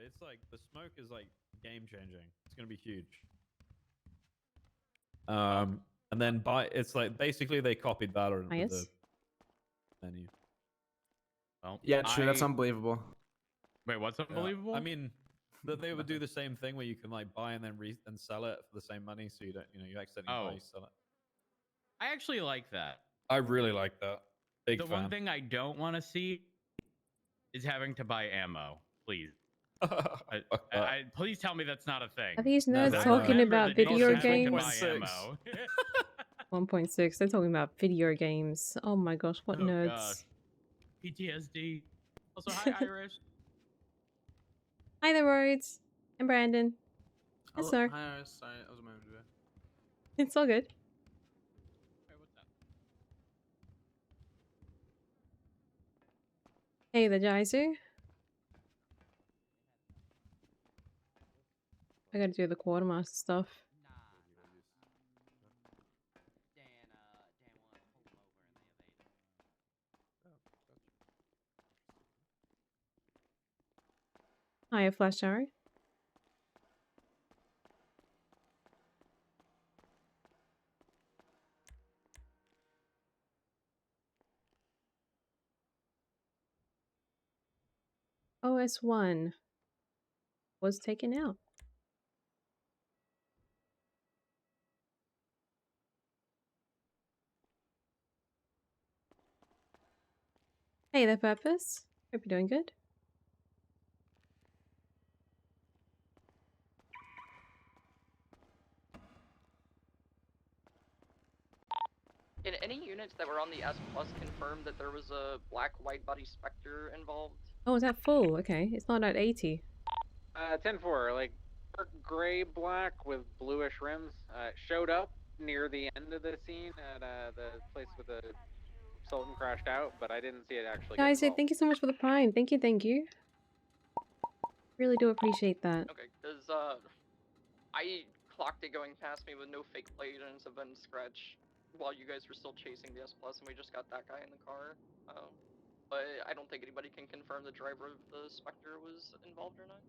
It's like the smoke is like game changing. It's gonna be huge. And then it's like basically they copied that with the menu. Well, Yeah, true. That's unbelievable. Wait, what's unbelievable? I mean, that they would do the same thing where you can like buy and then and sell it for the same money, so you don't, you accidentally buy, you sell it. I actually like that. I really like that. Big The fan. one thing I don't want to see is having to buy ammo. Please. Please tell me that's not a thing. Are these No, nerds no, talking no. about The days video of having to games? buy ammo. 1.6. They're talking about video games. Oh my gosh, what Oh, nerds? gosh. PTSD. Also, hi, Irish. Hi there, Rhodes. And Brandon. Yes, sir. Hi, sorry, I was moving today. It's all good. Wait, what's that? Hey, the Jaizu. I gotta do the quartermaster stuff. Hiya, Flash Arrow. OS1 was taken out. Hey there, Purpose. Hope you're doing good. Did any units that were on the S Plus confirm that there was a black white body Spectre involved? Oh, is that full? Okay, it's not at 80. 10-4, like dark gray black with bluish rims. Showed up near the end of the scene at the place with the Sultan crashed out, but I didn't see it actually. Guys, thank you so much for the prime. Thank you, thank you. Really do appreciate that. Okay, because I clocked it going past me with no fake plate and it's been scratch while you guys were still chasing the S Plus, and we just got that guy in the car. But I don't think anybody can confirm the driver of the Spectre was involved or not.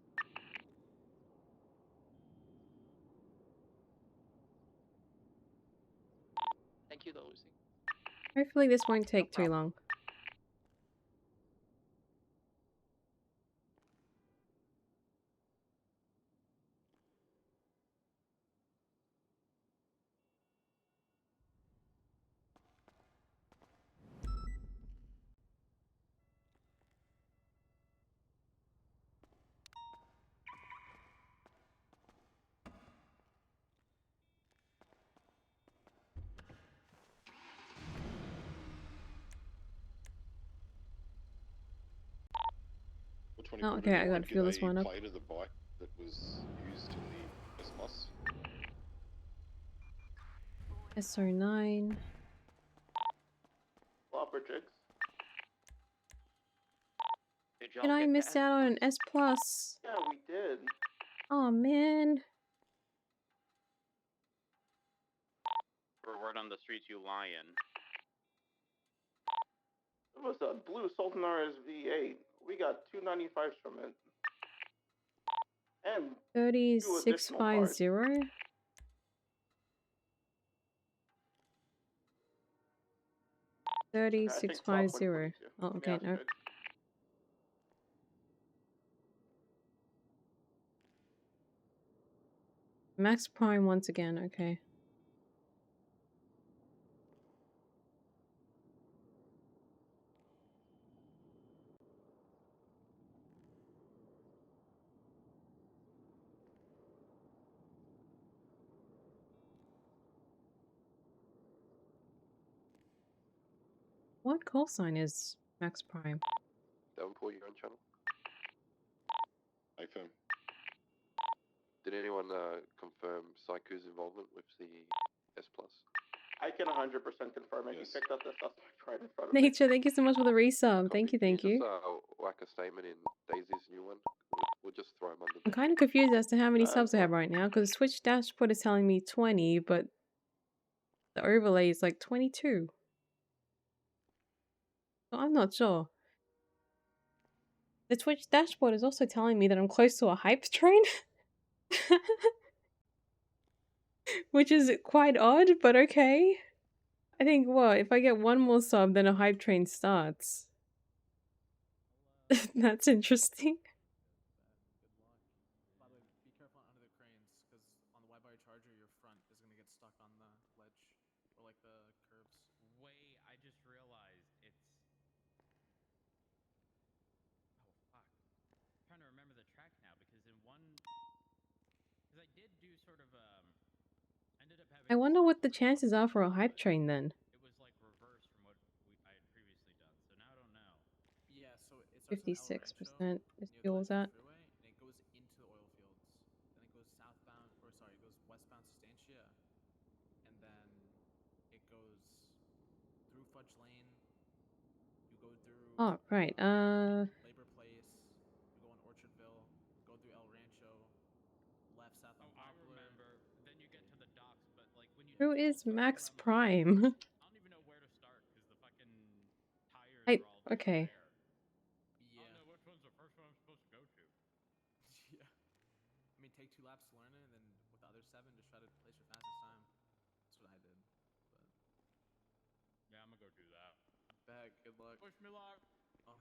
Thank you, though, Lucy. Hopefully this won't take too long. Oh, okay, I gotta fill this one up. Plate of the bike that was used in the S Plus. SO9. Flopper chicks. Did I miss out on an S Plus? Yeah, we did. Oh man. Word on the streets, you lion. It was a blue Sultan RSV8. We got 295s from it. And 3650. Okay, 3650. Oh, okay, no. Max Prime once again, okay. What call sign is Max Prime? Davenport, your own channel. AFM. Did anyone confirm Saiku's involvement with the S Plus? I can 100% confirm it. Yes. He picked up the suspect right in front of me. Nature, thank you so much for the resub. Thank you, thank you. Just whack a statement in Daisy's new one. We'll just throw him under. I'm kind of confused as to how many subs I have right now, because Switch dashboard is telling me 20, but the overlay is like 22. So I'm not sure. The Twitch dashboard is also telling me that I'm close to a hype train. Which is quite odd, but okay. I think, what, if I get one more sub, then a hype train starts. That's interesting. By the way, be careful under the cranes, because on the Y-Bar charger, your front is going to get stuck on the ledge, or like the curbs. Wait, I just realized it's... Oh, fuck. I'm trying to remember the track now, because in one... Because I did do sort of, ended up having... I wonder what the chances are for a hype train then. It was like reversed from what I had previously done, so now I don't know. Yeah, so it starts with El Rancho 56% is near the fuel's Lexus at. Freeway, and it goes into the oil fields. Then it goes southbound, or sorry, it goes westbound to Stantia, and then it goes through Fudge Lane. You go through Oh, right. Labor Place. You go in Orchardville. Go through El Rancho. Left south on Oh, I Poplar. remember. Then you get to the docks, but like when you Who do is full circle Max around the Prime? I don't even know where to start because the fucking tires are all just Okay. there. Yeah. I don't know which one's the first one I'm supposed to go to. Yeah. I mean, take 2 laps to learn it, and then with the other 7, just try to place your fastest time. That's what I did. But Yeah, I'm gonna go do that. bag, good luck. Push me lock. Oh,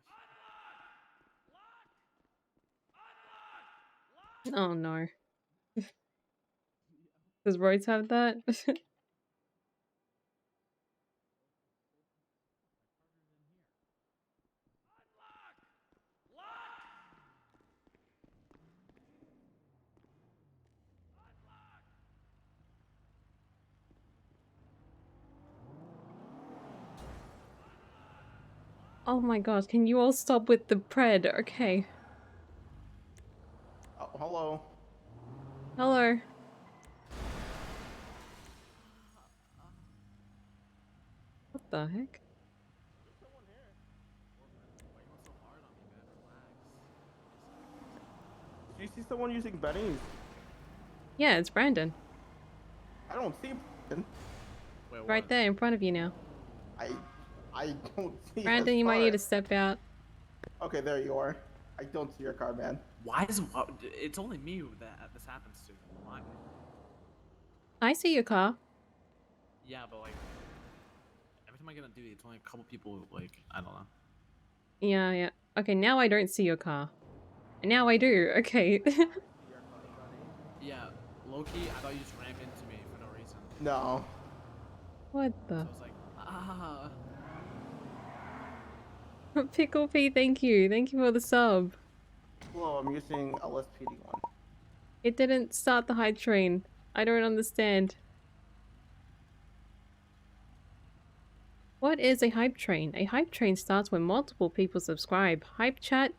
Oh no. Does roads have that? Oh my god, can you all stop with the pred? Okay. Oh, hello. Hello. What the heck? why you going so hard on me, man? Relax. Do you see someone using bennies? Yeah, it's Brandon. I don't see him. Wait, what? Right there in front of you now. I don't see Brandon, his you might car. need to step out. Okay, there you are. I don't see your car, man. Why is it's only me that this happens to? Why? I see your car. Yeah, but like every time I get on duty, it's only a couple people. Like I don't know. Yeah, yeah. Okay, now I don't see your car. And now I do. Okay. Yeah, low-key, I thought you just rammed into me for no reason. No. What So the? I was like, ah. Pickle P, thank you. Thank you for the sub. Hello, I'm using LSPD1. It didn't start the hype train. I don't understand. What is a hype train? A hype train starts when multiple people subscribe. Hype chat?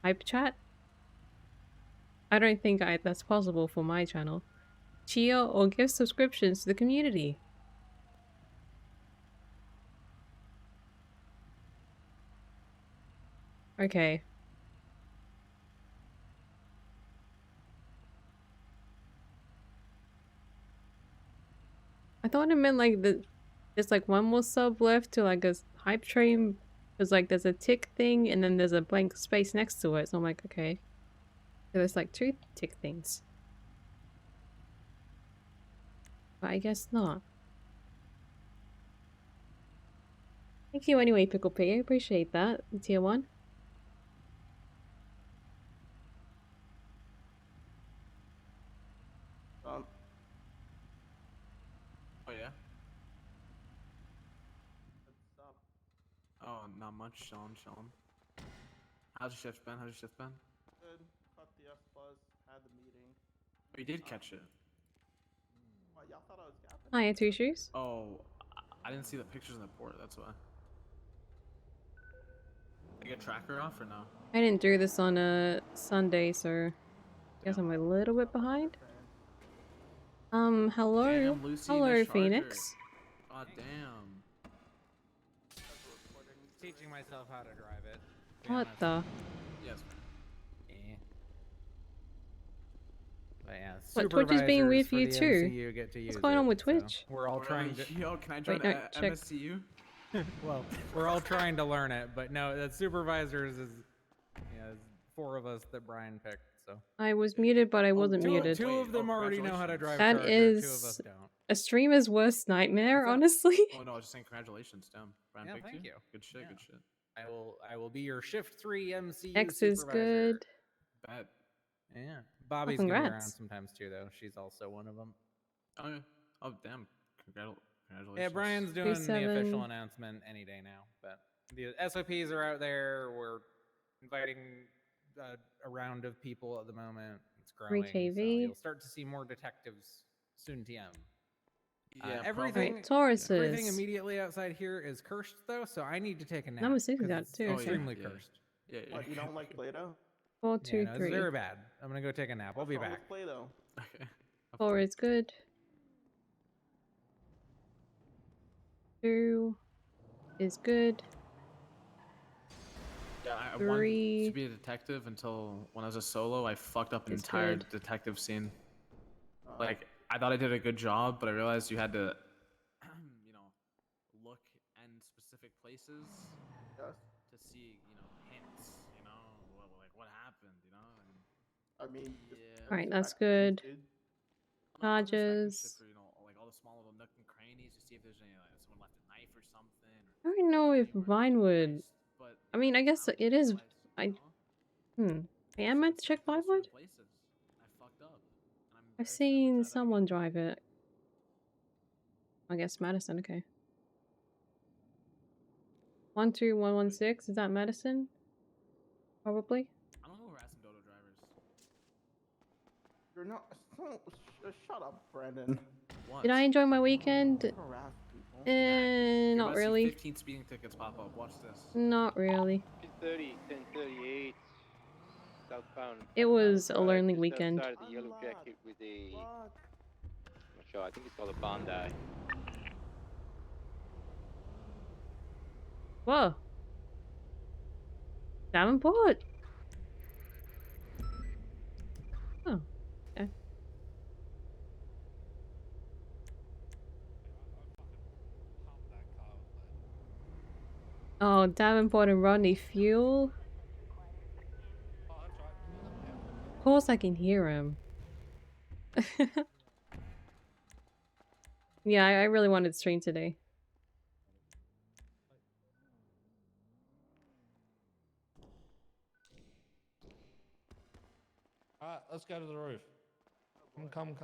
Hype chat? I don't think that's possible for my channel. Cheer or give subscriptions to the community. Okay. I thought it meant like there's like one more sub left to like a hype train. There's like there's a tick thing and then there's a blank space next to it. So I'm like, okay. So there's like 2 tick things. But I guess not. Thank you anyway, Pickle P. I appreciate that. The tier 1. Oh yeah. What's up? Oh, not much. Chilling. How's your shift been? Good. Caught the S Plus. Had the meeting. Oh, you did catch it. What, y'all thought I was gapping? Hiya, Two Shoes. Oh, I didn't see the pictures in the port. That's why. I get tracker off or no? I didn't do this on a Sunday, so I guess I'm a little bit behind. Hello. Damn, Lucy, Hello, the Charger. Phoenix. Oh damn. Teaching myself how to drive it. What the? Yes. But yeah, What, Twitch is being weird for you the too? MCU get to use What's going on it, with so Twitch? We're all trying to. Yo, can I join no, check. MSCU? Well, we're all trying to learn it, but no, that supervisors is, 4 of us that Brian picked. So I was muted, but I wasn't two, muted. two of them already know how to drive That Charger. 2 of us is don't. a streamer's worst nightmare, honestly. Oh no, I was just saying congratulations, damn. Brian Yeah, picked thank you. you. Good shit, Yeah. good shit. I will be your shift 3 MCU X supervisor. is good. Bet. Yeah. Bobby's gonna be around congrats. sometimes too, though. She's also one of them. Oh yeah. Oh damn. Congratulations. Yeah, Brian's doing the 37. official announcement any day now. But the SOPs are out there. We're inviting a round of people at the moment. It's growing. 3KV. So you'll start to see more detectives soon, TM. Yeah, everything, Right, Tauruses. everything immediately outside here is cursed, though, so I need to take a nap. Number 6 is 'cause out it's too. Oh, extremely yeah. cursed. Yeah, What, you don't like Play-Doh? 4, Yeah, 2, no, it's 3. very bad. I'm gonna go take a nap. I'll be What's wrong back. with Play-Doh? Okay. 4 is good. 2 is good. Yeah, I wanted 3 to be a detective until when I was a solo, I fucked up an It's entire good. detective scene. Like, I thought I did a good job, but I realized you had to, you know, look in specific places Yes. to see, you know, hints, you know, like what happened, you know. And I mean, yeah. Alright, that's suspect things, good. dude. No, I was expecting shit Charges. for, you know, like all the small little nook and crannies to see if there's any, like, someone left a knife or something. I don't know if anywhere Vinewood. nice, but I mean, I guess found it is. twice, I. you know? I am meant to check Closer in Vinewood. places. I fucked up. And I'm I've very sad seen to try that someone again. drive it. I guess Madison. Okay. 12116. Is that Madison? Probably. I don't know who harassing Dodo drivers. You're not. Shut up, Brandon. What? Did I enjoy my weekend? Harass people. You're Not about to see really. 15 speeding tickets pop up. Watch this. Not really. 10:30, 10:38, southbound. It was a Drive lonely just weekend. outside the yellow Unlock. jacket with a, What? I'm not sure, I think it's called a Bandai. Whoa. Davenport. Oh. Okay. Oh, Davenport and Rodney Fuel. Of course I can hear him. Yeah, I really wanted to stream today. Alright, let's go to the roof. Come.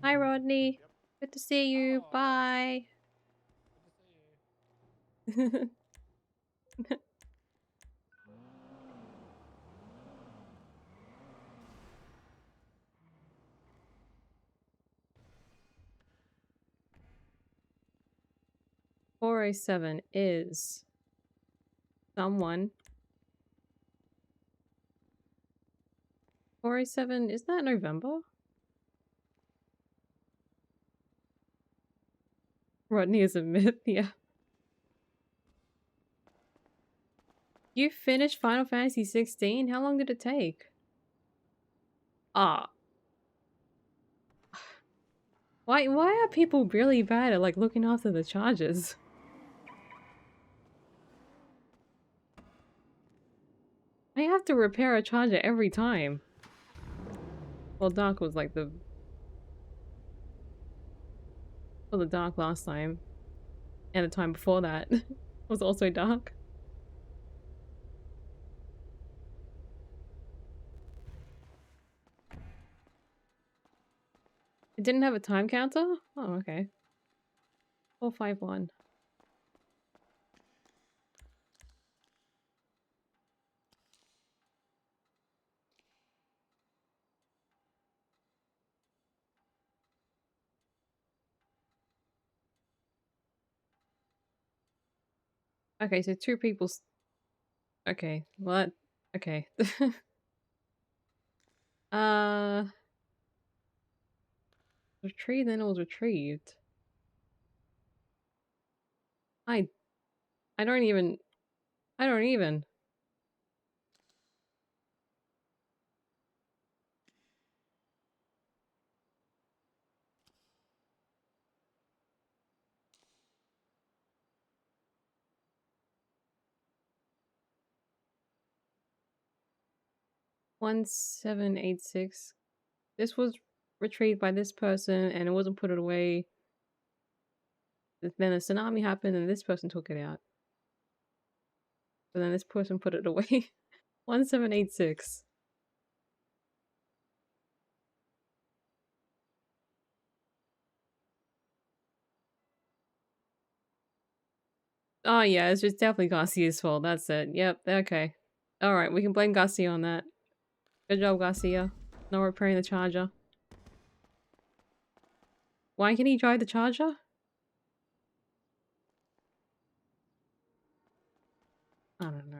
Hi, Rodney. Good to see you. Oh, Bye. Good to see you. 407 is someone. 407, is that November? Rodney is a myth, yeah. You finished Final Fantasy 16? How long did it take? Ah. Why are people really bad at like looking after the charges? I have to repair a charger every time. Well, Dark was like the... Well, the Dark last time. And the time before that was also Dark. It didn't have a time counter? Oh, okay. 451. Okay, so 2 people. Okay, what? Okay. Retrieved, then it was retrieved. I don't even. 1786. This was retrieved by this person and it wasn't put it away. Then a tsunami happened and this person took it out. But then this person put it away. 1786. Oh yeah, it's just definitely Garcia's fault. That's it. Yep, okay. Alright, we can blame Garcia on that. Good job, Garcia. Not repairing the charger. Why can he drive the charger? I don't know.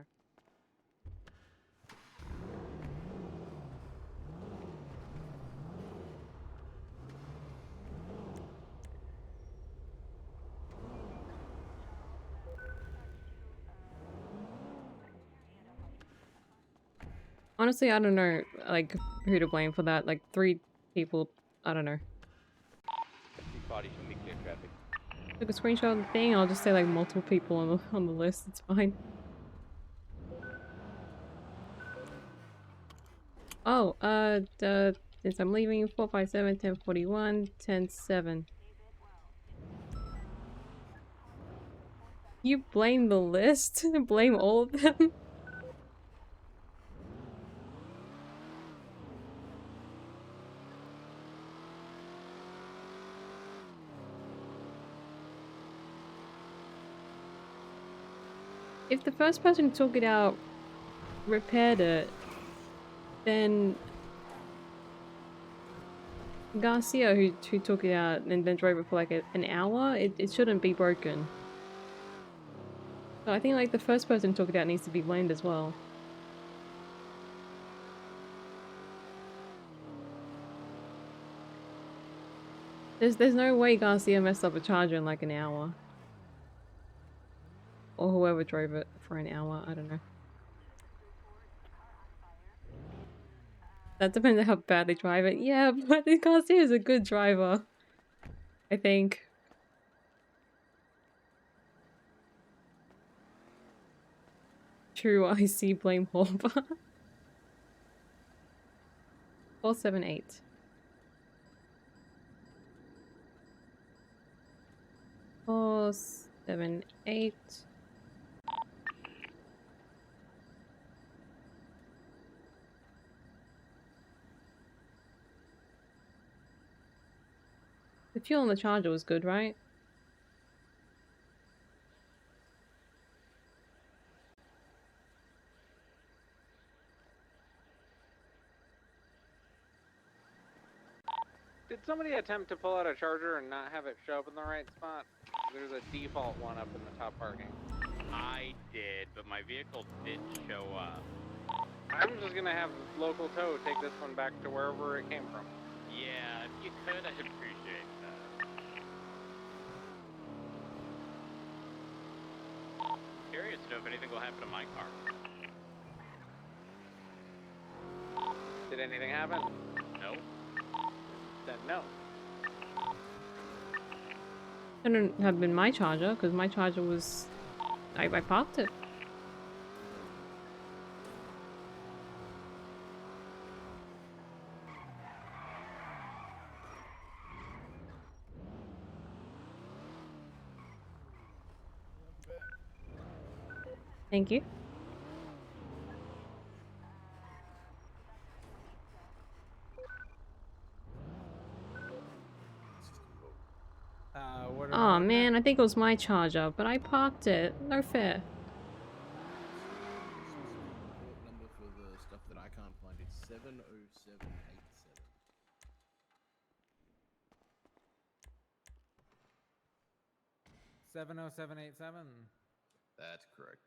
Honestly, I don't know, like, who to blame for that. Like, 3 people, I don't know. Took a screenshot of the thing, I'll just say, like, multiple people on the list, it's fine. Oh, since I'm leaving, 457, 1041, 107. You blame the list? Blame all of them? If the first person who took it out repaired it, then Garcia, who took it out and then drove it for like an hour, it shouldn't be broken. So I think like the first person who took it out needs to be blamed as well. There's no way Garcia messed up a charger in like an hour. Or whoever drove it for an hour, I don't know. That depends on how bad they drive it. Yeah, but Garcia is a good driver. I think. True, I see blame Horba. 478. 478. The fuel on the charger was good, right? Did somebody attempt to pull out a charger and not have it show up in the right spot? There's a default one up in the top parking. I did, but my vehicle did show up. I'm just gonna have local tow take this one back to wherever it came from. Yeah, if you could, I'd appreciate that. Curious to know if anything will happen to my car. Did anything happen? No. Then no. Shouldn't have been my charger, because my charger was... I parked it. Thank you. What Oh man, I think it was my charger, but I parked it. No fair. Number for the stuff that I can't find is 70787. 70787. That's correct.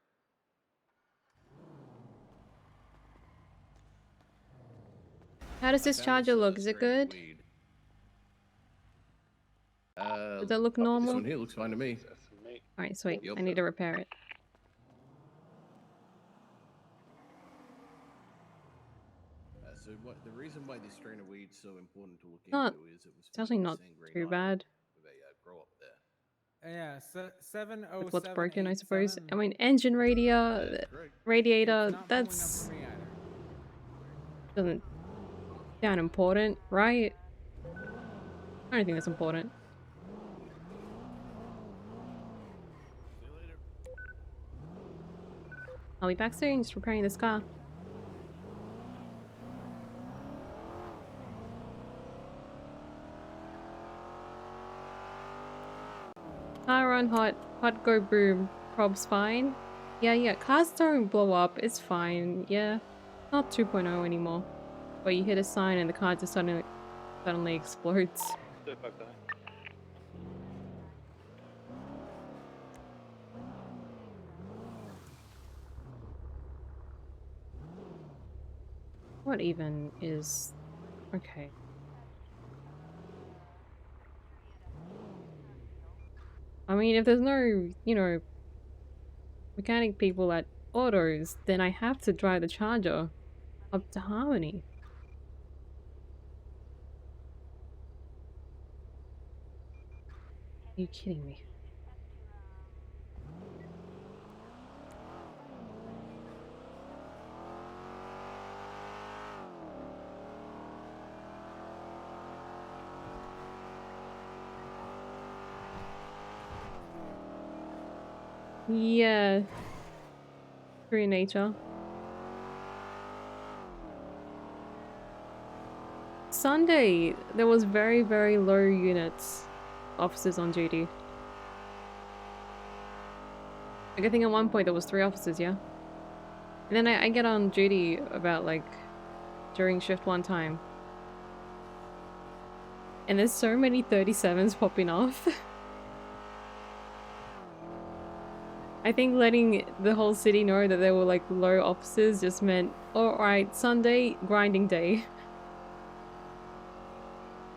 How does this charger look? Is it good? Does it look normal? This one here looks fine to me. Alright, sweet. Yep. I need to repair it. So the reason why this strain of weed's so important to look Not- into is it was It's actually found not in Green too Island bad. with a grow up there. Yeah, 70787. With what's broken, I suppose. I mean, engine radiator, That's correct. radiator, It's not pulling up that's... for me Doesn't sound important, right? I don't think that's important. I'll be back soon, just repairing this car. Car run hot, hot go boom, prob's fine. Yeah, cars don't blow up, it's fine, yeah. Not 2.0 anymore. Where you hit a sign and the car just suddenly explodes. What even is... okay. I mean, if there's no, you know, mechanic people at autos, then I have to drive the Charger up to Harmony. Are you kidding me? Yeah. True nature. Sunday, there was very, very low units. Officers on duty. Like, I think at one point there was 3 officers, yeah? And then I get on duty about, like, during shift one time. And there's so many 37s popping off. I think letting the whole city know that there were, like, low officers just meant, alright, Sunday, grinding day.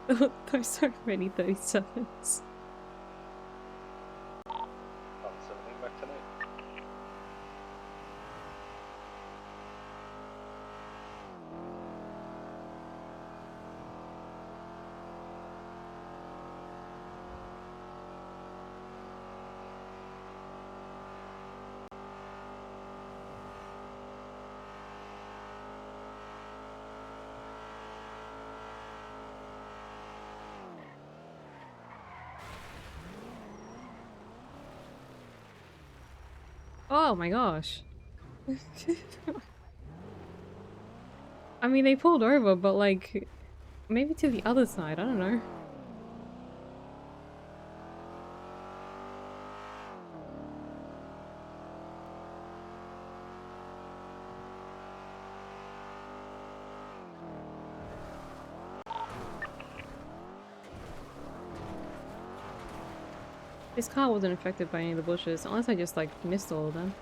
There's so many 37s. Back tonight. Oh my gosh. I mean, they pulled over, but like, maybe to the other side, I don't know. This car wasn't affected by any of the bushes, unless I just like missed all of them.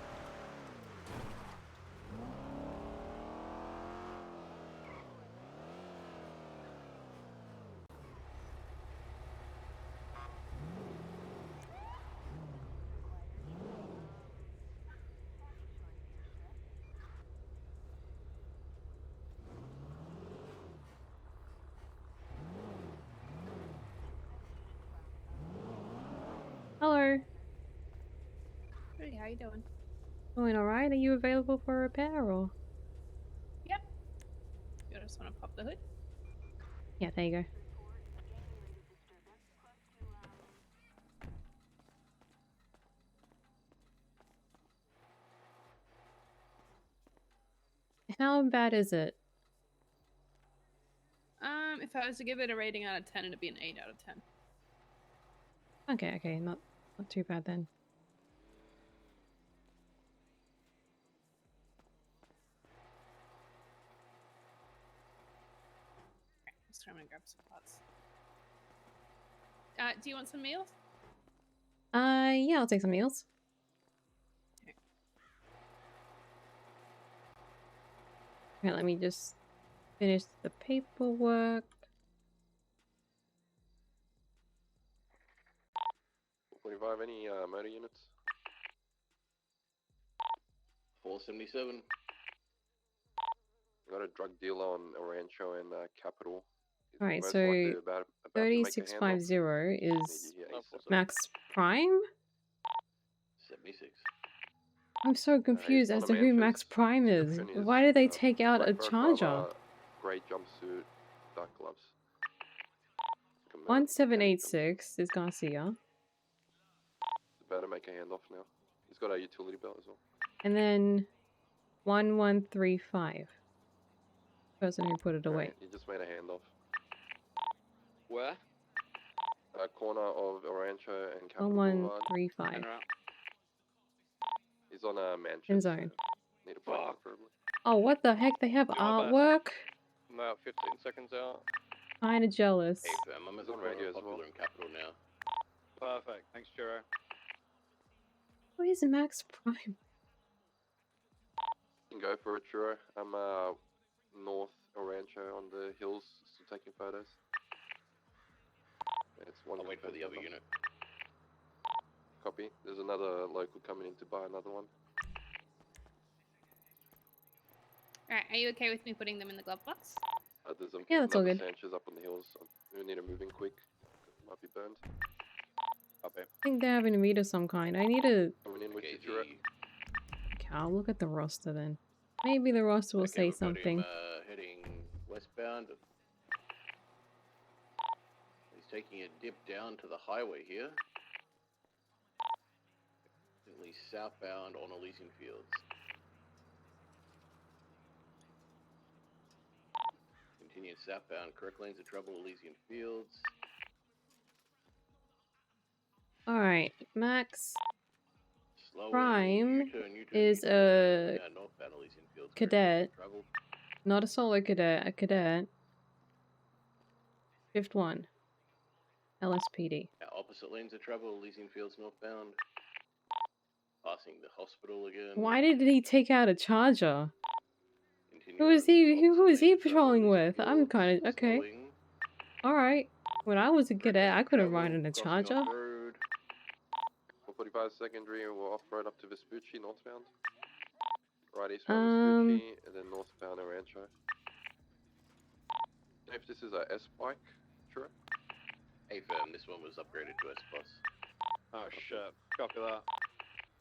Hello. Hey, how you doing? Doing alright? Are you available for a repair or? Yep. You just want to pop the hood? Yeah, there you go. How bad is it? If I was to give it a rating out of 10, it'd be an 8 out of 10. Okay, not too bad then. Just trying to grab some pots. Do you want some meals? Yeah, I'll take some meals. Okay, let me just finish the paperwork. 45, any motor units? 477. Got a drug dealer on Rancho and Capital. He's Alright, most so likely about to make a handoff. 3650 is Yeah, Max Prime? 76. I'm so confused as to who Max Prime is. Why did they take out a Charger? 1786 is Garcia. About to make a handoff now. He's got a utility belt as well. And then 1135. Person who put it away. Alright, he just made a handoff. Where? Corner of Rancho and Capitol Boulevard. 1135. He's on a mansion. In zone. Need a block preferably. Oh, what the heck? They have artwork? I'm about 15 seconds out. Kinda jealous. Hey, fam, I'm at the on corner radio of as well. Popular and Capital now. Perfect. Thanks, Churro. Where's Max Prime? You can go for it, Churro. I'm north Rancho on the hills, still taking photos. It's one. I'll wait for the other unit. Copy. There's another local coming in to buy another one. Alright, are you okay with me putting them in the glove box? There's Yeah, that's all another good. Sanchez up on the hills. We need to move in quick. Might be burned. I think they have a meet of some kind. I need to... Coming in with Okay, you, Churro. Okay, I'll look at the roster then. Maybe the roster will say we've got him, something. heading westbound. He's taking a dip down to the highway here. Definitely southbound on Elysian Fields. Continuing southbound, correct lanes of trouble, Elysian Fields. Alright, Max Slow Prime U-turn, is a northbound Elysian Fields, correct cadet. lanes of trouble. Not a solo cadet, a cadet. Shift 1. LSPD. Opposite lanes of trouble, Elysian Fields northbound. Passing the hospital again. Why did he take out a charger? Continue Who is he? Who was he lanes of trouble, patrolling Elysian with? I'm Fields, kind of okay. slowing. All right. When I was a cadet, I couldn't Travel, ride in a crossing charger. off-road. 445 secondary, we're off-road up to Vespucci, northbound. Right eastbound Vespucci, and then northbound Rancho. If this is a S-bike, sure. Hey firm, this one was upgraded to S-Plus. Oh shit. Copy that.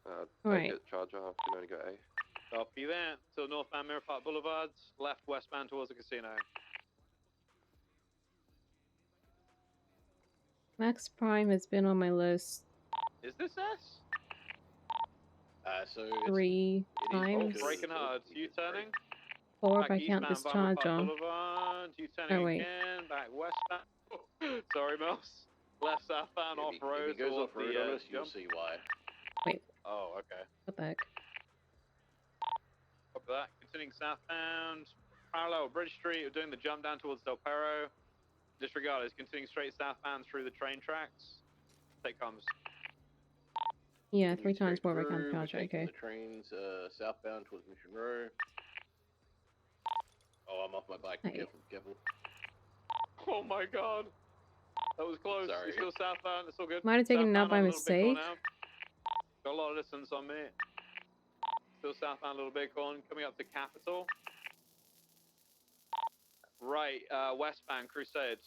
Take Right. it, Charger, I can only go A. Copy that. So northbound Mirror Park Boulevards, left westbound towards the casino. Max Prime has been on my list Is this S? So 3 Oh, times. breaking hard. U-turning. 4 if Back I count this eastbound Mirror Park charger. Boulevard. U-turning Oh, wait. again. Back westbound. Sorry, Mouse. Left southbound if off-road he goes towards off-road the on us, you'll jump. see why. Wait, Oh, okay. what the heck? Copy that. Continuing southbound. Parallel with Bridge Street. We're doing the jump down towards Del Perro. Disregard is continuing straight southbound through the train tracks. Take comms. Yeah, 3 Continuing times straight 4 if I count through, the we're charger. taking Okay. the trains southbound towards Mission Row. Oh, I'm off my bike. Hey. Careful, careful. Oh my god. That was close. Sorry. You're still southbound. It's all good. Might have taken it out Southbound by on a little Bighorn mistake. Ave. Got a lot of distance on me. Still southbound, Little Bighorn. Coming up to Capitol. Right, westbound Crusade.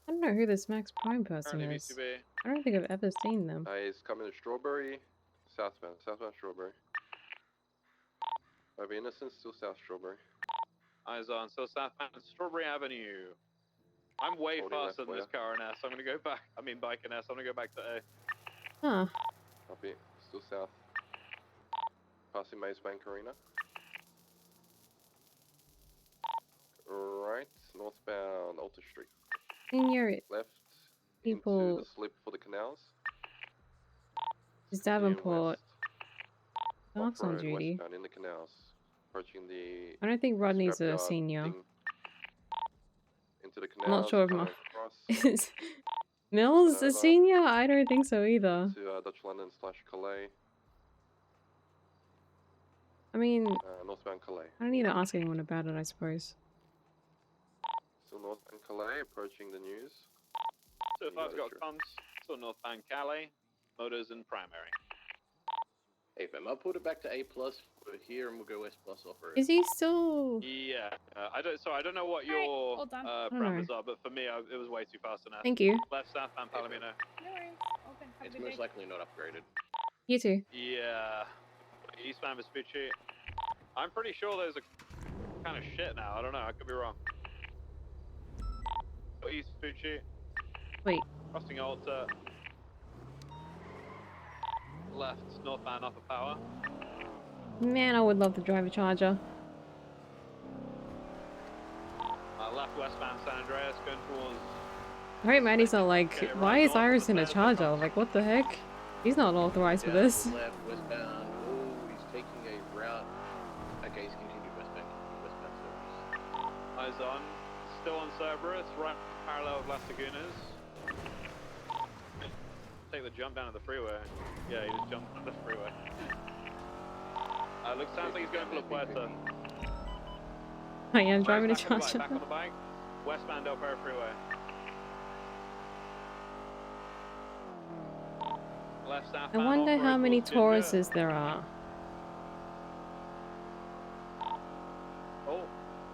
I don't know who this Max Prime person Currently is. VCB. I don't think I've ever seen them. He's coming to Strawberry, southbound Strawberry. Over Innocence, still South Strawberry. Eyes on. Still southbound Strawberry Avenue. I'm way Holding left faster than this car in S. I'm gonna go back. I mean, bike in S. I'm gonna go back to A. Huh. Copy, still south. Passing Maze Bank Arena. Right, northbound Alta Street. Senior Left people into the slip for the canals. is Continuing Davenport. west, Mark's on off-road, duty. westbound in the canals. Approaching the I don't think Rodney's a scrapyard senior. thing. Into the I'm canals. not sure if coming Ma across is Mills a over senior? I don't think so either. to Dutch London / Calais. I mean, Northbound Calais. I don't need to ask anyone about it, I suppose. Still northbound Calais, approaching the news. So if I've got comms, still northbound Calais. Motors in primary. Hey fam, I'll put it back to A+. We're here and we'll go S+ off-road. Is he still... Yeah, I don't know what Alright, your hold on. parameters are, but for me, it was way too fast enough. Thank you. Left southbound Palomino. No worries. Open. Have a It's good most day. likely not upgraded. You too. Yeah, eastbound Vespucci. I'm pretty sure those are kind of shit now. I don't know. I could be wrong. Vespucci. Wait. Crossing Alta. Left, northbound Upper Power. Man, I would love to drive a Charger. Left, westbound San Andreas, going towards... Right, Maddie's not like, Okay, why right is north, Iris in a left, Charger? Like, what the heck? He's not authorized for Down this. to the left, westbound. Oh, he's taking a route. Okay, he's continued westbound service. Eyes on. Still on Cerberus, right parallel with Las Lagunas. Take the jump down to the freeway. Yeah, he just jumped on the freeway. Sounds like he's going for La Puerta. I am driving a Back on the bike, Charger. back on the bike. Westbound Del Perro freeway. Left I southbound. wonder off-road how many towards Ginger. Tauruses there are. Oh,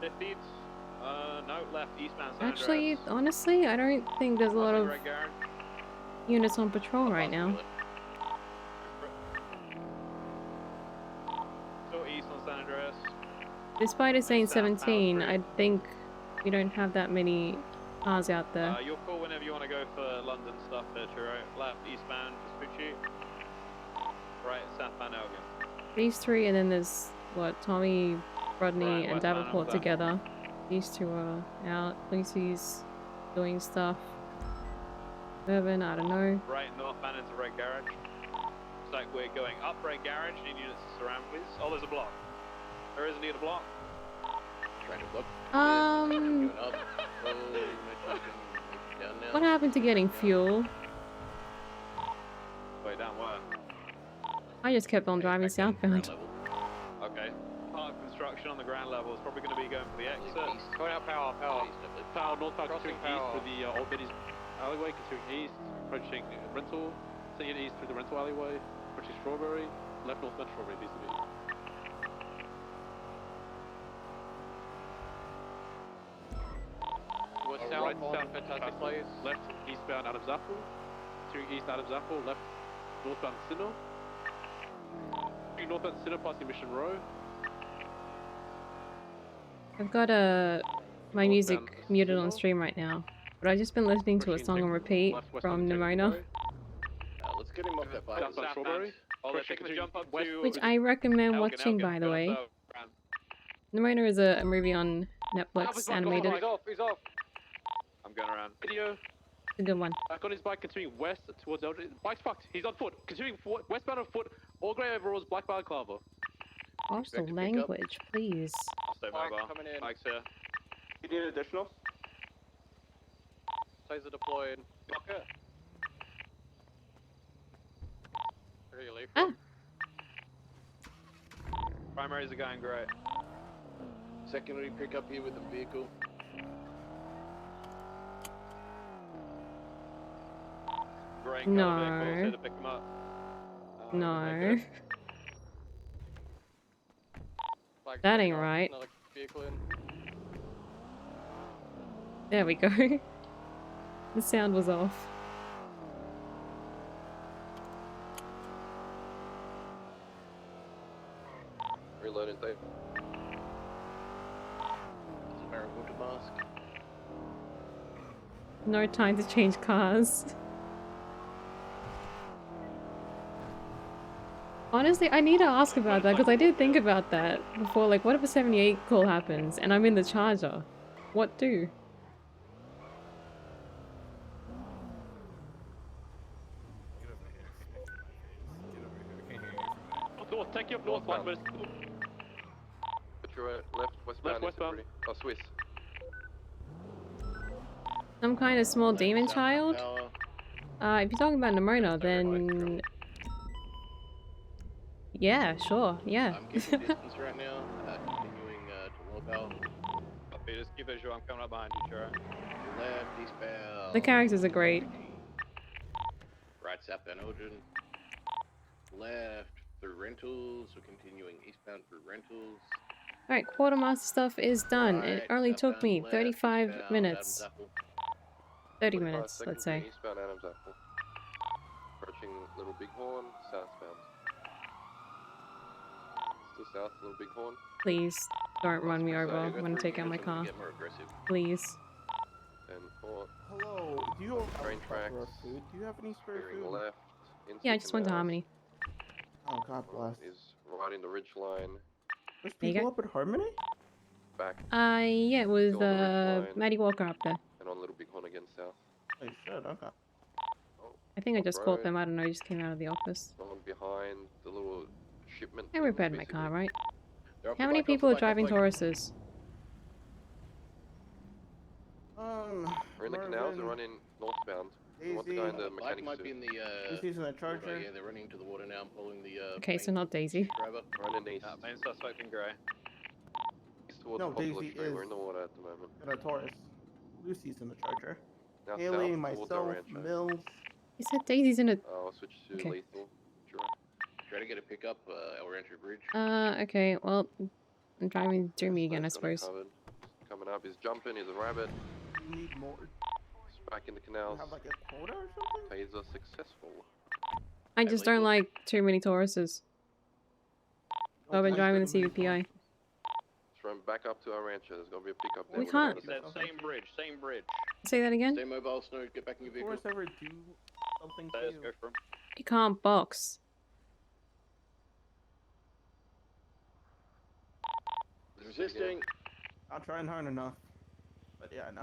50s. No, left eastbound San Actually, Andreas. honestly, I don't think there's a lot Crossing of Red Garage. units on patrol right now. Still east on San Andreas. Despite it saying Southbound 17, through. I think we don't have that many cars out there. You'll call whenever you want to go for London stuff there, right? Left, eastbound, Vespucci. Right, southbound Elgin. These three, and then there's, what, Tommy, Rodney, Right, and westbound Davenport Elgin. together. These two are out. Lucy's doing stuff. Irvin, I don't know. Right, northbound into Red Garage. Looks like we're going up Red Garage. Need units to surround, please. Oh, there's a block. There is indeed a block. Trying to block. Um, Going up. Oh, down now. what happened to getting fuel? Way down where? I just kept on driving southbound. Okay. Part of construction on the ground level is probably going to be going for the exit. Going out power, power, northbound continuing east through the Old Biddy's alleyway, continuing east, approaching rental, taking it east through the rental alleyway, approaching Strawberry, left northbound Strawberry, vis-a-vis. Right south, fantastic place. Left eastbound Adams Apple, continuing east Adams Apple, left northbound Sinner. Northbound Sinner passing Mission Row. I've got my music muted on stream right now, but I've just been listening to a song on repeat from Nivira, Let's get him off that bike. Southbound Strawberry. Oh, they're taking the jump up to... which I recommend Elgin, watching, Elgin, by the go way. south. Nivira is a movie on Netflix, animated. He's off. I'm going around. Video. It's a good one. Back on his bike, continuing west towards Eldridge. Bike's fucked. He's on foot. Continuing westbound on foot. All grey overalls, black balaclava. Also, language, please. I'll stay mobile. Mike's here. You need additional? Taser deployed. Block it. Where are you leave from? Primaries are going great. Secondary pick up here with the vehicle. Grey No. colour vehicles here to pick them up. No. Flag That ain't takeoff, right. Another vehicle in. There we go. The sound was off. Reloading tape. It's a Marijuana mask. No time to change cars. Honestly, I need to ask about that because I did think about that before. Like, what if a 78 call happens and I'm in the Charger? What do? North, take you up north, 1 minute. Put your left, westbound. westbound. Oh, Swiss. Some kind of small demon child? If you're talking about Nimona, then... Yeah, sure, yeah. I'm keeping distance right now, continuing to look out. Copy, just keep visual. I'm coming up behind you, sure. Left, eastbound. The characters are great. Right, southbound Elgin. Left through rentals, so continuing eastbound through rentals. Alright, quartermaster stuff is done. It Right, only took southbound me left, 35 eastbound minutes. Adams Apple. 30 45 minutes, let's say. seconds, Eastbound Adams Apple. Approaching Little Bighorn, southbound. Still south, Little Bighorn. Please, don't run me over. Sorry, I'm gonna take out my Get car. more aggressive. Please. And port. Do you have Train tracks. food? Do you have any spare Steering food? left. Into Yeah, I the just went to canals. Harmony. Oh, God bless. Is right in the ridge line. There's There you people go. up at Harmony? Back Yeah, it was Go on the ridge line. Maddie Walker up there. and on Little Bighorn again south. Oh, shit, okay. Oh, I think I just caught off-road. them. I don't know. I just came out of the office. On behind the little shipment. I things, repaired my car, basically. right? They're off How the many bike, off people the are bike, off driving the bike. Tauruses? We're in the canals and Marvin, running northbound. We want the Daisy. guy in the Bike mechanic might be suit. in the He's using the water, charger. yeah, they're running into the water now. I'm following the Okay, so not Daisy. driver. Running east. Main suspect in grey. East towards No, Poplar Daisy Tree. is We're in the water at the moment. in a Taurus. Lucy's in the charger. Now Haley, south towards our myself, rancho. Mills. You said Daisy's in a... I'll switch to Okay. lethal. Sure. Try to get a pickup, El Rancho Bridge. Okay, well, I'm driving through me So again, I he's got it suppose. covered. He's coming up. He's jumping. He's a rabbit. You need more. He's back in the You canals. have like a quota or something? Taser successful. I just don't like too many Tauruses. So I've been driving the CVPI. Let's run back up to our rancho. There's gonna be a pickup there. We with can't- another That set. same bridge, same bridge. Say that again? Stay mobile, Snow. Get back in your Did vehicle. Taurus ever do something to Let's you? go for him. You can't box. Resisting. Not trying hard enough. But yeah, I know.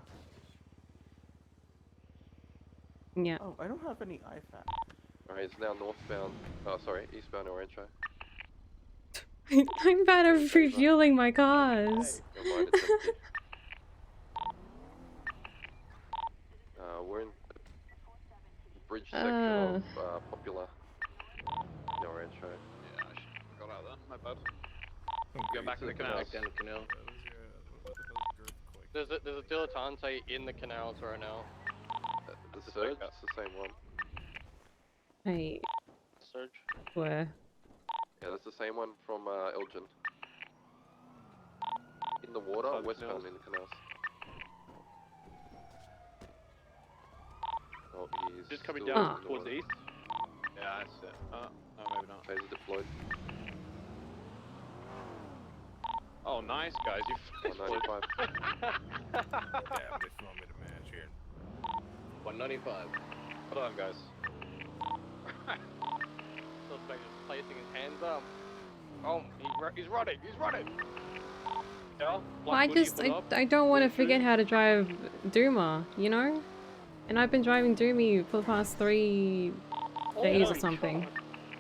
Yeah. Oh, I don't have any IFAC. Alright, it's now northbound. Oh, sorry, eastbound El Rancho. I'm bad at refueling my cars. Never mind, it's empty. We're in the bridge section of Popular in El Rancho. Yeah, I should have got out then. My bad. Going back to the canals. Back down the canal. There's a dilettante in the canals right now. The Surge, it's the same one. Hey, Surge. where? Yeah, that's the same one from Elgin. In the water, Outside the westbound canals. in the canals. Oh, he's Just coming still down in the towards water. the east. Yeah, that's it. Oh, maybe not. Taser deployed. Oh, nice, guys. You finished 195. Damn, they throw me the match here. 195. Hold on, guys. Suspect is placing his hands up. Oh, he's running. He's running. Yeah. Well, I don't want to forget how to drive Duma, you know? And I've been driving Doomy for the past 3 days or something.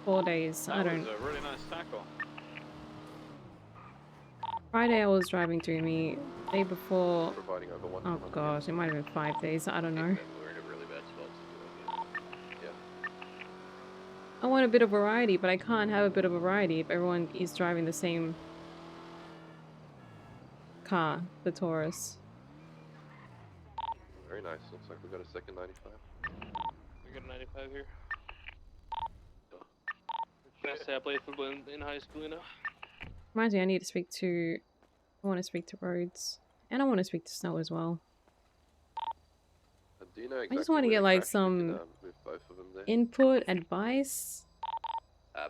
4 days, I That don't... was a really nice tackle. Friday I was driving Doomy. Day before... Providing over one. Oh gosh, it might have been 5 days, I don't know. We're in a really bad spot to do it. Yeah. I want a bit of variety, but I can't have a bit of variety if everyone is driving the same car, the Taurus. Very nice. Looks like we got a second 95. We got a 95 here. Can I say I played football in high school, you know? Reminds me, I need to speak to... I want to speak to Rhodes. And I want to speak to Snow as well. Do you know I just exactly want to where get the like crash some did, with both of them there? input, advice,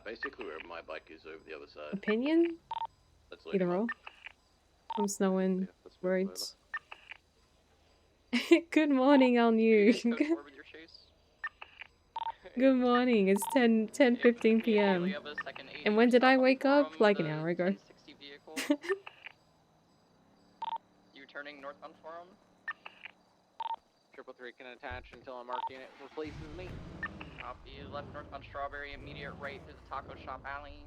Basically where my bike is over the other side. opinion? Let's Either or. From Snow and Yeah, let's move over. Rhodes. Good morning, Al New. Go forward with your chase. Good morning, it's 10:15 p.m. We have a second agent And when did I stop wake up? from Like an the hour ago. 1060 vehicle. You turning northbound Forum? 333 can attach until a marked unit replaces me. Copy. Left northbound Strawberry, immediate right through the taco shop alley.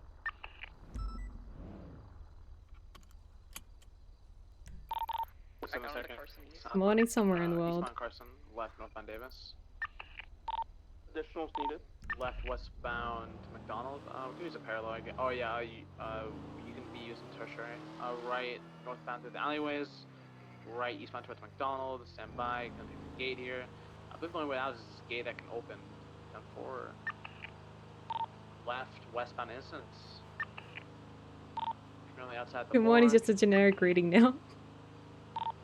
Back on to Carson East. Morning somewhere in the world. Eastbound Carson, left northbound Davis. Additionals needed. Left westbound McDonald. We can use a parallel. I guess. Oh yeah, you can be using tertiary. Right northbound through the alleyways. Right eastbound towards McDonald. Stand by. Gonna take the gate here. I believe the only way out is this gate that can open. Down 4. Left westbound Innocence. Currently outside the Good morning's bar. just a generic greeting now.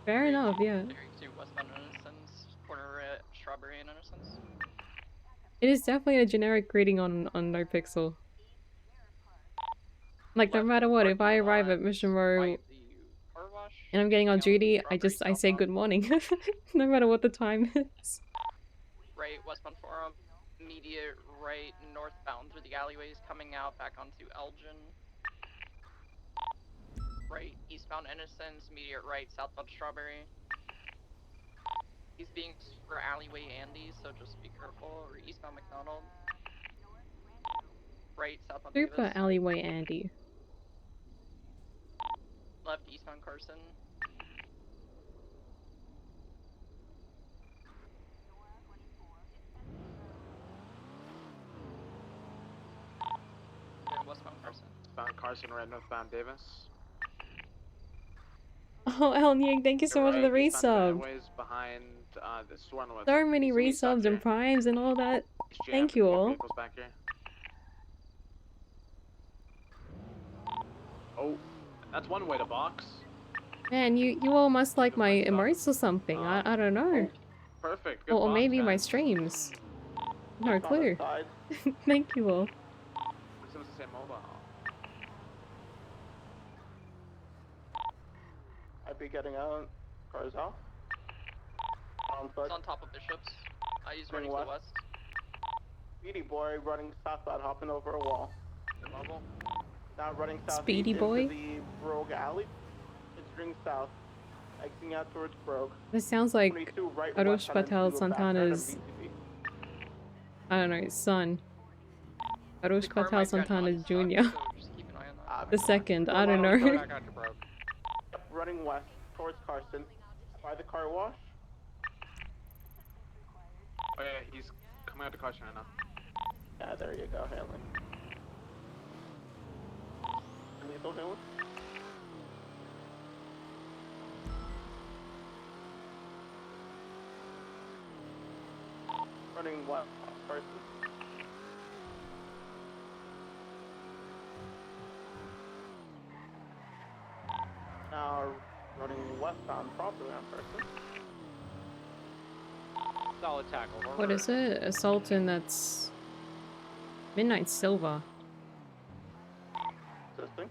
Fair enough, yeah. 32 westbound Innocence, corner at Strawberry and Innocence. It is definitely a generic greeting on NoPixel. Like, no matter what, if I arrive at Mission Row Car wash. and I'm getting on duty, I say good morning. No matter what the time is. right westbound Forum, immediate right northbound through the alleyways coming out back onto Elgin. Right eastbound Innocence, immediate right southbound Strawberry. He's being for alleyway Andy, so just be careful. Or eastbound McDonald. Right southbound Super Davis. alleyway Andy. Left eastbound Carson. And westbound Carson. Bound Carson, right northbound Davis. Oh, El Yang, thank you so much for the resub. Behind the Sworn with. So many resubs and primes and all that. Thank you all. Back here. Oh, that's one way to box. Man, you all must like my emotes or something. I don't know. Perfect. Good Or box, maybe my guys. streams. No Just on the clue. side. Thank you all. It's the same mobile. I'd be getting out. Cars off. He's on top of Bishops. He's running to the west. Speedy boy running southbound, hopping over a wall. Good level. Now running southeast Speedy boy? into the Brogue Alley. It's ring south. Exiting out towards Brogue. This sounds like 22 right Arush west on Patel into a back end of Santana's, VTV. I don't know, son. Arush car Patel might get Santana unstuck, Jr. so just keep an eye on that. The second, I don't Go know. back out to Broke. Running west towards Carson. By the car wash. Oh yeah, he's coming out to Carson right now. Yeah, there you go, Hanley. Lethal Hanley. Running west, Carson. Now running westbound properly on Carson. Solid tackle. What is it? A Sultan that's Midnight Silver. Assisting.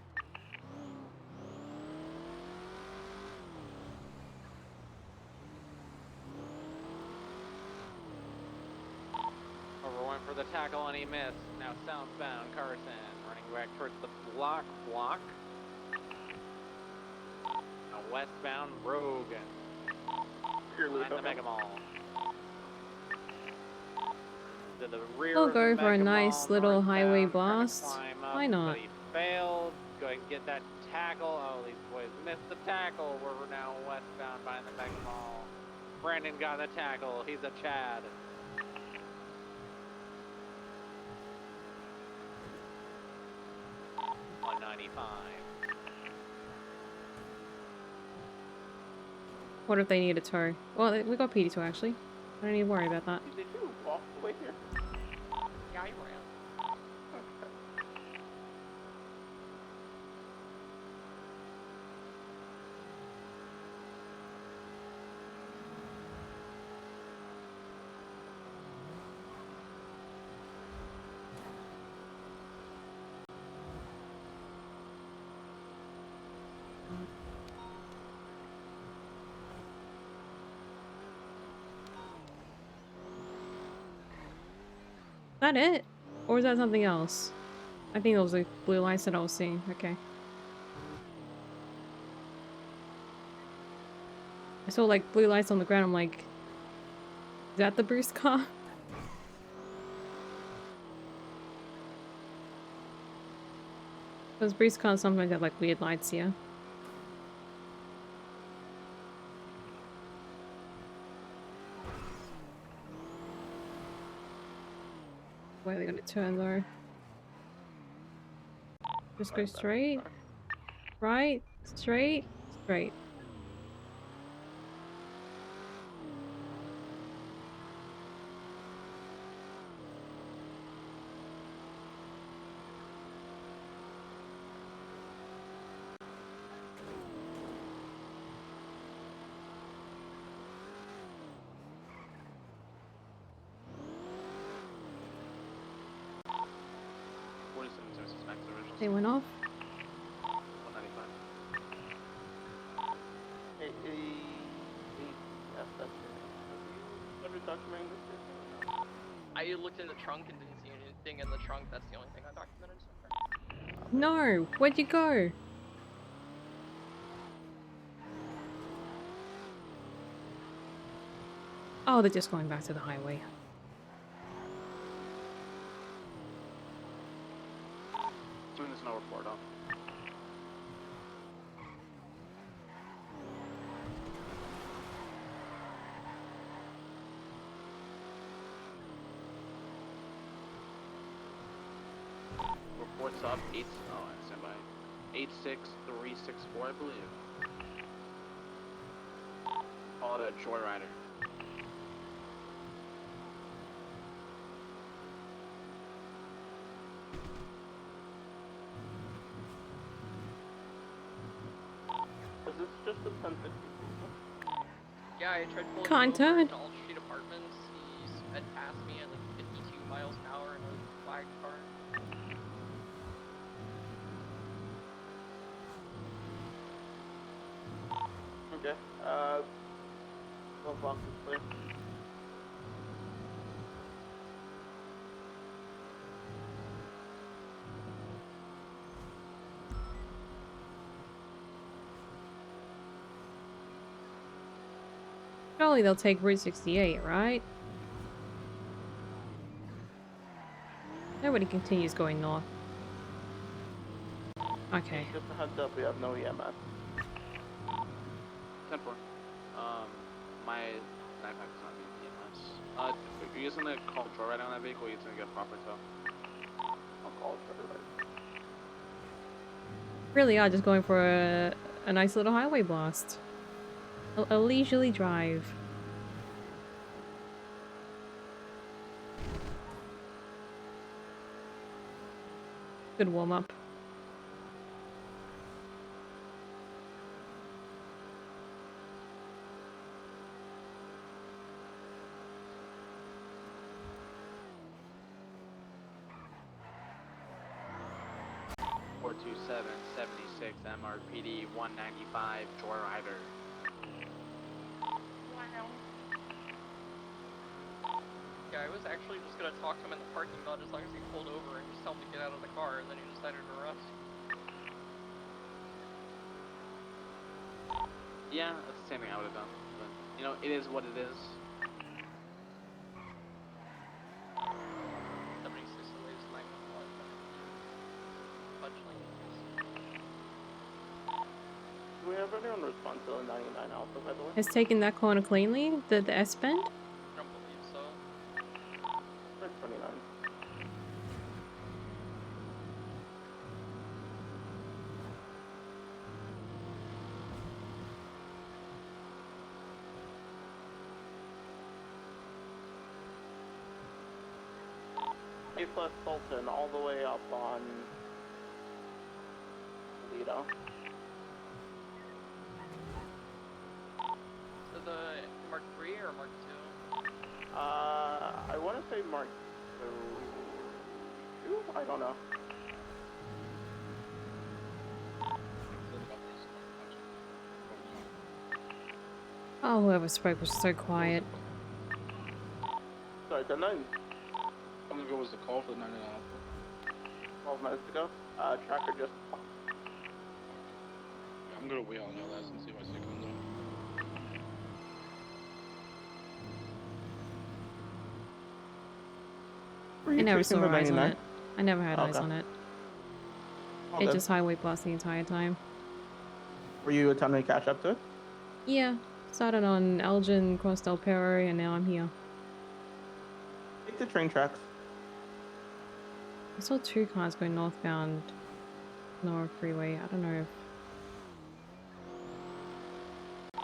Over went for the tackle and he missed. Now southbound Carson running back towards the block. Now westbound Rogue. Behind the Mega Mall. To the rear We'll of the go for a Mega nice Mall, little highway northbound, trying to blast. climb up, Why not? But he failed. Go ahead and get that tackle. Oh, these boys missed the tackle. We're now westbound behind the Mega Mall. Brandon got the tackle. He's a Chad. What if they need a tow? Well, we got PD2 actually. I don't need to worry about that. Did you walk away here? Yeah, I ran. Is that it? Or is that something else? I think those are blue lights that I was seeing. Okay. I saw like blue lights on the ground. I'm like, is that the Bruce car? Because Bruce cars sometimes have like weird lights here. Where are they gonna turn though? Just go straight? Right? Straight? Straight. They went off? 195. Yes, that's it. Have you started documenting this? I looked in the trunk and didn't see anything in the trunk. That's the only thing I documented so far. No, where'd you go? Oh, they're just going back to the highway. Soon as no report on. Reports up, stand by. 86364, I believe. Call it a joyrider. Is this just a 1050? Yeah, I tried pulling Can't him over turn. to Alt Street Apartments. He sped past me at like 52 miles an hour in a flagged car. Okay. Glove box is clear. Surely they'll take Route 68, right? Nobody continues going north. Okay. Just a heads up, we have no EMS. 10-4. My backpack is not being EMS. If you're using the call joyride on that vehicle, you're gonna get a proper tow. I'll call joyride. Really are just going for a nice little highway blast. A leisurely drive. Good warm up. MRPD 195 joyrider. Yeah, I was actually just gonna talk to him in the parking lot as long as he pulled over and just tell him to get out of the car, and then he decided to run. Yeah, that's the same thing I would have done. But, you know, it is what it is. 76 delays 911. Fudge lane. Do we have anyone respond to the 99 Alpha, by the way? Has taken that corner cleanly? The S-bend? I don't believe so. 29. A+ Sultan all the way up on Lido. So the Mark 3 or Mark 2? I want to say Mark 2? I don't know. Oh, whoever spoke was so quiet. Sorry, 10-9. How long ago was the call for the 99 Alpha? 12 minutes ago. Tracker just... Yeah, I'm gonna wait on your last and see if I see it comes up. I never saw eyes on it. I never had eyes Okay. on it. All It good. just highway blast the entire time. Were you attempting to catch up to it? Yeah. Started on Elgin, crossed El Perro, and now I'm here. Take the train tracks. I saw two cars going northbound Nora Freeway. I don't know if...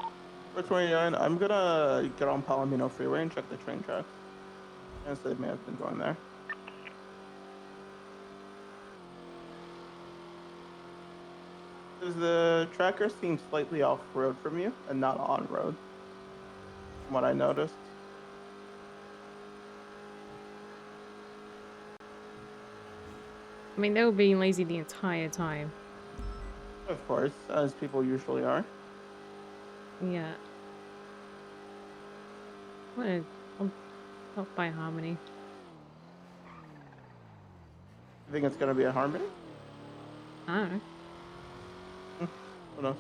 For 29, I'm gonna get on Palomino Freeway and check the train tracks. Yes, they may have been going there. Does the tracker seem slightly off-road from you and not on-road? From what I noticed. I mean, they were being lazy the entire time. Of course, as people usually are. Yeah. What a... Not by Harmony. You think it's gonna be a Harmony? I don't know. Who knows?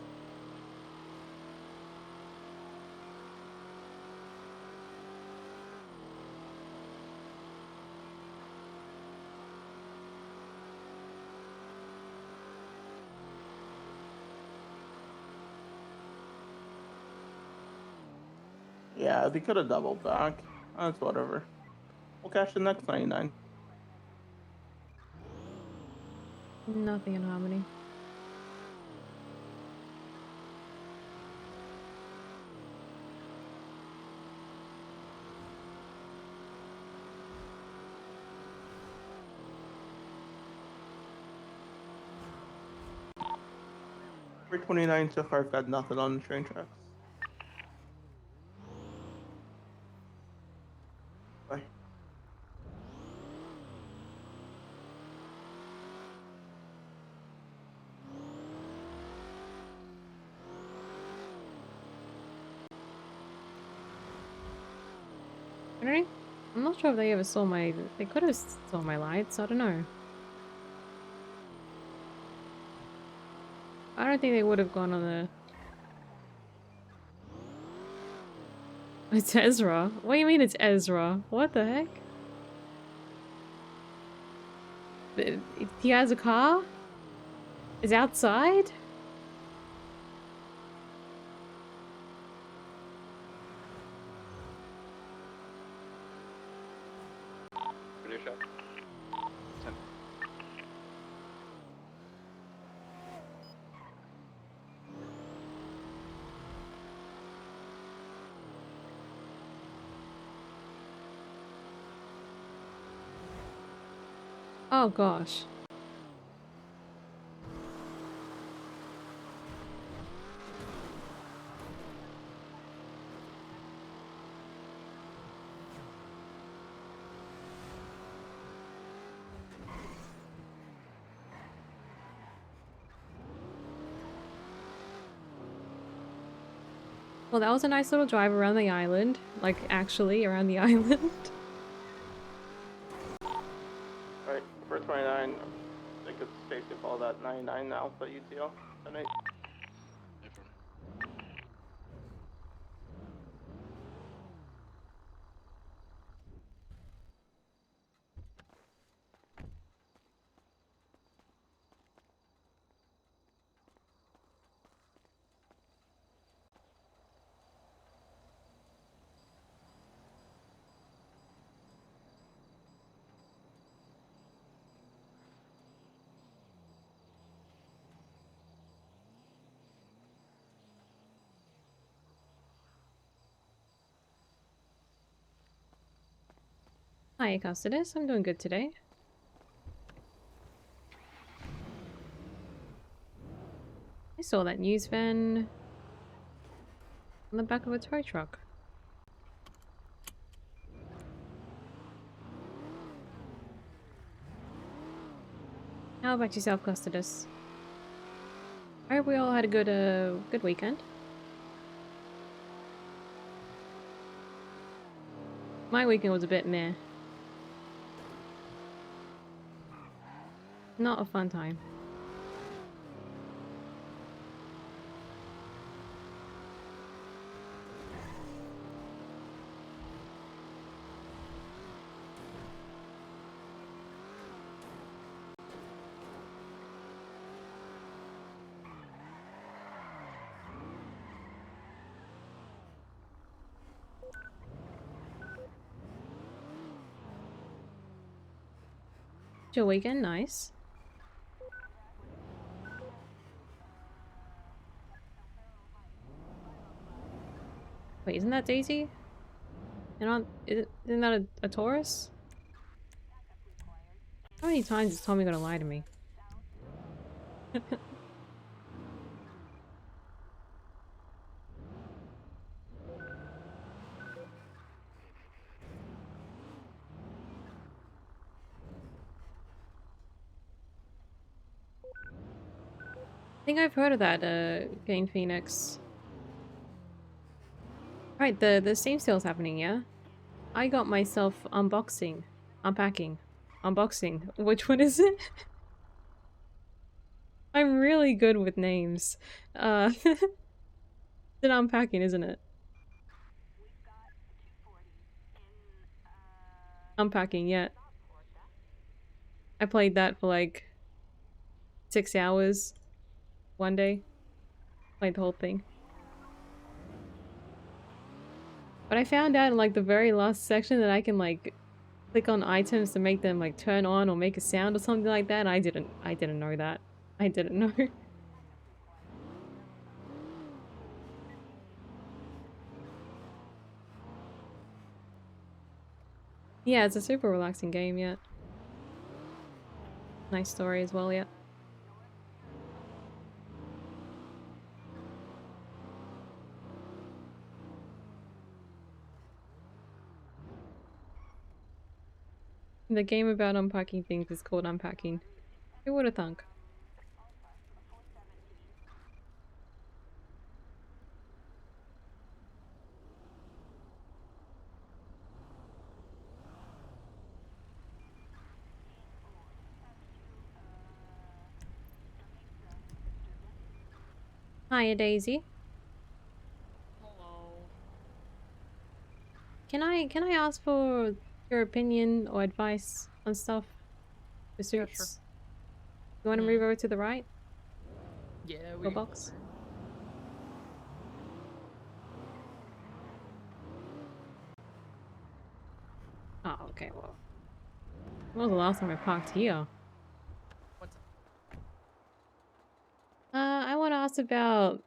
Yeah, they could have doubled back. That's whatever. We'll cash the next 99. Nothing in Harmony. For 29 so far, I've got nothing on the train tracks. Bye. I don't know. I'm not sure if they ever saw my... They could have saw my lights. I don't know. I don't think they would have gone on the... It's Ezra. What do you mean it's Ezra? What the heck? He has a car? Is outside? Video shot. 10. Oh gosh. Well, that was a nice little drive around the island. Like, actually, around the island. Alright, for 29, I think it's safe to call that 99 now, but UTO. 10-8. Hi, Custodus. I'm doing good today. I saw that news van on the back of a tow truck. How about yourself, Custodus? I hope we all had a good weekend. My weekend was a bit meh. Not a fun time. Your weekend, nice. Wait, isn't that Daisy? Isn't that a Taurus? How many times is Tommy gonna lie to me? I think I've heard of that, Gain Phoenix. Right, the Steam sale's happening, yeah? I got myself unpacking. unboxing. Which one is it? I'm really good with names. It's an unpacking, isn't it? Unpacking, yeah. I played that for like 6 hours one day. Played the whole thing. But I found out in like the very last section that I can like click on items to make them like turn on or make a sound or something like that. I didn't know that. I didn't know. Yeah, it's a super relaxing game, yeah. Nice story as well, yeah. The game about unpacking things is called Unpacking. Who would have thunk? Hiya, Daisy. Hello. Can I ask for your opinion or advice on stuff? Pursuits? Sure. You want to move over to the right? Yeah, Go box. Oh, okay, well. When was the last time I parked here? What's up? I want to ask about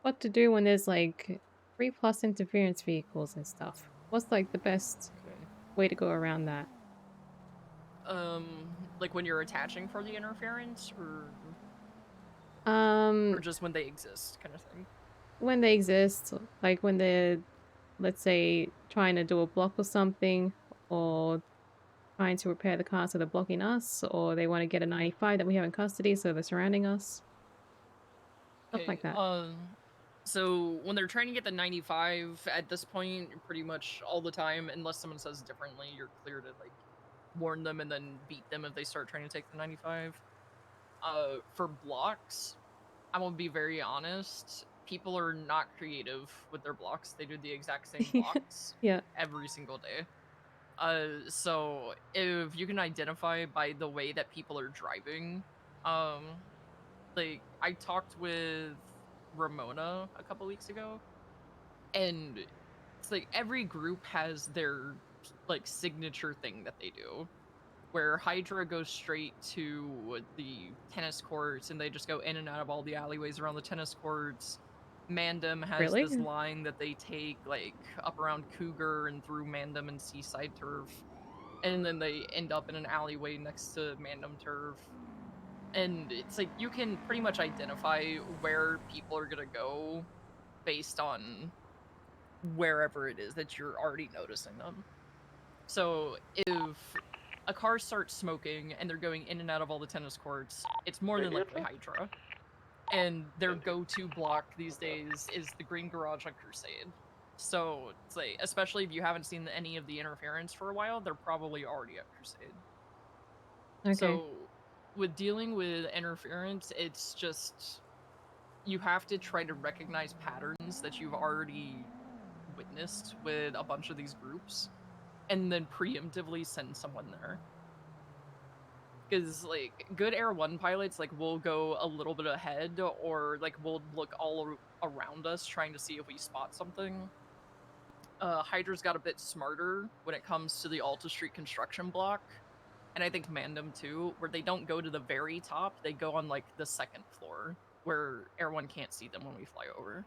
what to do when there's like 3+ interference vehicles and stuff. What's like the best way to go around that? Like when you're attaching for the interference, or just when they exist, kind of thing. When they exist, like when they're, let's say, trying to do a block or something, or trying to repair the car so they're blocking us, or they want to get a 95 that we have in custody so they're surrounding us. Stuff like that. So when they're trying to get the 95, at this point, pretty much all the time, unless someone says differently, you're clear to like warn them and then beat them if they start trying to take the 95. For blocks, I'm gonna be very honest. People are not creative with their blocks. They do the exact same blocks Yeah. every single day. So if you can identify by the way that people are driving, like I talked with Ramona a couple weeks ago, and it's like every group has their like signature thing that they do. Where Hydra goes straight to the tennis courts and they just go in and out of all the alleyways around the tennis courts. Mandem has Really? this line that they take like up around Cougar and through Mandem and Seaside Turf. And then they end up in an alleyway next to Mandem Turf. And it's like you can pretty much identify where people are gonna go based on wherever it is that you're already noticing them. So if a car starts smoking and they're going in and out of all the tennis courts, it's more than likely Hydra. And their go-to block these days is the Green Garage on Crusade. So it's like, especially if you haven't seen any of the interference for a while, they're probably already at Crusade. Okay. So with dealing with interference, it's just you have to try to recognize patterns that you've already witnessed with a bunch of these groups and then preemptively send someone there. Because like good Air 1 pilots like will go a little bit ahead, or like we'll look all around us trying to see if we spot something. Hydra's got a bit smarter when it comes to the Alta Street construction block, and I think Mandem too, where they don't go to the very top, they go on like the second floor where Air 1 can't see them when we fly over.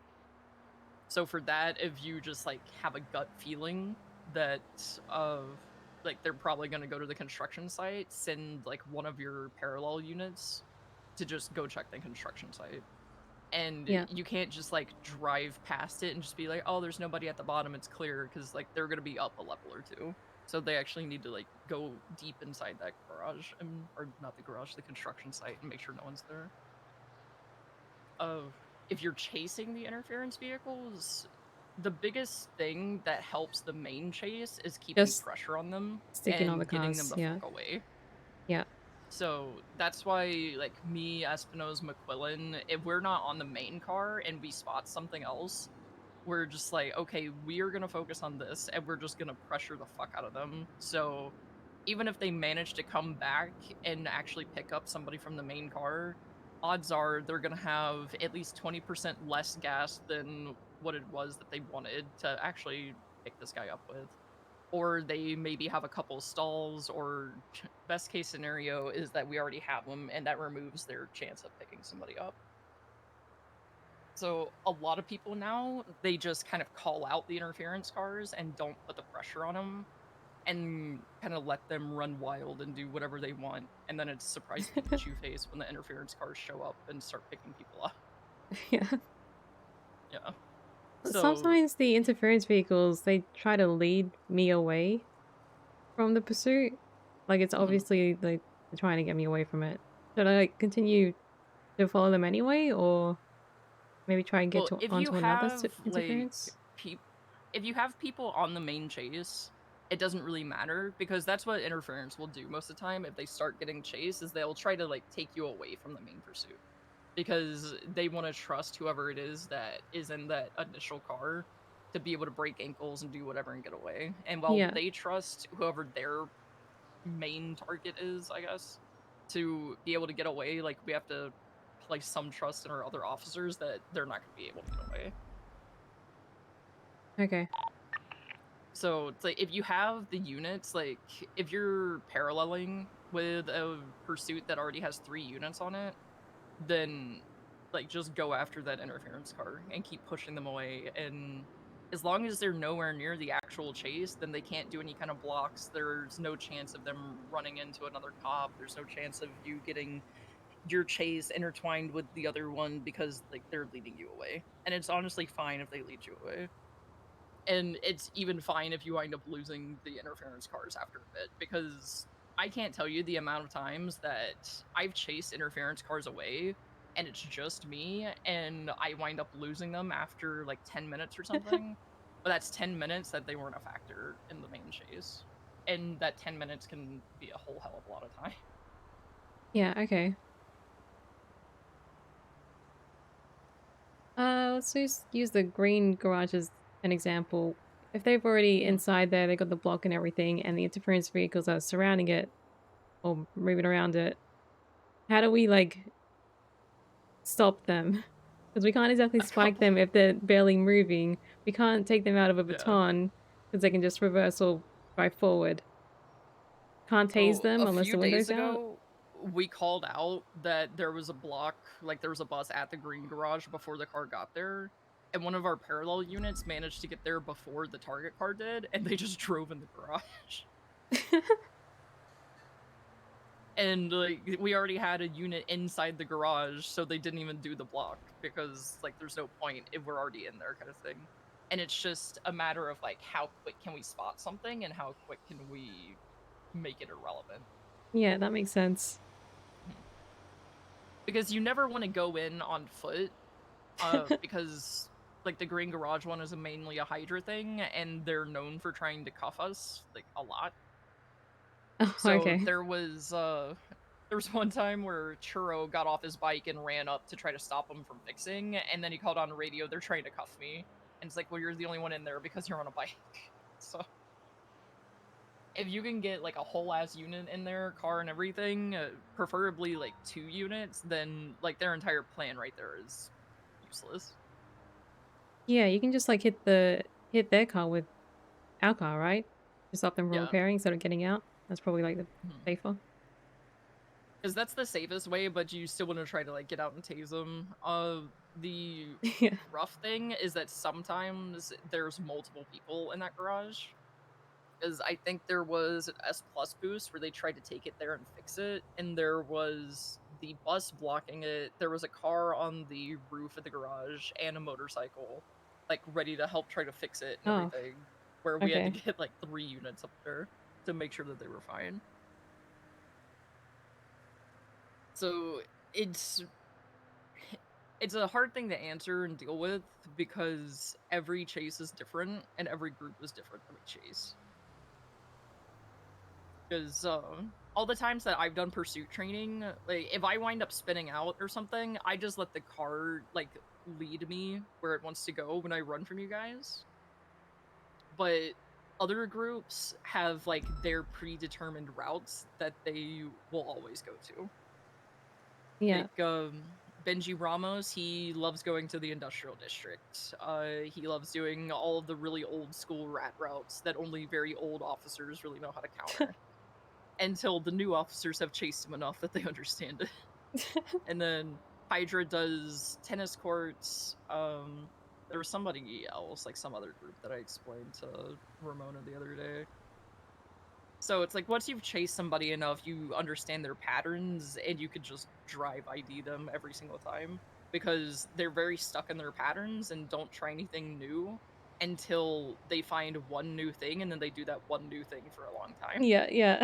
So for that, if you just like have a gut feeling that like they're probably going to go to the construction site, send like one of your parallel units to just go check the construction site. And you can't just like drive past it and just be like, oh, there's nobody at the bottom, it's clear, because like they're going to be up a level or two. So they actually need to like go deep inside that garage, or not the garage, the construction site, and make sure no one's there. If you're chasing the interference vehicles, the biggest thing that helps the main chase is keeping Just pressure on them sticking on the and getting them cars, the yeah. fuck away. Yeah. So that's why, like, me, Espinosa, McQuillan, if we're not on the main car and we spot something else, we're just like, okay, we are gonna focus on this, and we're just gonna pressure the fuck out of them. So even if they manage to come back and actually pick up somebody from the main car, odds are they're gonna have at least 20% less gas than what it was that they wanted to actually pick this guy up with. Or they maybe have a couple stalls, or best case scenario is that we already have them and that removes their chance of picking somebody up. So a lot of people now, they just kind of call out the interference cars and don't put the pressure on them and kind of let them run wild and do whatever they want. And then it's surprise Pikachu face when the interference cars show up and start picking people up. Yeah. Yeah. So Sometimes the interference vehicles, they try to lead me away from the pursuit. Like, it's obviously like they're trying to get me away from it. Should I like continue to follow them anyway, or maybe try and get if you onto another have interference? if you have people on the main chase, it doesn't really matter, because that's what interference will do most of the time. If they start getting chased, is they'll try to like take you away from the main pursuit, because they want to trust whoever it is that is in that initial car to be able to break ankles and do whatever and get away. And while Yeah. they trust whoever their main target is, I guess, to be able to get away, like, we have to place some trust in our other officers that they're not going to be able to get away. Okay. So it's like, if you have the units, like, if you're paralleling with a pursuit that already has 3 units on it, then, like, just go after that interference car and keep pushing them away. And as long as they're nowhere near the actual chase, then they can't do any kind of blocks. There's no chance of them running into another cop. There's no chance of you getting your chase intertwined with the other one, because, like, they're leading you away. And it's honestly fine if they lead you away. And it's even fine if you wind up losing the interference cars after a bit, because I can't tell you the amount of times that I've chased interference cars away and it's just me, and I wind up losing them after like 10 minutes or something. But that's 10 minutes that they weren't a factor in the main chase. And that 10 minutes can be a whole hell of a lot of time. Yeah, okay. Let's just use the green garage as an example. If they've already inside there, they got the block and everything, and the interference vehicles are surrounding it or moving around it, how do we like stop them? Because we can't exactly spike them if they're barely moving. We can't take them out of a baton because they can just reverse or drive forward. Can't tase them a unless few the days window's out. ago, we called out that there was a block, like there was a bus at the green garage before the car got there, and one of our parallel units managed to get there before the target car did, and they just drove in the garage. And like, we already had a unit inside the garage, so they didn't even do the block, because like there's no point if we're already in there, kind of thing. And it's just a matter of like, how quick can we spot something and how quick can we make it irrelevant. Yeah, that makes sense. Because you never want to go in on foot, because like the green garage one is mainly a Hydra thing, and they're known for trying to cuff us like a lot. Oh, So okay. there was one time where Churro got off his bike and ran up to try to stop him from fixing, and then he called on the radio, "They're trying to cuff me," and it's like, well, you're the only one in there because you're on a bike. So if you can get like a whole ass unit in there, car and everything, preferably like 2 units, then like their entire plan right there is useless. Yeah, you can just like hit their car with our car, right? To stop them from repairing instead of getting out. That's probably like the safer. Because that's the safest way, but you still want to try to like get out and tase them. The rough thing is that sometimes there's multiple people in that garage. Because I think there was an S Plus boost where they tried to take it there and fix it, and there was the bus blocking it. There was a car on the roof of the garage and a motorcycle, like ready to help try to fix it and Oh, everything. Where we had okay. to get like 3 units up there to make sure that they were fine. So it's it's a hard thing to answer and deal with because every chase is different and every group is different that we chase. Because all the times that I've done pursuit training, like if I wind up spinning out or something, I just let the car like lead me where it wants to go when I run from you guys. But other groups have like their predetermined routes that they will always go to. Yeah. Like Benji Ramos, he loves going to the industrial district. He loves doing all of the really old school rat routes that only very old officers really know how to counter. Until the new officers have chased him enough that they understand it. And then Hydra does tennis courts. There was somebody else, like some other group that I explained to Ramona the other day. So it's like once you've chased somebody enough, you understand their patterns and you could just drive ID them every single time because they're very stuck in their patterns and don't try anything new until they find one new thing and then they do that one new thing for a long time. Yeah.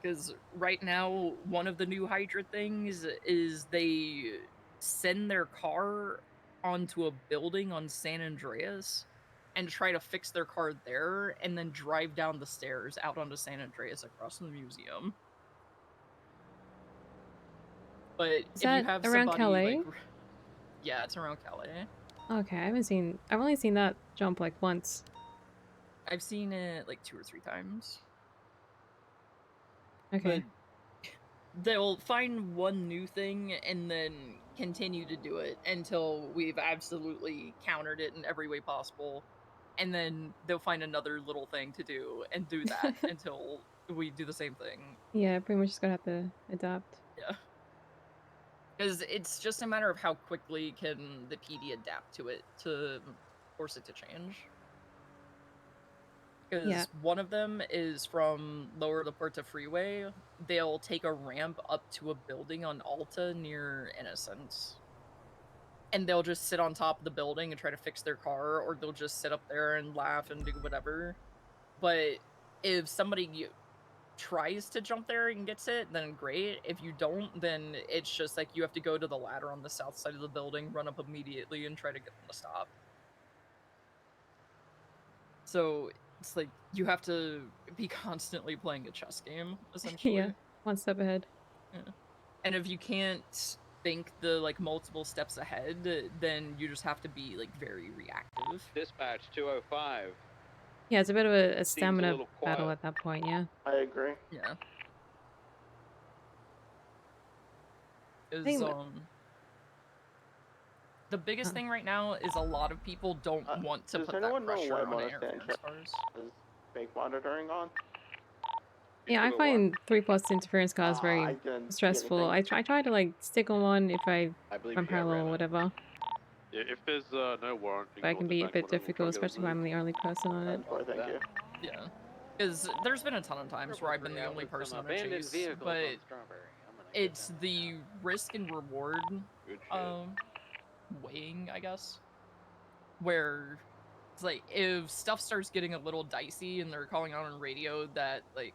Because right now, one of the new Hydra things is they send their car onto a building on San Andreas and try to fix their car there and then drive down the stairs out onto San Andreas across from the museum. But Is if that you have around somebody Calais? like... Yeah, it's around Calais. Okay, I've only seen that jump like once. I've seen it like 2 or 3 times. Okay. But they'll find one new thing and then continue to do it until we've absolutely countered it in every way possible. And then they'll find another little thing to do and do that until we do the same thing. Yeah, pretty much just gonna have to adapt. Yeah. Because it's just a matter of how quickly can the PD adapt to it to force it to change. Because one of them is from Lower La Puerta Freeway. They'll take a ramp up to a building on Alta near Innocence. And they'll just sit on top of the building and try to fix their car, or they'll just sit up there and laugh and do whatever. But if somebody tries to jump there and gets it, then great. If you don't, then it's just like you have to go to the ladder on the south side of the building, run up immediately, and try to get them to stop. So it's like you have to be constantly playing a chess game, essentially. Yeah, one step ahead. Yeah. And if you can't think the like multiple steps ahead, then you just have to be like very reactive. Dispatch 205. Yeah, it's a bit of a Seems stamina little battle quiet. at that point, yeah. I agree. Yeah. Hey, Is the biggest thing right now is a lot of people don't want to Does put that anyone know pressure why on Monastery interference cars. has fake monitoring on? Yeah, I find 3+ interference cars very I didn't see stressful. anything. I try to like stick on one if I believe run she parallel ran or it. whatever. Yeah, if there's no warrant, But I can be a bit difficult, especially if I'm the only person on it. Thank you. Yeah. Because there's been a ton of times where I've been the only person on a chase, but it's the risk and reward weighing, I guess, where it's like if stuff starts getting a little dicey and they're calling out on radio that like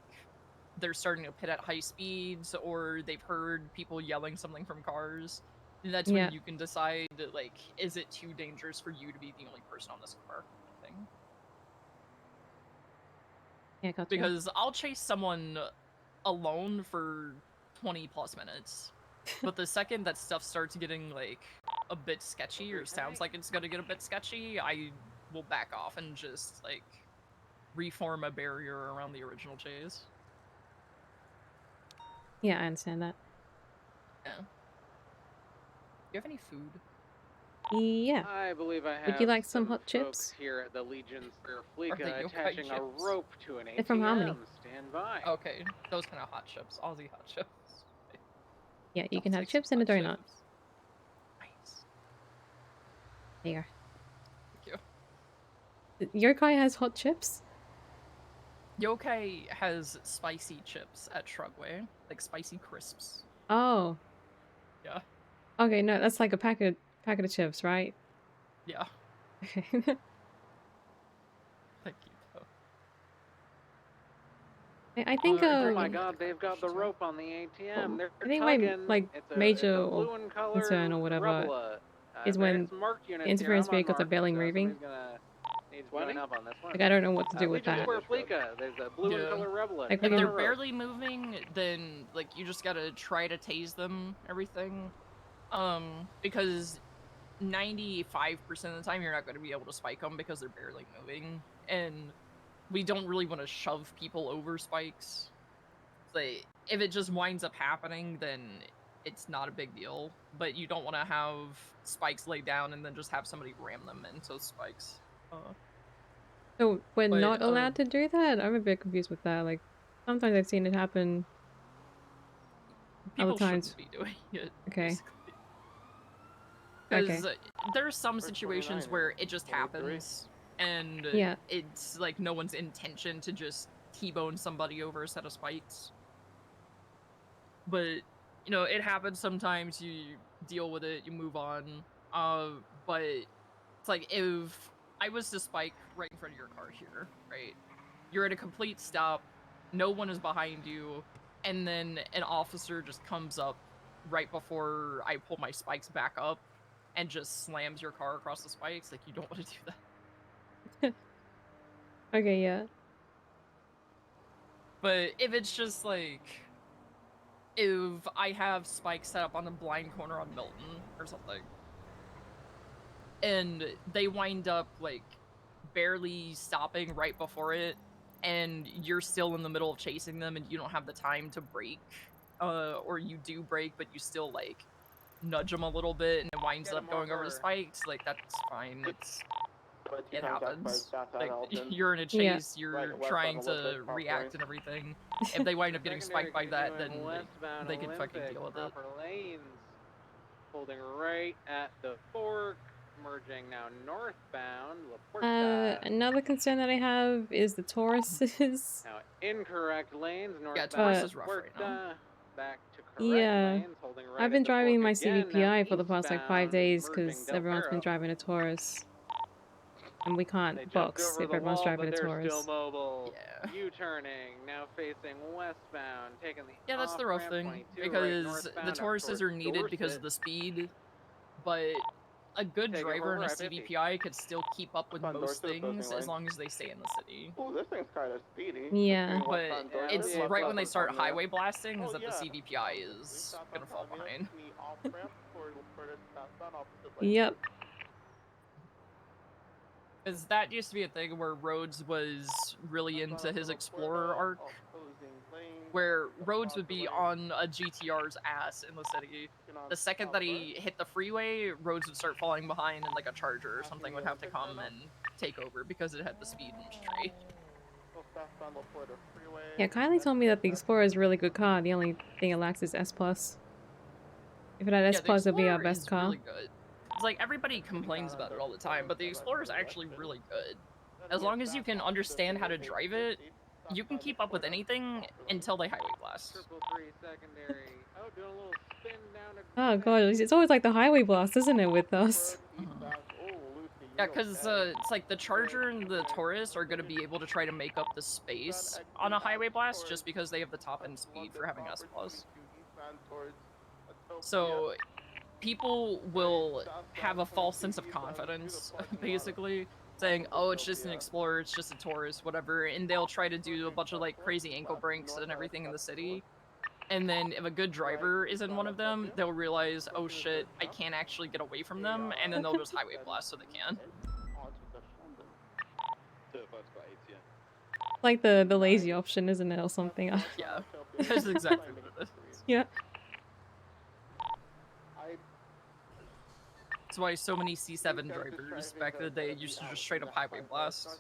they're starting to pit at high speeds or they've heard people yelling something from cars, that's when you can decide like, is it too dangerous for you to be the only person on this car thing. Yeah, gotcha. Because I'll chase someone alone for 20+ minutes, but the second that stuff starts getting like a bit sketchy or sounds like it's gonna get a bit sketchy, I will back off and just like reform a barrier around the original chase. Yeah, I understand that. Yeah. Do you have any food? Yeah. I believe I have. Would you like some hot folks chips? here at the Legion's Are Fleeka they yokai attaching a chips? rope to an They're from Harmony. ATM. Stand by. Okay, those kind of hot chips. Aussie hot chips. Yeah, you I'll can have take chips some and a hot donut. chips. Nice. There. Thank Your guy has hot chips? Yokai has spicy chips at Shrugway, like spicy crisps. Oh. Yeah. Okay, no, that's like a packet of chips, right? Yeah. Okay. Thank you, though. I think Oh my God, they've got the rope on the ATM. They're I think my tugging. like It's a major blue in color concern or whatever Rebla. is when There's marked units interference here. I'm vehicles are unmarked, barely so moving. somebody's gonna need to join up on this one. Like I don't know what to do with Legion that. Square Fleeca. There's a blue in color Rebla. Like If when they're you're barely moving, then like you just gotta try to tase them, everything. Because 95% of the time you're not going to be able to spike them because they're barely moving, and we don't really want to shove people over spikes. Like if it just winds up happening, then it's not a big deal. But you don't want to have spikes laid down and then just have somebody ram them into spikes. So we're But, not allowed to do that? I'm a bit confused with that. Like sometimes I've seen it happen. People Other times. shouldn't be doing it. Okay. Because there's some situations where it just happens, and Yeah. it's like no one's intention to just T-bone somebody over a set of spikes. But, you know, it happens sometimes, you deal with it, you move on. But it's like if I was to spike right in front of your car here, right? You're at a complete stop, no one is behind you, and then an officer just comes up right before I pull my spikes back up and just slams your car across the spikes. Like, you don't want to do that. Okay, yeah. But if it's just like, if I have spikes set up on the blind corner on Milton or something, and they wind up like barely stopping right before it, and you're still in the middle of chasing them and you don't have the time to brake, or you do brake but you still like nudge them a little bit and it winds up going over the spikes, like that's fine. It happens. Like you're in a chase, you're trying to react and everything. If they wind up getting spiked by that, then they can fucking deal with it. Proper lanes, holding right at the fork, merging now northbound. Another concern that I have is the Tauruses. Now incorrect lanes, northbound. Yeah, Taurus is rough right now. Back to correct lanes, holding right I've been at the driving fork my again, now CVPI for the past like 5 days merging because Del everyone's been Perro. driving a Taurus. And we They can't jumped box over if the everyone's wall, driving but a they're Taurus. still mobile. U-turning, now facing westbound, taking the Yeah, that's the rough thing, because the Tauruses are needed because of the speed, but a good driver in a CVPI could still keep up with most things as long as they stay in the city. Oh, this thing's kind of speedy. Yeah. But it's right when they start highway blasting is that the CVPI is gonna fall behind. Yep. Because that used to be a thing where Rhodes was really into his Explorer arc, where Rhodes would be on a GTR's ass in the city. The second that he hit the freeway, Rhodes would start falling behind and like a Charger or something would have to come and take over because it had the speed and straight. Yeah, Kylie told me that the Explorer is a really good car. The only thing it lacks is S+. If it had S+, it'd be our best car. Really good. It's like everybody complains about it all the time, but the Explorer is actually really good. As long as you can understand how to drive it, you can keep up with anything until they highway blast. Oh god, it's always like the highway blast, isn't it, with us? Yeah, because it's like the Charger and the Taurus are going to be able to try to make up the space on a highway blast just because they have the top end speed for having S+. So people will have a false sense of confidence, basically, saying, oh, it's just an Explorer, it's just a Taurus, whatever, and they'll try to do a bunch of like crazy ankle brakes and everything in the city. And then if a good driver is in one of them, they'll realize, oh shit, I can't actually get away from them, and then they'll just highway blast so they can. Like the lazy option, isn't it, or something? Yeah, that's exactly what it is. Yeah. That's why so many C7 drivers back in the day used to just straight up highway blast.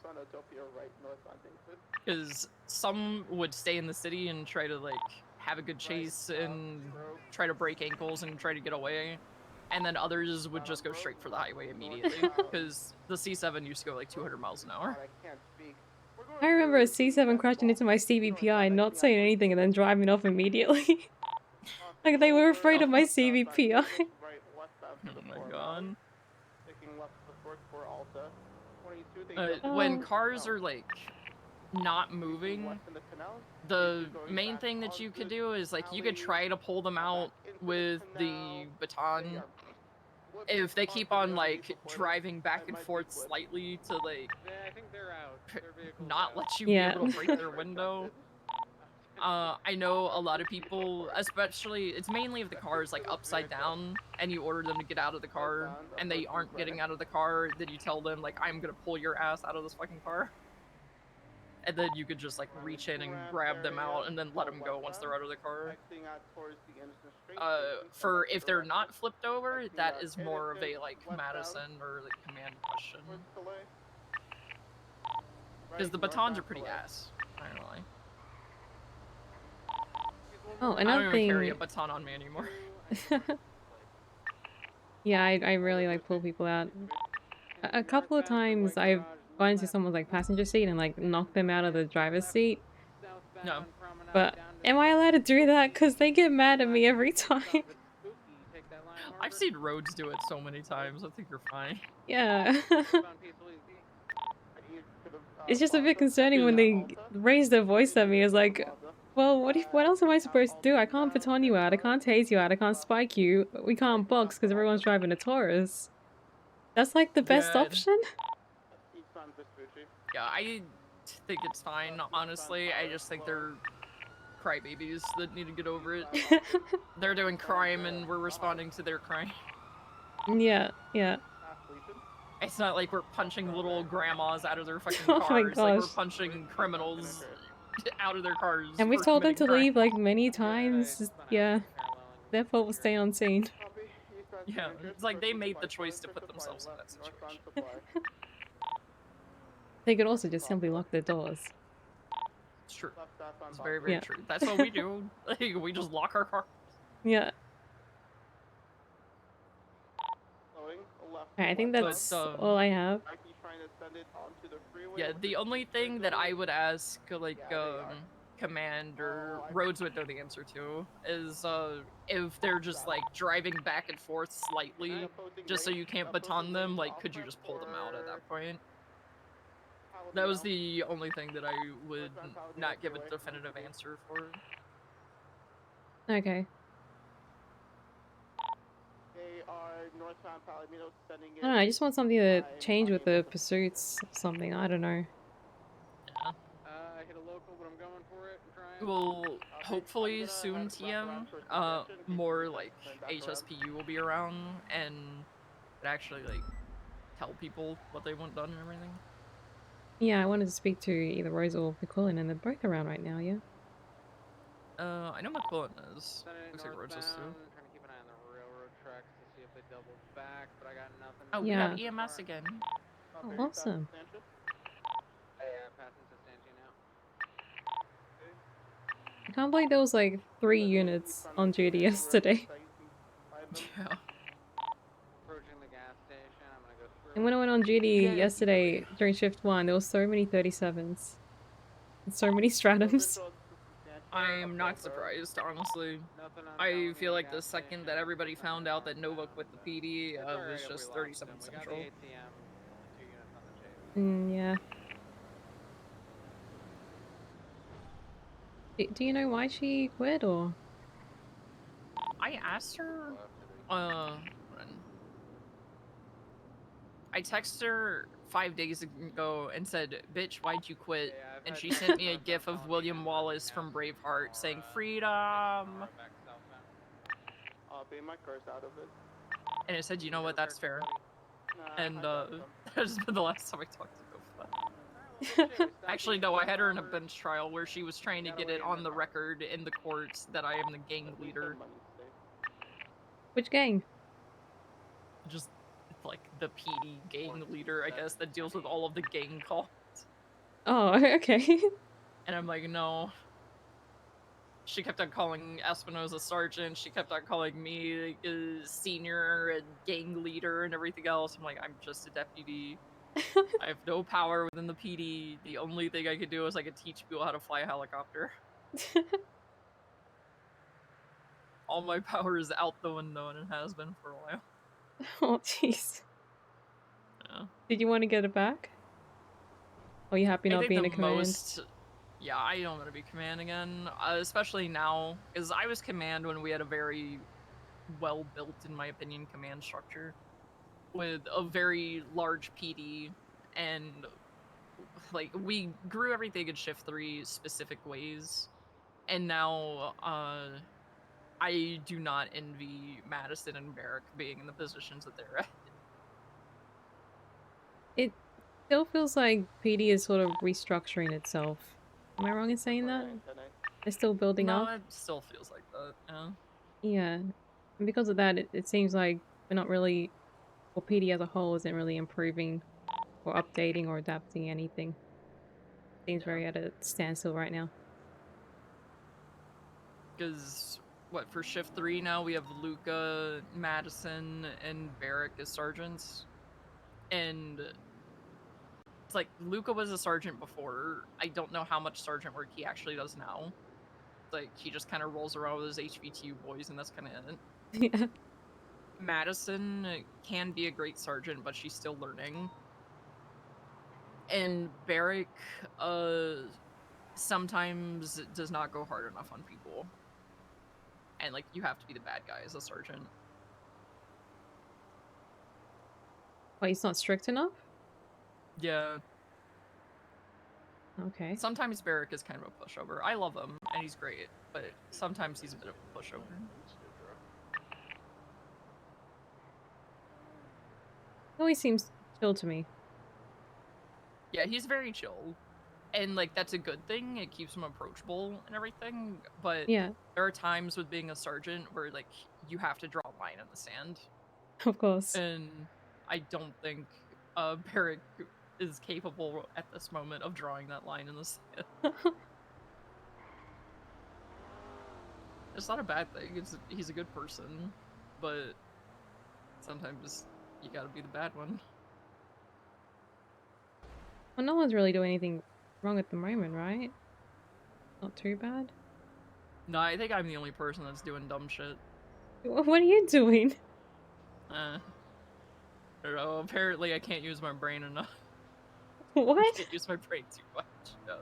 Because some would stay in the city and try to like have a good chase and try to break ankles and try to get away. And then others would just go straight for the highway immediately. Because the C7 used to go like 200 miles an hour. I remember a C7 crashing into my CVPI, not saying anything, and then driving off immediately. Like they were afraid of my CVPI. Oh my god. When cars are like not moving, the main thing that you could do is like you could try to pull them out with the baton. If they keep on like driving back and forth slightly to like Yeah, I think they're out. Their vehicle's not out. let you be able to break their window. I know a lot of people, especially, it's mainly if the car is like upside down and you order them to get out of the car and they aren't getting out of the car, then you tell them like, I'm gonna pull your ass out of this fucking car. And then you could just like reach in and grab them out and then let them go once they're out of the car. For if they're not flipped over, that is more of a like Madison or like command question. Because the batons are pretty ass, I don't know. Oh, I don't another even thing. carry a baton on me anymore. Yeah, I really like pull people out. A couple of times I've gone into someone's like passenger seat and like knocked them out of the driver's seat. No. But am I allowed to do that? Because they get mad at me every time. I've seen Rhodes do it so many times. I think you're fine. Yeah. It's just a bit concerning when they raise their voice at me. It's like, well, what else am I supposed to do? I can't baton you out. I can't tase you out. I can't spike you. We can't box because everyone's driving a Taurus. That's like the best option. Yeah, I think it's fine, honestly. I just think they're crybabies that need to get over it. They're doing crime and we're responding to their crime. Yeah, yeah. It's not like we're punching little grandmas out of their fucking Oh my cars. Like we're gosh. punching criminals out of their cars. And we've for told them committing to crime. leave like many times. Yeah. Therefore, we'll stay on scene. Yeah, it's like they made the choice to put themselves in that situation. They could also just simply lock their doors. It's true. It's very, very Yeah. true. That's what we do. Like, we just lock our car. Yeah. Alright, I think that's all I have. Yeah, the only thing that I would ask, like, Command or Rhodes would know the answer to is, if they're just, like, driving back and forth slightly, just so you can't baton them, like, could you just pull them out at that point? That was the only thing that I would not give a definitive answer for. Okay. I don't know, I just want something to change with the pursuits or something, I don't know. Yeah. I hit a local, but I'm going for it and trying. Well, hopefully soon, TM, more, like, HSPU will be around, and it actually, like, tell people what they want done and everything. Yeah, I wanted to speak to either Rose or McQuillan, and they're both around right now, yeah? I know McQuillan is. Looks like Rhodes is too. Trying to keep an eye on the railroad tracks to see if they double back, but I got nothing. Oh, Yeah. we have EMS again. Oh, awesome. Yeah, passing Substantia now. I can't believe there was like 3 units on duty yesterday. Yeah. Approaching the gas station, I'm gonna go through. And when I went on duty yesterday during shift 1, there was so many 37s. And so many Stratums. I am not surprised, honestly. I feel like the second that everybody found out that Nova quit the PD, it was just 37 Central. Yeah. Do you know why she quit, or? I asked her, I texted her 5 days ago and said, bitch, why'd you quit? And she sent me a gif of William Wallace from Braveheart saying, freedom! My car's out of it. And it said, you know what, that's fair. And, that's been the last time I talked to Nova. Actually, no, I had her in a bench trial where she was trying to get it on the record in the courts that I am the gang leader. Which gang? Just, like, the PD gang leader, I guess, that deals with all of the gang calls. Oh, okay. And I'm like, no. She kept on calling Espinosa sergeant. She kept on calling me like, senior and gang leader and everything else. I'm like, I'm just a deputy. I have no power within the PD. The only thing I could do is I could teach people how to fly a helicopter. All my power is out the window, and it has been for a while. Oh, jeez. Yeah. Did you want to get it back? Are you happy I not think being the a command? most. Yeah, I don't want to be command again, especially now, because I was command when we had a very well-built, in my opinion, command structure with a very large PD, and like we grew everything in Shift 3 specific ways, and now I do not envy Madison and Barrick being in the positions that they're at. It still feels like PD is sort of restructuring itself. Am I wrong in saying that? It's still building No, up? it still feels like that, yeah. Yeah. And because of that, it seems like we're not really, well, PD as a whole isn't really improving or updating or adapting anything. Seems very at a standstill right now. Because, what, for Shift 3 now, we have Luca, Madison, and Barrick as sergeants. And it's like, Luca was a sergeant before. I don't know how much sergeant work he actually does now. Like, he just kind of rolls around with his HVTU boys, and that's kind of it. Yeah. Madison can be a great sergeant, but she's still learning. And Barrick, sometimes does not go hard enough on people. And, like, you have to be the bad guy as a sergeant. Wait, he's not strict enough? Yeah. Okay. Sometimes Barrick is kind of a pushover. I love him, and he's great, but sometimes he's a bit of a pushover. He always seems chill to me. Yeah, he's very chill. And, like, that's a good thing. It keeps him approachable and everything. But yeah, there are times with being a sergeant where, like, you have to draw a line in the sand. Of course. And I don't think Barrick is capable at this moment of drawing that line in the sand. It's not a bad thing. He's a good person. But sometimes you gotta be the bad one. Well, no one's really doing anything wrong at the moment, right? Not too bad. No, I think I'm the only person that's doing dumb shit. What are you doing? I don't know, apparently I can't use my brain enough. What? I can't use my brain too much. Yeah.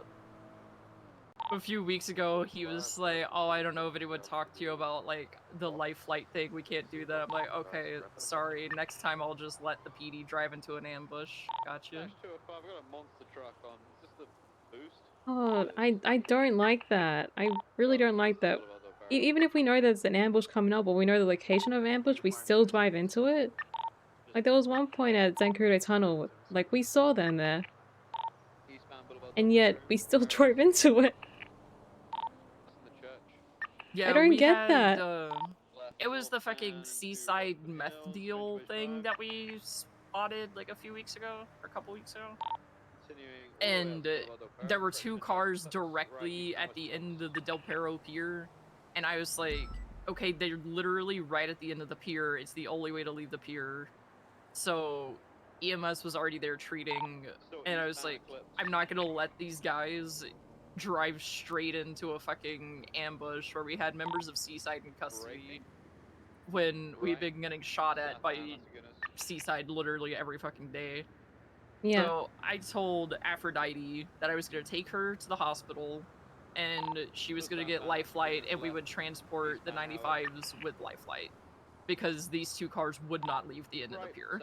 A few weeks ago, he was like, oh, I don't know if anyone talked to you about, like, the life flight thing. We can't do that. I'm like, okay, sorry. Next time I'll just let the PD drive into an ambush. Gotcha. I've got a monster truck on. Is this the boost? Oh, I don't like that. I really don't like that. Even if we know there's an ambush coming up, or we know the location of an ambush, we still drive into it. Like, there was one point at Zancudo Tunnel, like, we saw them there. And yet, we still drove into it. Yeah, I don't we get had, that. it was the fucking seaside meth deal thing that we spotted, like, a few weeks ago, or a couple weeks ago. And there were two cars directly at the end of the Del Perro Pier, and I was like, okay, they're literally right at the end of the pier. It's the only way to leave the pier. So EMS was already there treating, and I was like, I'm not gonna let these guys drive straight into a fucking ambush where we had members of Seaside in custody when we've been getting shot at by Seaside literally every fucking day. Yeah. So I told Aphrodite that I was going to take her to the hospital, and she was going to get life flight, and we would transport the 95s with life flight, because these two cars would not leave the end of the pier.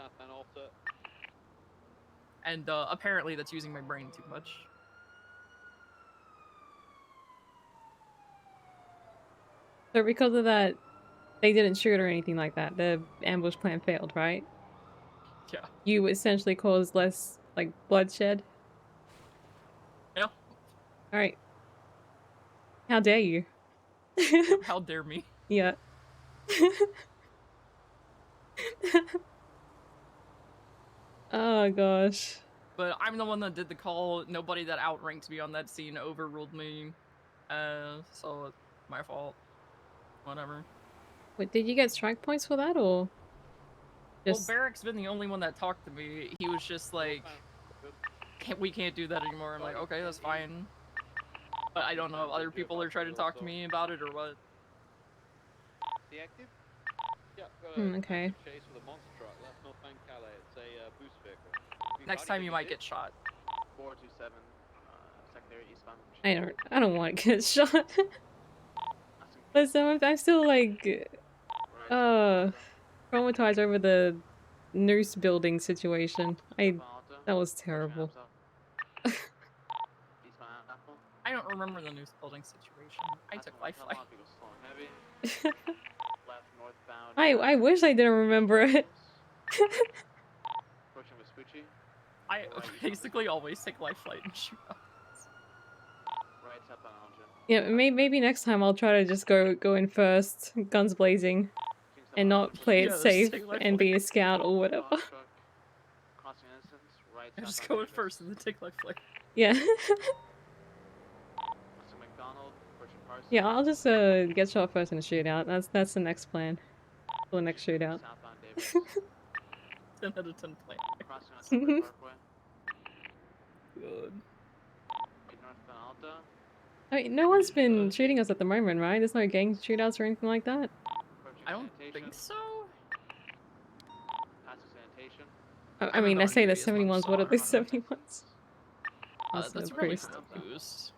And apparently that's using my brain too much. So because of that, they didn't shoot or anything like that. The ambush plan failed, right? Yeah. You essentially caused less, like, bloodshed? Yeah. Alright. How dare you? How dare me? Yeah. Oh gosh. But I'm the one that did the call. Nobody that outranked me on that scene overruled me. So it's my fault. Whatever. Wait, did you get strike points for that, or just... Well, Barrick's been the only one that talked to me. He was just like, we can't do that anymore. I'm like, okay, that's fine. But I don't know if other people are trying to talk to me about it or what. Deactive? Yeah, got a okay. active chase with a monster truck. That's not Van Calais. It's a boost vehicle. Next time you might get shot. 427, secondary eastbound. from I don't want to get shot. Listen, I'm still like traumatized over the nurse building situation. That was terrible. I don't remember the news building situation. I took lifeline. Left northbound. I wish I didn't remember it. Approaching Vespucci. I basically always take lifeline and shoot up. Right southbound Alger. Yeah, maybe next time I'll try to just go in first, guns blazing, and not play it safe and be a scout or whatever. Crossing Innocence. Right I just southbound go in first and then take lifeline. Yeah. Crossing McDonald. Approaching Parsons. Yeah, I'll just get shot first in a shootout. That's the next plan. For the next shootout. Southbound Davis. 10 out of 10 plan. Crossing on Timber Parkway. Good. Northbound Alta. I mean, no one's been shooting us at the moment, right? There's no gang shootouts or anything like that. I don't think so. Passive sanitation. I mean, I say there's 71s. What are the 71s? That's probably for a boost.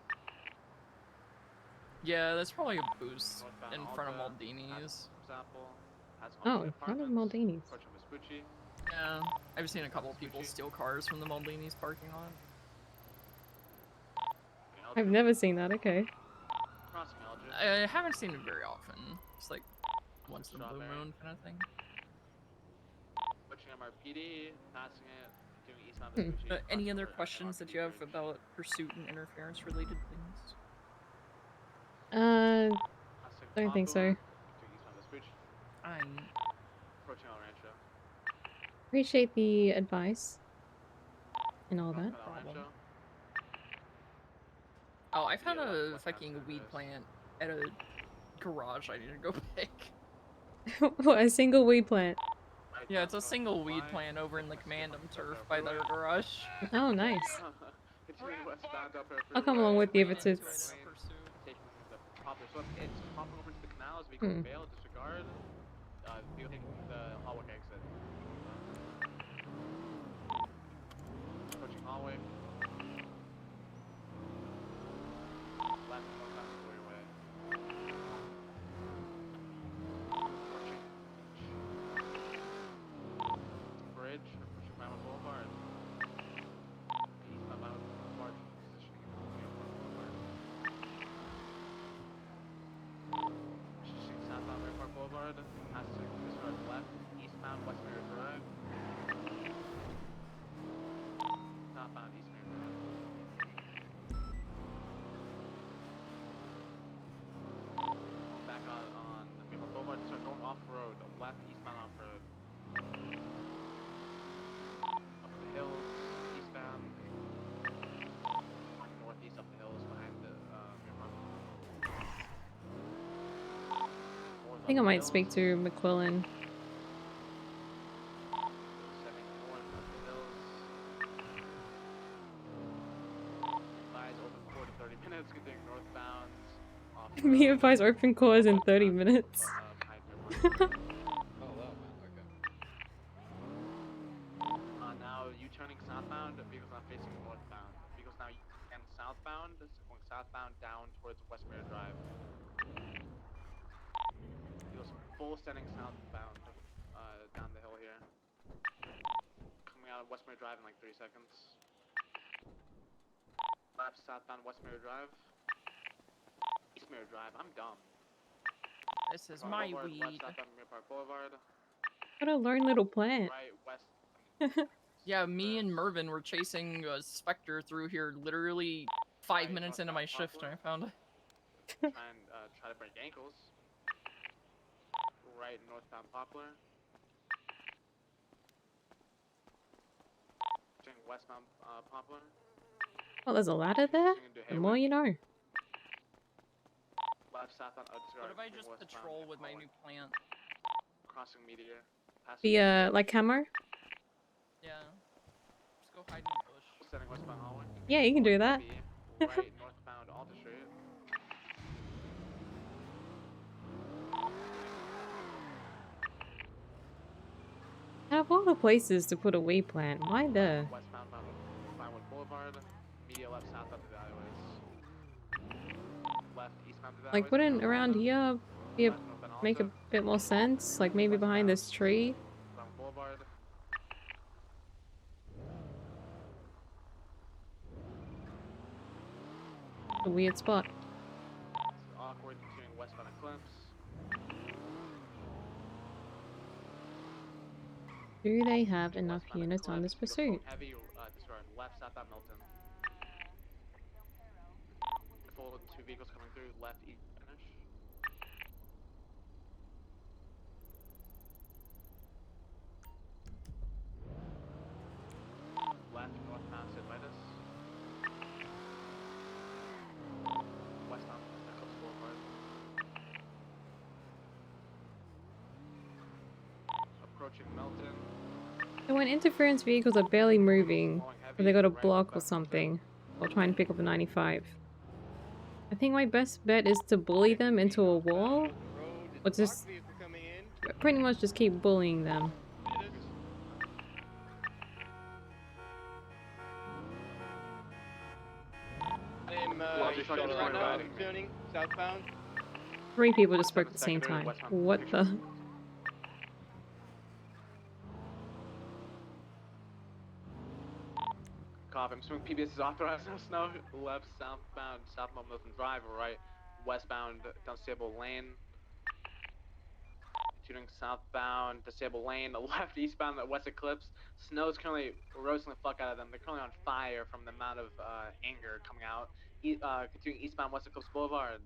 Yeah, that's probably a boost in front of Maldini's. Oh, in front of Maldini's. Yeah, I've seen a couple of people steal cars from the Maldini's parking lot. I've never seen that. Okay. I haven't seen it very often. It's like once in a blue moon kind of thing. Switching MRPD, passing it, doing eastbound Vespucci. Any other questions that you have about pursuit and interference related things? Don't think so. Approaching El Rancho. Appreciate the advice and all that. Oh, I found a fucking weed plant at a garage I need to go pick. What, a single weed plant? Yeah, it's a single weed plant over in the Commandum turf by their garage. Oh, nice. I'll come along with you if it's So it's popping over to the canals, we can fail, disregard, we'll take the hallway exit. Approaching hallway. Left, northbound freeway. Approaching bridge, approaching Mountain Boulevard. Eastbound Mountain Boulevard, positioning Boulevard. Southbound Rampart Boulevard, passing disregard left, eastbound West Mary Drive. Southbound East Mary Drive. Back on Rampart Boulevard, start going off-road, left, eastbound off-road. Up the hills, eastbound. Northeast up the hills behind the Rampart. I think I might speak to McQuillan. Me advise open cores in 30 minutes. Now U-turning southbound, vehicles not facing northbound. Vehicles now and southbound, going southbound down towards Westmere Drive. Vehicles full sending southbound down the hill here. Coming out of Westmere Drive in like 3 seconds. Left southbound Westmere Drive. Eastmere Drive, I'm dumb. This is my Boulevard, weed. Left southbound Mirror Park Boulevard. What a lone little plant. Right west. Yeah, me and Mervin were chasing a Spectre through here literally 5 minutes into my shift and I found it. Try to break ankles. Right northbound Poplar. Westbound Poplar. Well, there's a ladder there? The more you know. Left southbound What if I just patrol with my new plant? Crossing Meteor. The, like camo? Yeah. Just go hide in the bush. Setting westbound hallway. Yeah, you can do that. Right northbound Alta Street. Out of all the places to put a weed plant, why the? Westbound Vinewood Boulevard. left southbound through the alleyways. Left eastbound through the Like, alleyways. wouldn't around here be a, Left northbound make a Alta. bit more sense? Like maybe behind this tree? Down Boulevard. A weird spot. It's awkward continuing westbound Eclipse. Do they have enough Westbound units on this Eclipse, we go pursuit? full heavy, disregard left southbound Milton. Full 2 vehicles coming through, left east finish. Left northbound Sid Vitus. Westbound Eclipse Boulevard. Approaching Milton. So when interference vehicles are barely moving, or they got a block or something, while trying to pick up a 95, I think my best bet is to bully them into a wall, or just pretty much just keep bullying them. Right now, turning southbound. 3 people just spoke at the same time. What the? Copy. I'm assuming PBS is authorized now. Snow. Left southbound, southbound Milton Drive, right westbound Dunstable Lane. Shooting southbound Disable Lane, left eastbound West Eclipse. Snow's currently roasting the fuck out of them. They're currently on fire from the amount of anger coming out. Continuing eastbound West Eclipse Boulevard.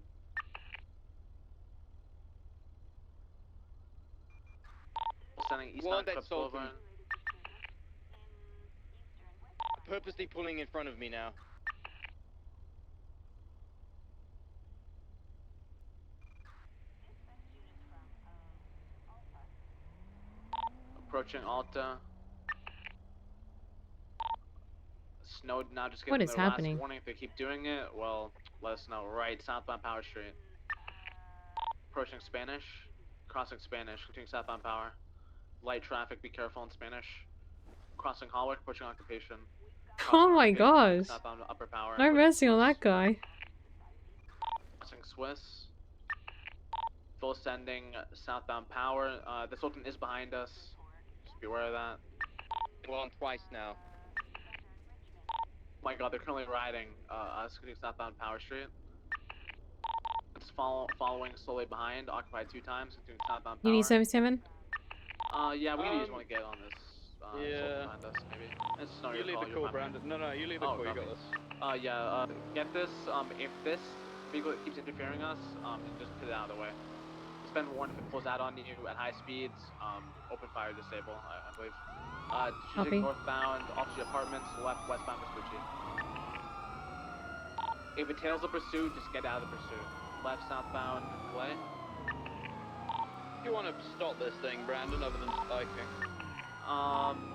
Sending eastbound Eclipse Boulevard. Purposely pulling in front of me now. Approaching Alta. Snow now just What getting is their happening? last warning. If they keep doing it, well, let us know. Right, southbound Power Street. Approaching Spanish. Crossing Spanish. Continuing southbound Power. Light traffic, be careful in Spanish. Crossing Hallway, pushing Occupation. Oh my Occupation, gosh. southbound Upper Power. No mercy on that guy. Crossing Swiss. Full sending southbound Power. This Sultan is behind us. Just be aware of that. Well, on twice now. Oh my god, they're currently riding us continuing southbound Power Street. It's following slowly behind, occupied 2 times, continuing southbound Power. You need 77? Yeah, we can just want to get on this. Yeah. Behind us, maybe. It's not You your leave call, the you're call, fine. Brandon. No, you leave the call. You got this. Yeah. Get this. If this vehicle keeps interfering us, just put it out of the way. It's been warned if it pulls out on you at high speeds, open fire, disable. I believe. Choosing northbound, Officer Apartments, left, westbound Vespucci. If it tails the pursuit, just get out of the pursuit. Left, southbound, Clay. You want to stop this thing, Brandon, other than spiking?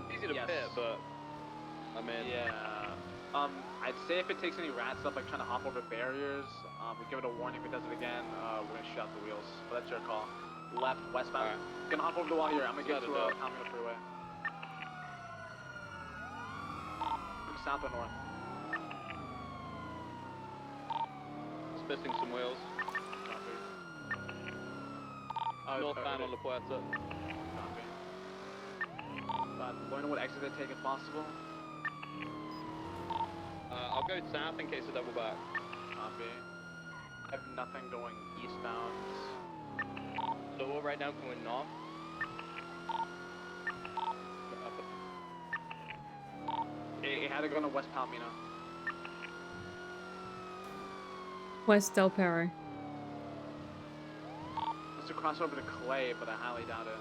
Easy to yes. pit, but I mean, yeah. I'd say if it takes any rat stuff like trying to hop over barriers, we give it a warning. If it does it again, we're gonna shut the wheels. But that's your call. Left, westbound. Right. Gonna hop over the wall here. I'm gonna get to Palmetto Freeway. South or north? Spitting some wheels. Northbound on La Puerta. Copy. Learn what exit they take if possible. I'll go south in case of double back. Copy. I have nothing going eastbound. So we're right now going north. It had to go to West Palomino. West Del Perro. It's to cross over to Clay, but I highly doubt it.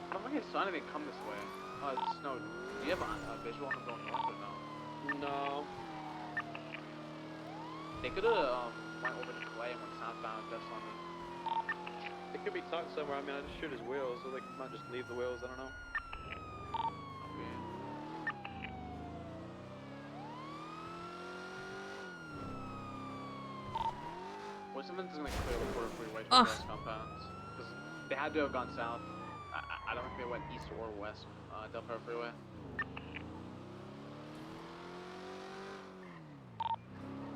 I don't think I saw anything come this way. Snow, do you have a visual on them going north or no? No. They could have went over to Clay and went southbound just on me. It could be tucked somewhere. I mean, I just shoot his wheels, so they might just leave the wheels. I don't know. What's something's gonna clear the quarter freeway to cross compounds? They had to have gone south. I don't think they went east or west. Del Perro Freeway.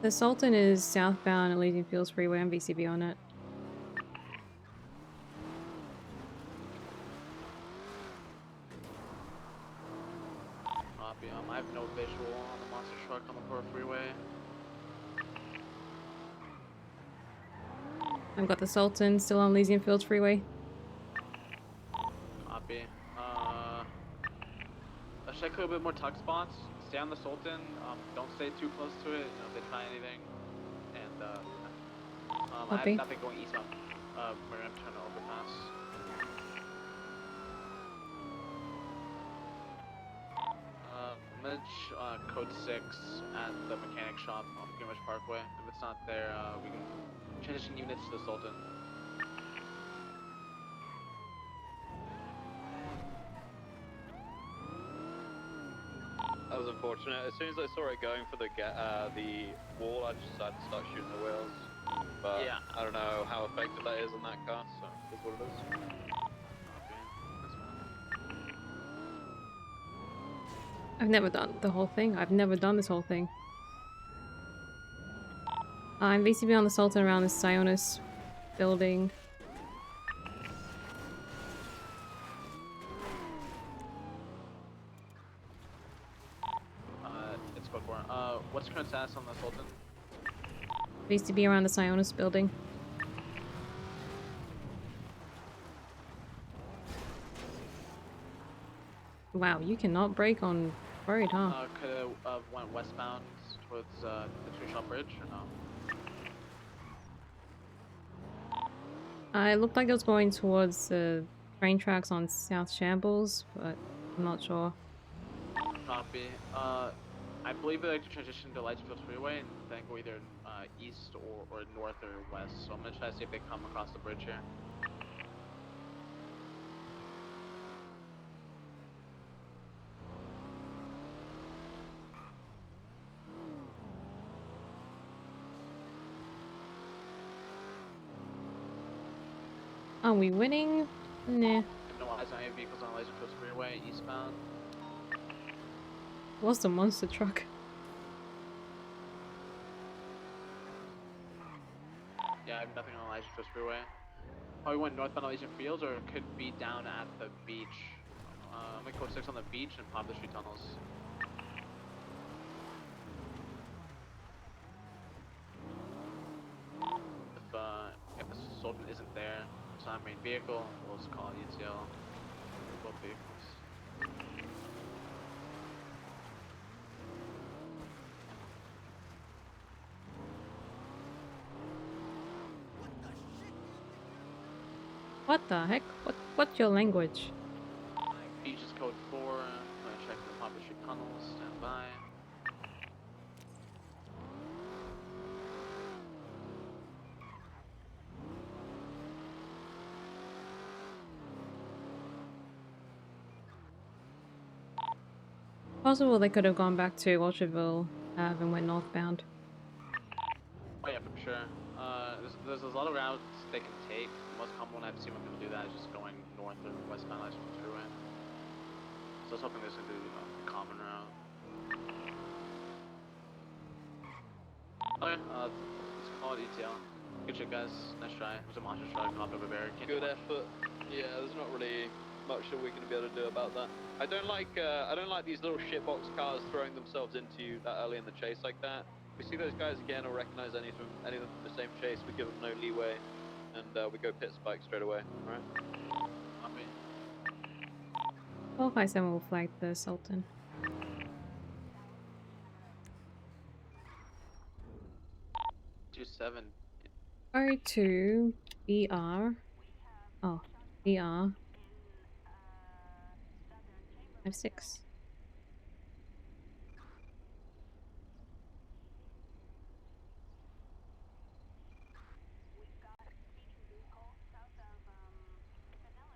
The Sultan is southbound Elysian Fields Freeway and VCB on it. Copy. I have no visual on the monster truck on the Perro Freeway. I've got the Sultan still on Elysian Fields Freeway. Copy. Let's check a little bit more tuck spots. Stay on the Sultan. Don't stay too close to it. You know, if they try anything. And I have nothing going eastbound. We're gonna turn the overpass. Mitch, code 6 at the mechanic shop on Greenwich Parkway. If it's not there, we can transition units to the Sultan. That was unfortunate. As soon as I saw it going for the wall, I just decided to start shooting the wheels. But yeah. I don't know how effective that is on that car, so it's what it is. I've never done the whole thing. I've never done this whole thing. I'm VCB on the Sultan around the Sionis building. It's code 4. What's current status on the Sultan? VCB around the Sionis building. Wow, you cannot brake on road, huh? Could have went westbound towards the Tree Shop Bridge or no? It looked like it was going towards the train tracks on South Shambles, but I'm not sure. Copy. I believe they like to transition to Lightsfield Freeway and then go either east or north or west. So I'm gonna try to see if they come across the bridge here. Are we winning? Nah. No eyes on any vehicles on Lightsfield Freeway eastbound. What's the monster truck? Yeah, I have nothing on Lightsfield Freeway. Probably went northbound Elysian Fields, or it could be down at the beach. I'm gonna code 6 on the beach and pop the street tunnels. If the Sultan isn't there, it's not a main vehicle, we'll just call it ETL. Both vehicles. What the heck? What's your language? Beach is code 4. I'm gonna check the Poplar Street tunnels. Stand by. Possible they could have gone back to Orchardville and went northbound. Oh yeah, for sure. There's a lot of routes they can take. The most common one I've seen when people do that is just going north or westbound Lightsfield Freeway. So I was hoping this would be a common route. Okay, let's call it ETL. Good shit, guys. Nice try. It was a monster truck, hopped over a barrier. Good effort. Yeah, there's not really much that we're going to be able to do about that. I don't like these little shitbox cars throwing themselves into you that early in the chase like that. If we see those guys again or recognize any of them from the same chase, we give them no leeway, and we go pit spike straight away. All right. 457 will flag the Sultan. Seven. O2 BR. Oh, BR. 56.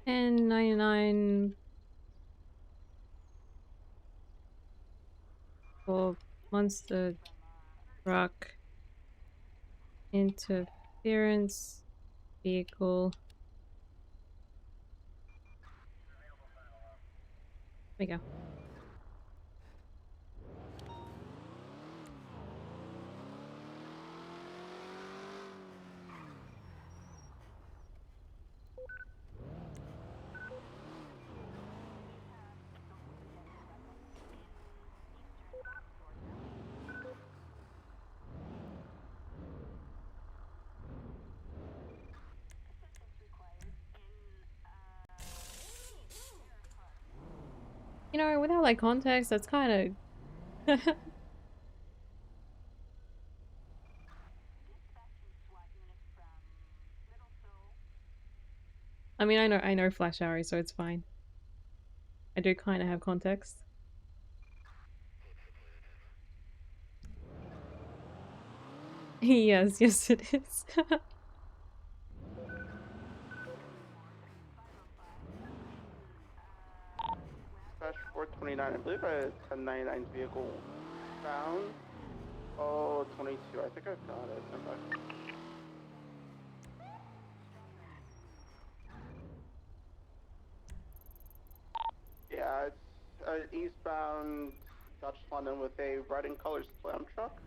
And 99 for monster truck interference vehicle we go. You know, without like context, that's kind of I mean, I know Flash Harry, so it's fine. I do kind of have context. Yes, yes it is. Crash 429, I believe a 1099 vehicle found. Oh, 22, I think I've got it. Okay. Yeah, it's eastbound Dutch London with a red and color slam truck.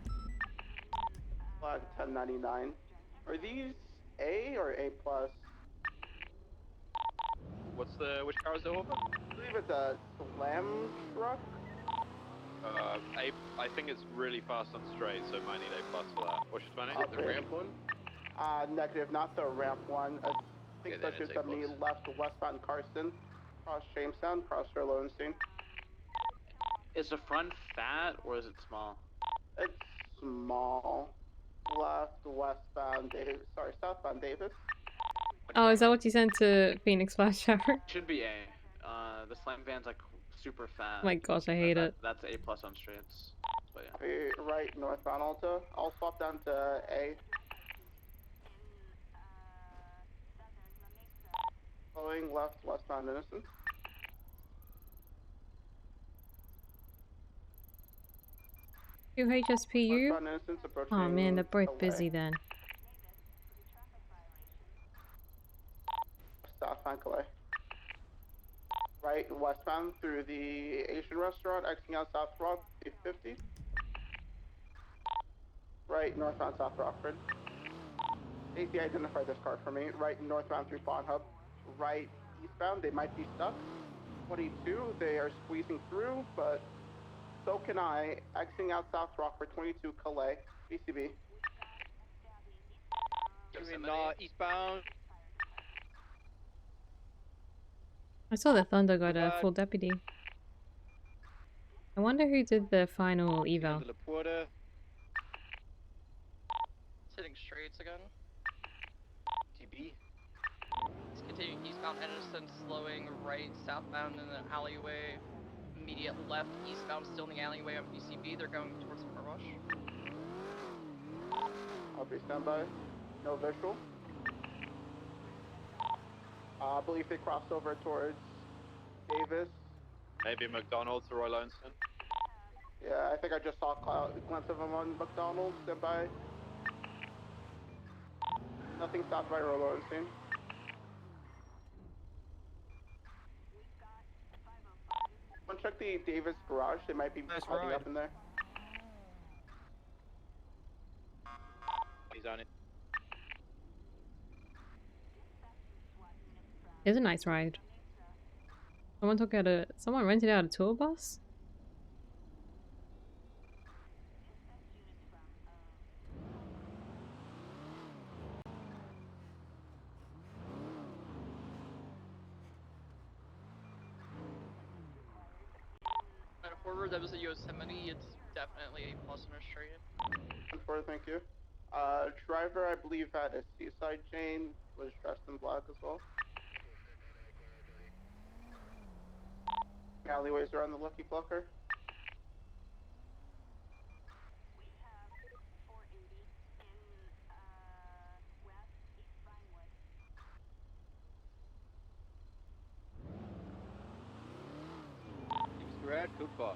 Flag 1099. Are these A or A plus? Which car is it over? I believe it's a slam truck. I think it's really fast on straight, so it might need A plus for that. What's your 20? The ramp one? Negative, not the ramp one. I think Okay, then it's A 70 plus. left westbound Carson, cross Jamestown, cross Lowenstein. Is the front fat or is it small? It's small. Left westbound Davis. Sorry, southbound Davis. Oh, is that what you sent to Phoenix Flash Harry? Should be A. The slam van's like super fat. My gosh, I hate it. That's A plus on straights. But yeah. Right northbound Alta. I'll swap down to A. Following left westbound Innocence. HSPU? Westbound Innocence approaching. Oh man, they're both LA. busy then. Southbound Calais. Right westbound through the Asian restaurant, exiting out South Rock 50. Right northbound South Rockford. AC, identify this car for me. Right northbound through Bond Hub. Right eastbound, they might be stuck. 22, they are squeezing through, but so can I. Exiting out South Rockford 22 Calais, BCB. You mean eastbound? I saw the Thunder got a full deputy. I wonder who did the final eval. Sitting straights again. TB. It's continuing eastbound Edison, slowing right southbound in the alleyway. Immediate left eastbound, still in the alleyway on BCB. They're going towards the car wash. I'll be standby. No visual. I believe they crossed over towards Davis. Maybe McDonald's or Roy Loneston. Yeah, I think I just saw a glimpse of him on McDonald's. Standby. Nothing stopped by Roy Lowenstein. One check the Davis garage. They might be hiding up in there. He's on it. It's a nice ride. Someone rented out a tour bus? Forward, that was a Yosemite. It's definitely a plus on a straight. Forward, thank you. Driver, I believe, had a seaside chain, was dressed in black as well. Alleyways around the Lucky Plucker. Red Cooper.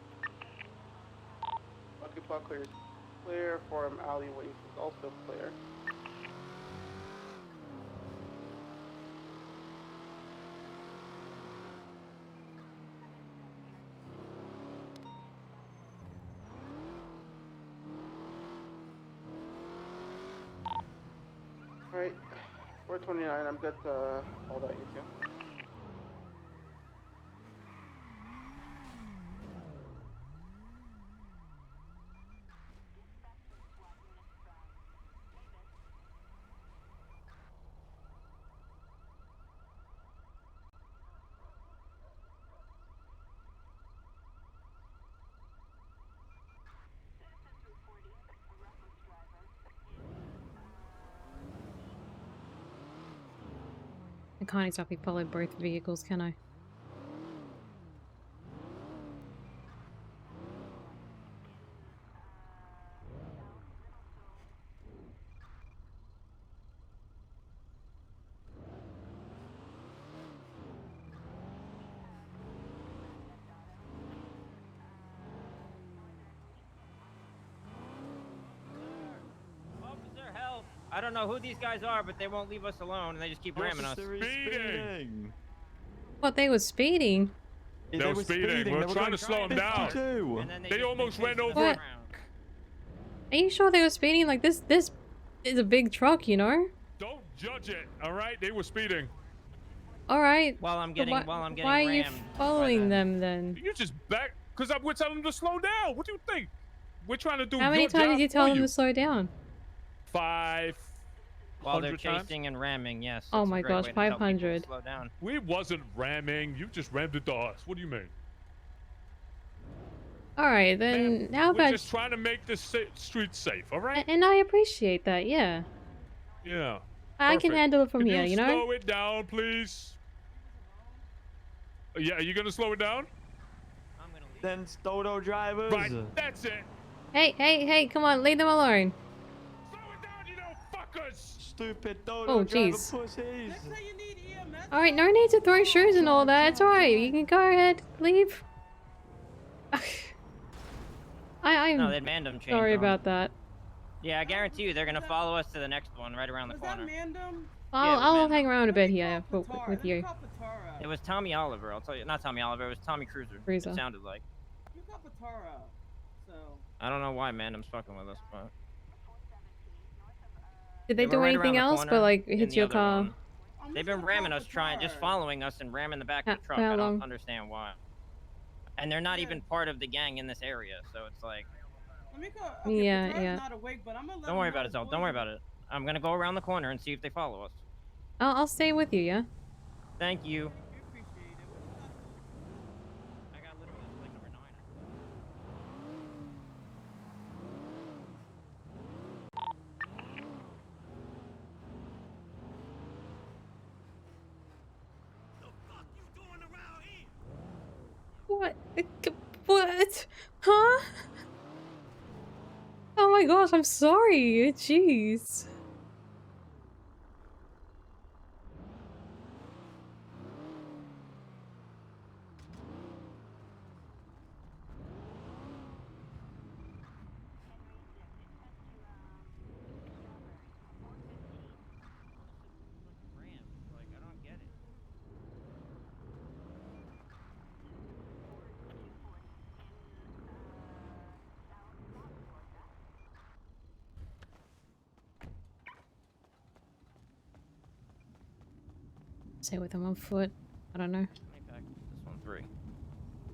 Lucky Plucker is clear. Forum Alleyways is also clear. 429, I'm good to hold out you two. I can't exactly follow both vehicles, can I? Officer, help! I don't know who these guys are, but they won't leave us alone, and they just keep ramming us. Speeding! What, they were speeding? Yeah, they were speeding. We're trying to slow them down. They almost ran over. What? Are you sure they were speeding? Like this is a big truck, you know? Don't judge it, all right? They were speeding. All right. While I'm but getting why are you rammed following them then? You just back because we're telling them to slow down. What do you think? We're trying to do. How many your times job did you for tell them to slow down? 500 While they're times? chasing and ramming, yes. Oh that's a my great gosh, way to tell people to 500. Slow down. We wasn't ramming. You just rammed into us. What do you mean? All right, then how We're about? just trying to make the street safe, all right? And I appreciate that. Yeah, Yeah. I can Perfect. handle it from Can here. You know. slow it down, please? Yeah, are you gonna slow it down? Then Stodo drivers. Right, that's it. Hey! Come on, leave them alone. Fuckers! Stupid Dodo Oh, driver jeez. pussies. All right, no need to throw shoes and all that. It's all right. You can go ahead, leave. I'm No, they manned them. sorry about that. Yeah, I guarantee you they're gonna follow us to the next one right around the corner. I'll hang around a bit here with you. It was Tommy Oliver. I'll tell you, not Tommy Oliver. It was Tommy Cruiser. Cruiser. It sounded like. You got Patara, so. I don't know why Mandem's fucking with us, but. Did they were do right anything around the else but corner like in hit the your other car? one. They've been ramming us, just following us and ramming the back of the truck. how I long? don't understand why. And they're not even part of the gang in this area, so it's like. Let me go. Okay, Yeah, Patara's yeah. not awake, but I'm gonna let Don't him worry know about it, his Zell. Don't worry about it. I'm gonna go around the corner and see if they follow us. I'll stay with you. Yeah. Thank you. What? What? Huh? Oh my gosh, I'm sorry. Jeez. Stay with them on foot. I don't know. This one 3.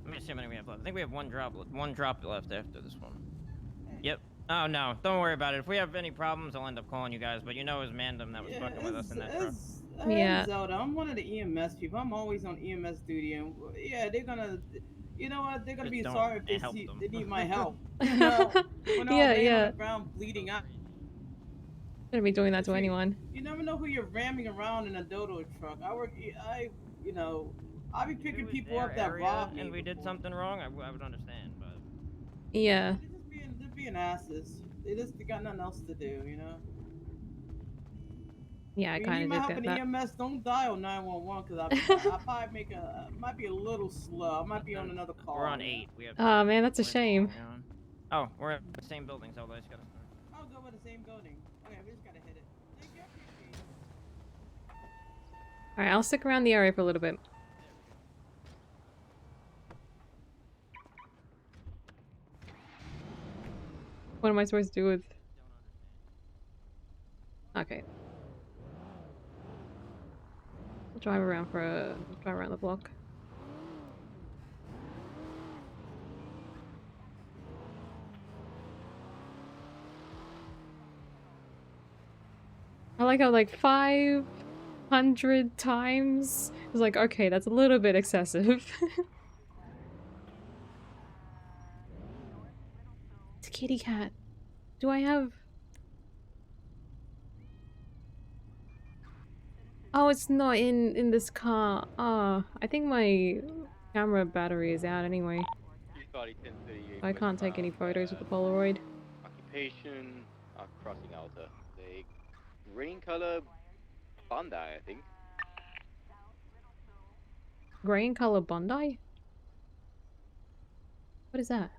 Let me see how many we have left. I think we have one drop left after this one. Yep. Oh no, don't worry about it. If we have any problems, I'll end up calling you guys. But you know it was Mandem that was fucking with us in that truck. Yeah. Zelda, I'm one of the EMS people. I'm always on EMS duty, and yeah, they're gonna. You know what? They're gonna Just be don't sorry if they help see them. they need my help. You know, when they're all Yeah, laying yeah. on the ground bleeding out. Shouldn't be doing that to anyone. You never know who you're ramming around in a dodo truck. You know, I be picking people up that rob me. And we did something wrong, I would understand, but. Yeah. They're being asses. They got nothing else to do, you know. Yeah, I If you kind need of my did help that. in might don't dial 911 because I probably might be a little slow. I might be on another call. We're on 8. We have. Oh man, that's a where's shame. going on? Oh, we're in the same building, so I just gotta. I'll go with the same building. Okay, we just gotta hit it. Thank you. All right, I'll stick around the area for a little bit. What am I supposed to do with? Okay. drive around the block. I like how like 500 times. I was like, okay, that's a little bit excessive. It's a kitty cat. Do I have... Oh, it's not in this car. Ah, I think my camera battery is out anyway. I can't take any photos with the Polaroid. Occupation, crossing Alta. The green color Bondi, I think. Green color Bondi? What is that?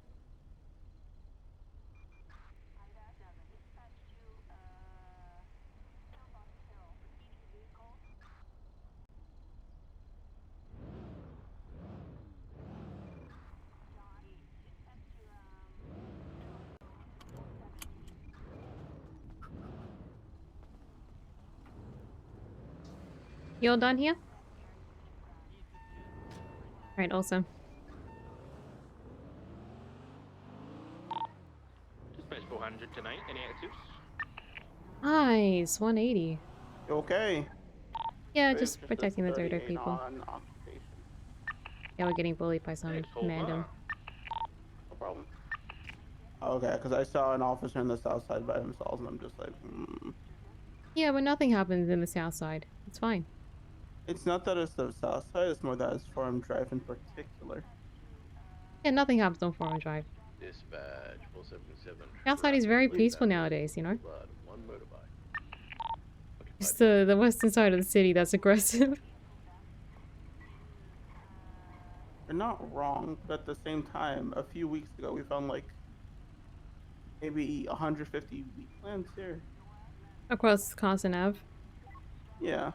You all done here? Alright, awesome. Dispatch 400 tonight. Any actives? Nice, 180. You okay? Yeah, Wave just protecting the dodo 38 people. on occupation. Yeah, we're getting bullied by some random. No problem. Okay, because I saw an officer on the south side by themselves, and I'm just like, Yeah, but nothing happens in the south side. It's fine. It's not that it's the south side, it's more that it's Forum Drive in particular. Yeah, nothing happens on Forum Drive. Dispatch 477. South side is very peaceful nowadays, you know? One motorbike. It's the western side of the city that's aggressive. You're not wrong, but at the same time, a few weeks ago, we found like maybe 150 wheat plants here. Across Carson Ave. Yeah.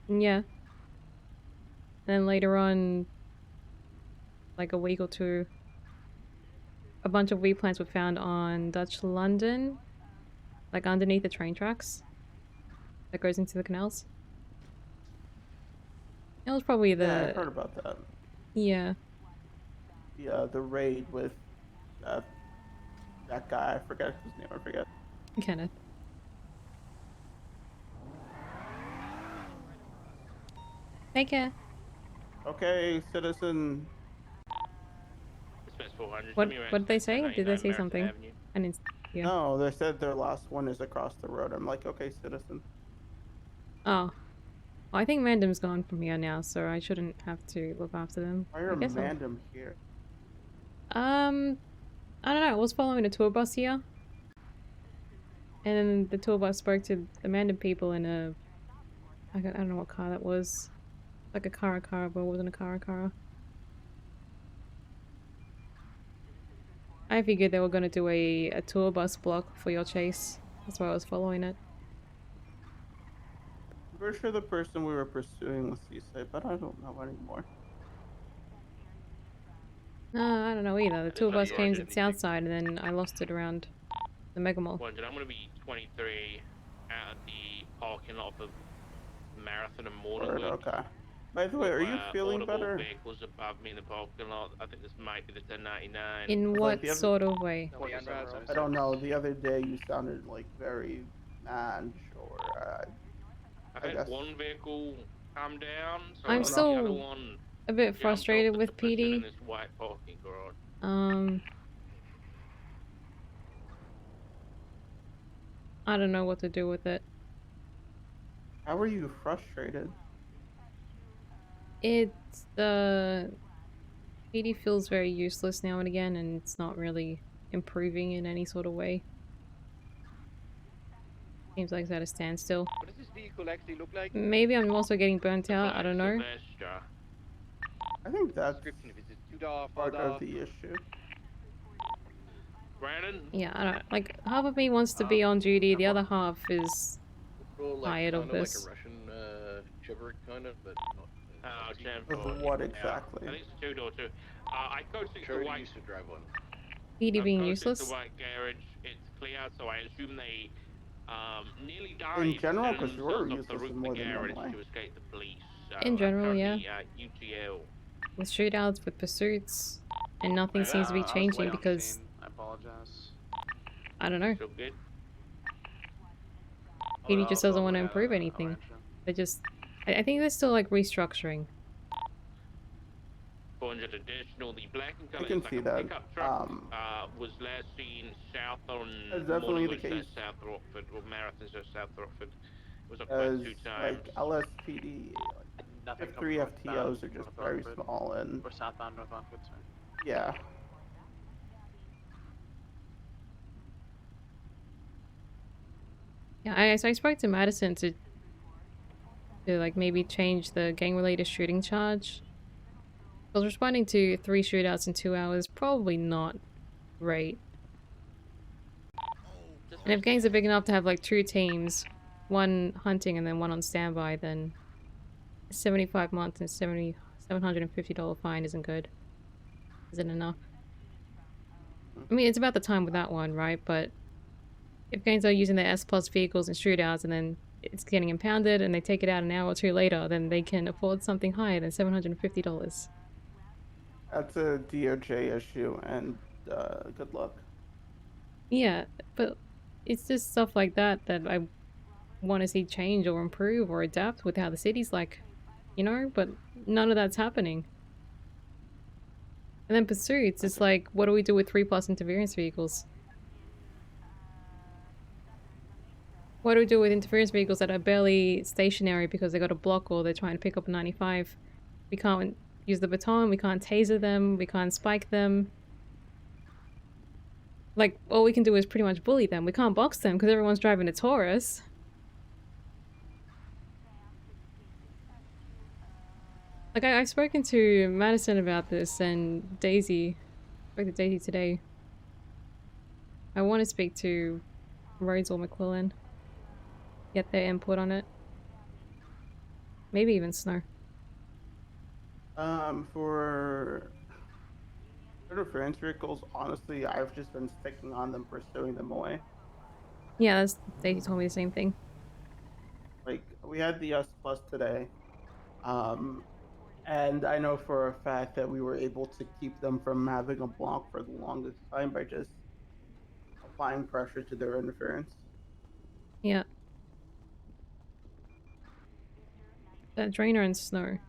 Yeah. Then later on, like a week or two, a bunch of wheat plants were found on Dutch London, like underneath the train tracks that goes into the canals. It was probably the... Yeah, I heard about that. Yeah. Yeah, the raid with that guy, I forget his name, I forget. Kenneth. Take care. Okay, citizen. Dispatch 400. What did they say? Did they say something? Avenue. I didn't... Yeah. No, they said their last one is across the road. I'm like, okay, citizen. Oh. Well, I think Mandem's gone from here now, so I shouldn't have to look after them. Why are Mandem here? I don't know. I was following a tour bus here. And then the tour bus spoke to the Mandem people in a... I don't know what car that was. Like a car, but it wasn't a car. I figured they were going to do a tour bus block for your chase. That's why I was following it. I'm pretty sure the person we were pursuing was Seaside, but I don't know anymore. No, I don't know either. The tour bus came to the south side and then I lost it around the Mega Mall. I'm going to be 23 at the parking lot of Marathon and Morning. Okay. By the way, are you feeling better? Vehicles above me in the parking lot. I think this might be the 1099. In what sort of way? I don't know. The other day you sounded like very mad, or I had one vehicle calm down. So I'm still the other one a bit frustrated with PD. in this white parking garage. I don't know what to do with it. How are you frustrated? It's PD feels very useless now and again, and it's not really improving in any sort of way. Seems like it's at a standstill. What does this vehicle actually look like? Maybe I'm also getting burnt out. I don't know. I think that's $2 part of the issue. Brandon? Yeah, I don't like. Half of me wants to be on duty. The other half is tired of this. Like a Russian gibberish kind of, but not. Of what exactly? I think it's 2 door 2. I go to the white. Used to drive one. PD being useless. The white garage. It's clear, so I assume they nearly died. In general, because you're themselves off the useless roof in of more the than garage one way. to escape the police. So In general, yeah. currently UTL. With shootouts, with pursuits, and nothing seems to be I was changing late on because scene. I apologize. I don't know. Still good. PD just doesn't want to improve I'll anything. arrange it. They just, I think they're still like restructuring. 400 additional. The black and I color can is like see a that. pickup truck. Was last seen south on That's definitely the Morningwood, case. South Rockford, or Marathon, South Rockford. It was occupied As 2 times. like LSPD, Nothing if coming 3 northbound FTOs are just North very Rockford. small and Or southbound North Rockford, sorry. yeah. Yeah, so I spoke to Madison to like maybe change the gang-related shooting charge. Because responding to 3 shootouts in 2 hours, probably not great. And if gangs are big enough to have like 2 teams, one hunting and then one on standby, then 75 months and $750 fine isn't good. Isn't enough. I mean, it's about the time with that one, right? But if gangs are using their S-plus vehicles in shootouts and then it's getting impounded and they take it out an hour or 2 later, then they can afford something higher than $750. That's a DOJ issue, and good luck. Yeah, but it's just stuff like that that I want to see change or improve or adapt with how the city's like, you know? But none of that's happening. And then pursuits, it's like, what do we do with 3+ interference vehicles? What do we do with interference vehicles that are barely stationary because they got a block or they're trying to pick up a 95? We can't use the baton, we can't taser them, we can't spike them. Like, all we can do is pretty much bully them. We can't box them because everyone's driving a Taurus. Like, I've spoken to Madison about this and Daisy. I spoke to Daisy today. I want to speak to Rhodes or McClellan. Get their input on it. Maybe even Snow. For interference vehicles, honestly, I've just been sticking on them, pursuing them away. Yeah, Daisy told me the same thing. Like, we had the S Plus today. And I know for a fact that we were able to keep them from having a block for the longest time by just applying pressure to their interference. Yeah. That Drainer and Snow.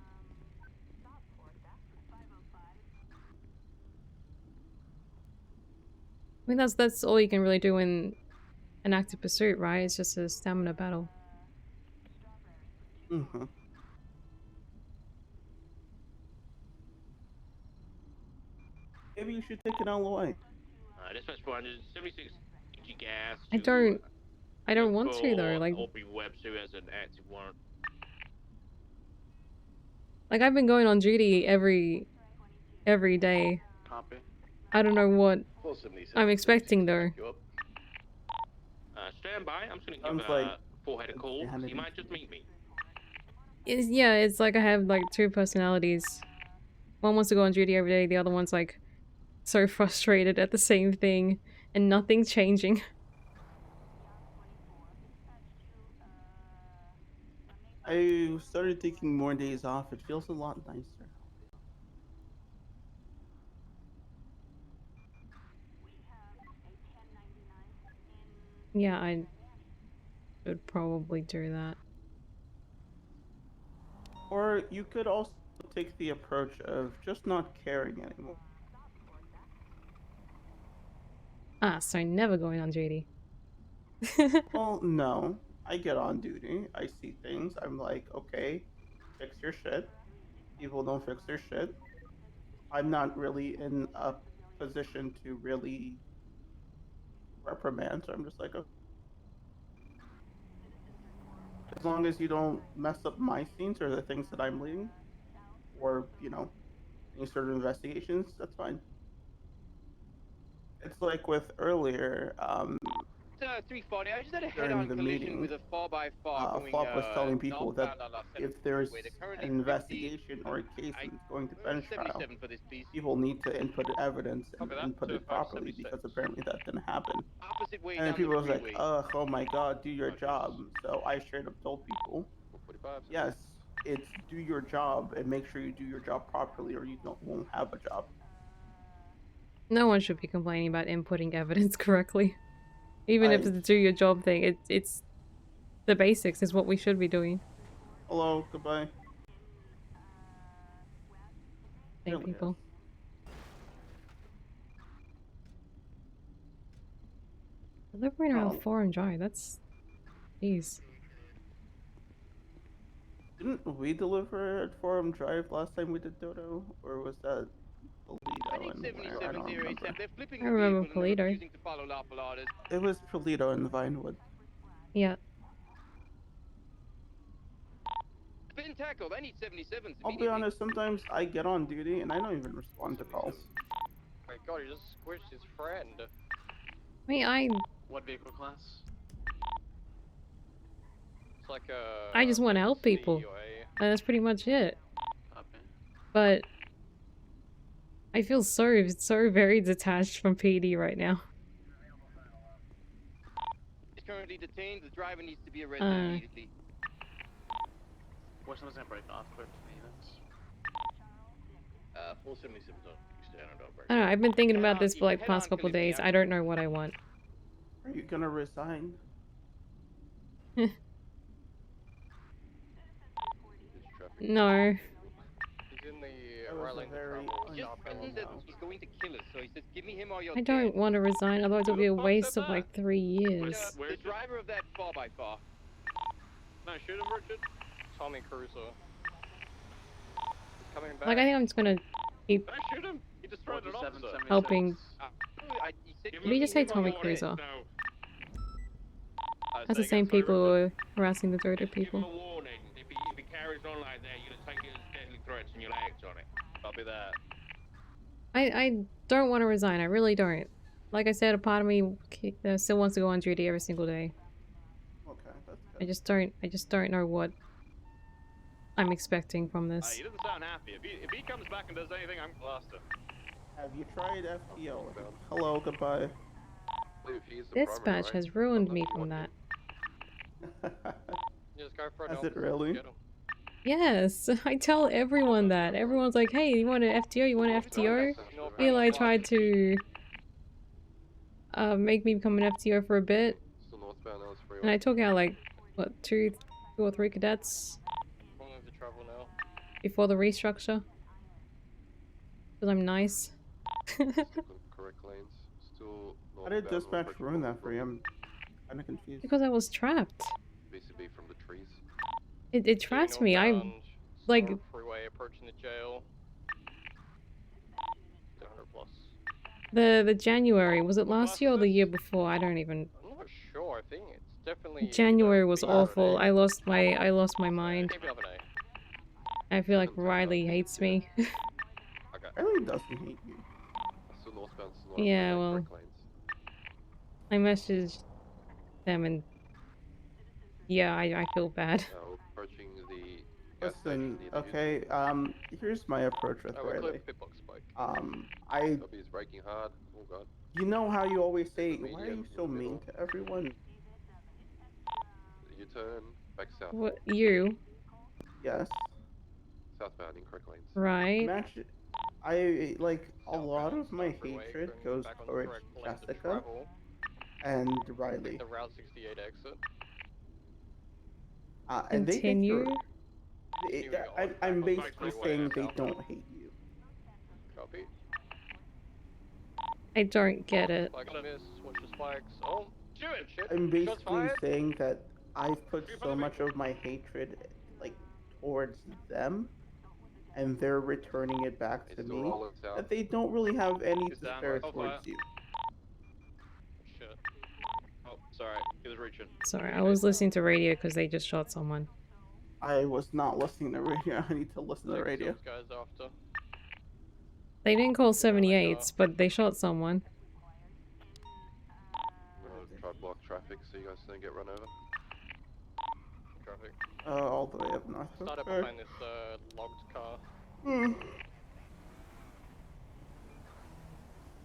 I mean, that's all you can really do in an active pursuit, right? It's just a stamina battle. Mm-hmm. Maybe you should take it all away. Dispatch 476 gas. I don't want to though. Like Aubrey Webster as an active warrant. Like I've been going on duty every day. Copy. I don't know what I'm expecting though. Stand by. I'm just gonna Sounds give like 4-head a call. So you might just meet me. It's like I have like 2 personalities. One wants to go on duty every day, the other one's like so frustrated at the same thing and nothing changing. I started taking more days off. It feels a lot nicer. Yeah, I should probably do that. Or you could also take the approach of just not caring anymore. Ah, so never going on duty. Well, no. I get on duty. I see things. I'm like, okay, fix your shit. People don't fix their shit. I'm not really in a position to really reprimand, so I'm just like, okay. As long as you don't mess up my scenes or the things that I'm leading, or, you know, any sort of investigations, that's fine. It's like with earlier, 340. I just had a during head-on the collision meeting, with a 4x4 going Fob was telling people that northbound on our if there's 7 They're an currently investigation or a case and it's going to bench trial, 77 for this piece. people need to input evidence and Copy that. input it properly 2576. because apparently that didn't happen. Opposite way And then down the people was like, freeway. ugh, oh my god, do your job. So I straight up told people, yes, It's do your job and make sure you do your job properly, or you won't have a job. No one should be complaining about inputting evidence correctly. Even if it's a do your job thing, it's the basics is what we should be doing. Hello, goodbye. Same people. Delivering around Forum Drive, that's... Jeez. Didn't we deliver at Forum Drive last time we did Dodo? Or was that Polito and where? I don't remember. I remember Polito. It was Polito and Vinewood. Yeah. Been tackled. I need 77s. I'll be honest, sometimes I get on duty and I don't even respond to calls. Oh my god, he just squished his friend. I mean, What vehicle class? It's like a... I just want to help people. And that's pretty much it. But I feel so very detached from PD right now. He's currently detained. The driver needs to be arrested immediately. What's gonna break off quick for me? 477 I don't know, I've been thinking about this for like past couple days. I don't know what I want. Are you gonna resign? No. He's in the right lane. He just threatened that he's going to kill us, so he says, give me him or you're I don't want to resign, otherwise it'll be a waste of like 3 years. The driver of that 4x4. No, shoot him, Richard. Tommy Cruiser. He's coming back. Like, I think I'm just gonna keep No, shoot him. He just threatened an officer. helping. Did Did we just say Tommy Cruiser? That's the same people who are harassing the Dodo people. Give him a warning. If he carries on like that, you're gonna take it as deadly threats and you'll act on it. Copy that. I don't want to resign. I really don't. Like I said, a part of me still wants to go on duty every single day. Okay, that's good. I just don't know what I'm expecting from this. He doesn't sound happy. If he comes back and does anything, I'm blaster. Have you tried FTO? Hello, goodbye. Dispatch has ruined me from that. Has it really? Yes, I tell everyone that. Everyone's like, hey, you want an FTO? You want an FTO? Eli tried to make me become an FTO for a bit. And I took out like, what, two or three cadets before the restructure. Because I'm nice. How did dispatch ruin that for you? I'm kind of confused. Because I was trapped. Basically from the trees. It trapped me. I'm like freeway approaching the jail. 200 plus. the January, was it last year or the year before? I don't even. I'm not sure. I think it's definitely January was awful. I lost my mind. maybe of an A. I feel like Riley hates me. Riley doesn't hate you. Yeah, well, I messaged them and yeah, I feel bad. Listen, okay, here's my approach with Riley. He's braking hard. Oh god. You know how you always say, why are you so mean to everyone? You turn back south. What, you? Yes. Southbound, incorrect lanes. Right. I like a lot of my hatred goes towards Jessica and Riley. The Route 68 exit. And Continue. I'm basically saying they don't hate you. Copy. I don't get it. Flags miss. Watch the spikes. Oh, shoot it! Shit. I'm Shots basically fired. saying that I've put so much of my hatred like towards them, and they're returning it back to me, that they don't really have any despair towards you. Shit. Oh, sorry. He was reaching. Sorry, I was listening to radio because they just shot someone. I was not listening to radio. I need to listen to the radio. Guys after. They didn't call 78s, but they shot someone. Try to block traffic so you guys don't get run over. Traffic. All the way up north. Start up Okay. behind this logged car.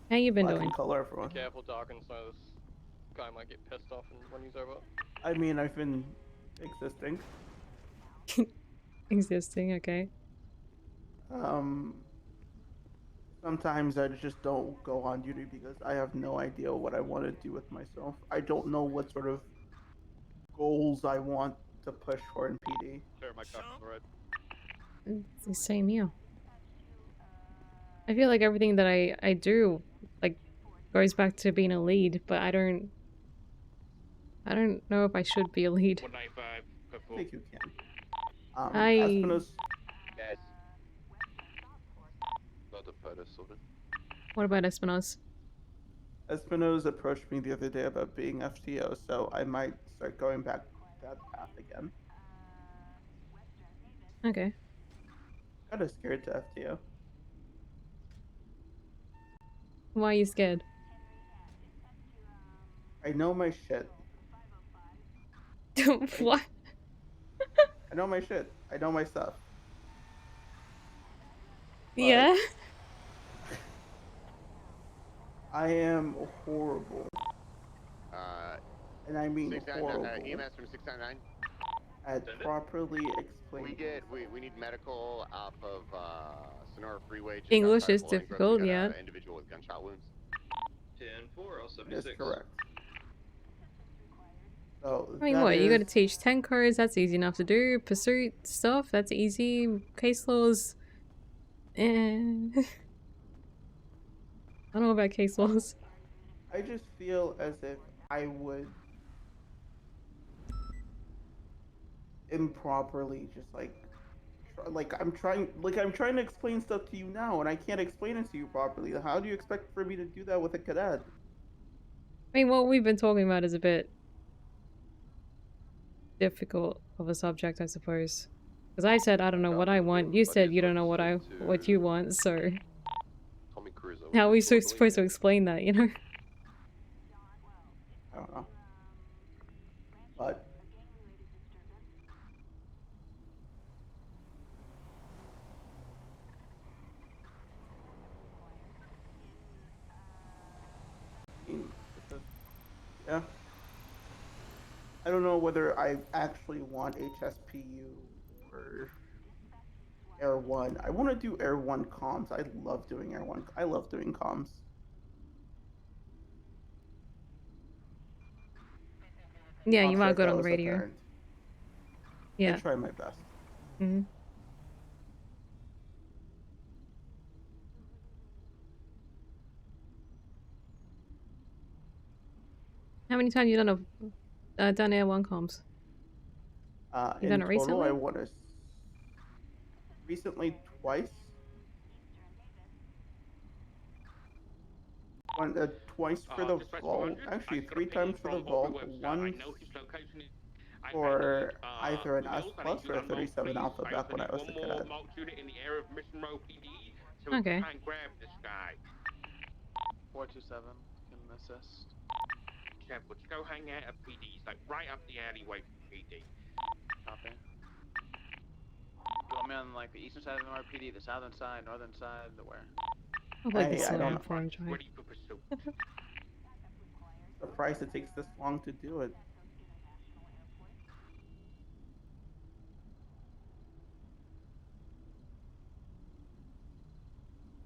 How you been Black doing? and color, everyone. Be careful, dark and snow. This guy might get pissed off and run you over. I mean, I've been existing. Existing, okay. Sometimes I just don't go on duty because I have no idea what I want to do with myself. I don't know what sort of goals I want to push for in PD. Clear my car, alright. It's the same here. I feel like everything that I do like goes back to being a lead, but I don't know if I should be a lead. 195, I think you can. I Espino's. Yes. Got the photo sorted. What about Espinoz? Espino's approached me the other day about being FTO, so I might start going back that path again. Okay. Kinda scared to FTO. Why are you scared? I know my shit. What? I know my shit. I know my stuff. Yeah. I am horrible. And I mean horrible. EMS from 699. At properly explaining. We need medical off of Sonora Freeway. Just English outside is of Bolingbrook. difficult, We got yeah. an individual with gunshot wounds. 10-4, That's 76. correct. So I mean, what? You gotta teach 10 codes, that's easy enough to do. Pursuit stuff, that's easy. Case laws. I don't know about case laws. I just feel as if I would improperly just I'm trying to explain stuff to you now and I can't explain it to you properly. How do you expect for me to do that with a cadet? I mean, what we've been talking about is a bit difficult of a subject, I suppose. Because I said I don't know what I want. You said you don't know what you want. So how are we supposed to explain that? You know? I don't know. But yeah. I don't know whether I actually want HSPU or Air 1. I want to do Air 1 comms. I love doing Air 1. I love doing comms. Yeah, you are good on the radio. Apparent. Yeah. I try my best. Mm-hmm. How many times you done Air 1 comms? You done it recently? I want to recently twice. Twice for the vault. Actually, 3 times for the vault. Once for either an S plus or a 37 Alpha back when I was a cadet. Okay. Try and grab this guy. 427 can assist. Careful, just go hang out at PD's, like right up the alleyway from PD. Copy. You want me on like the eastern side of the RPD, the southern side, northern side, the where? I'd like to slow down before I'm trying. Ready for pursuit. Surprised it takes this long to do it.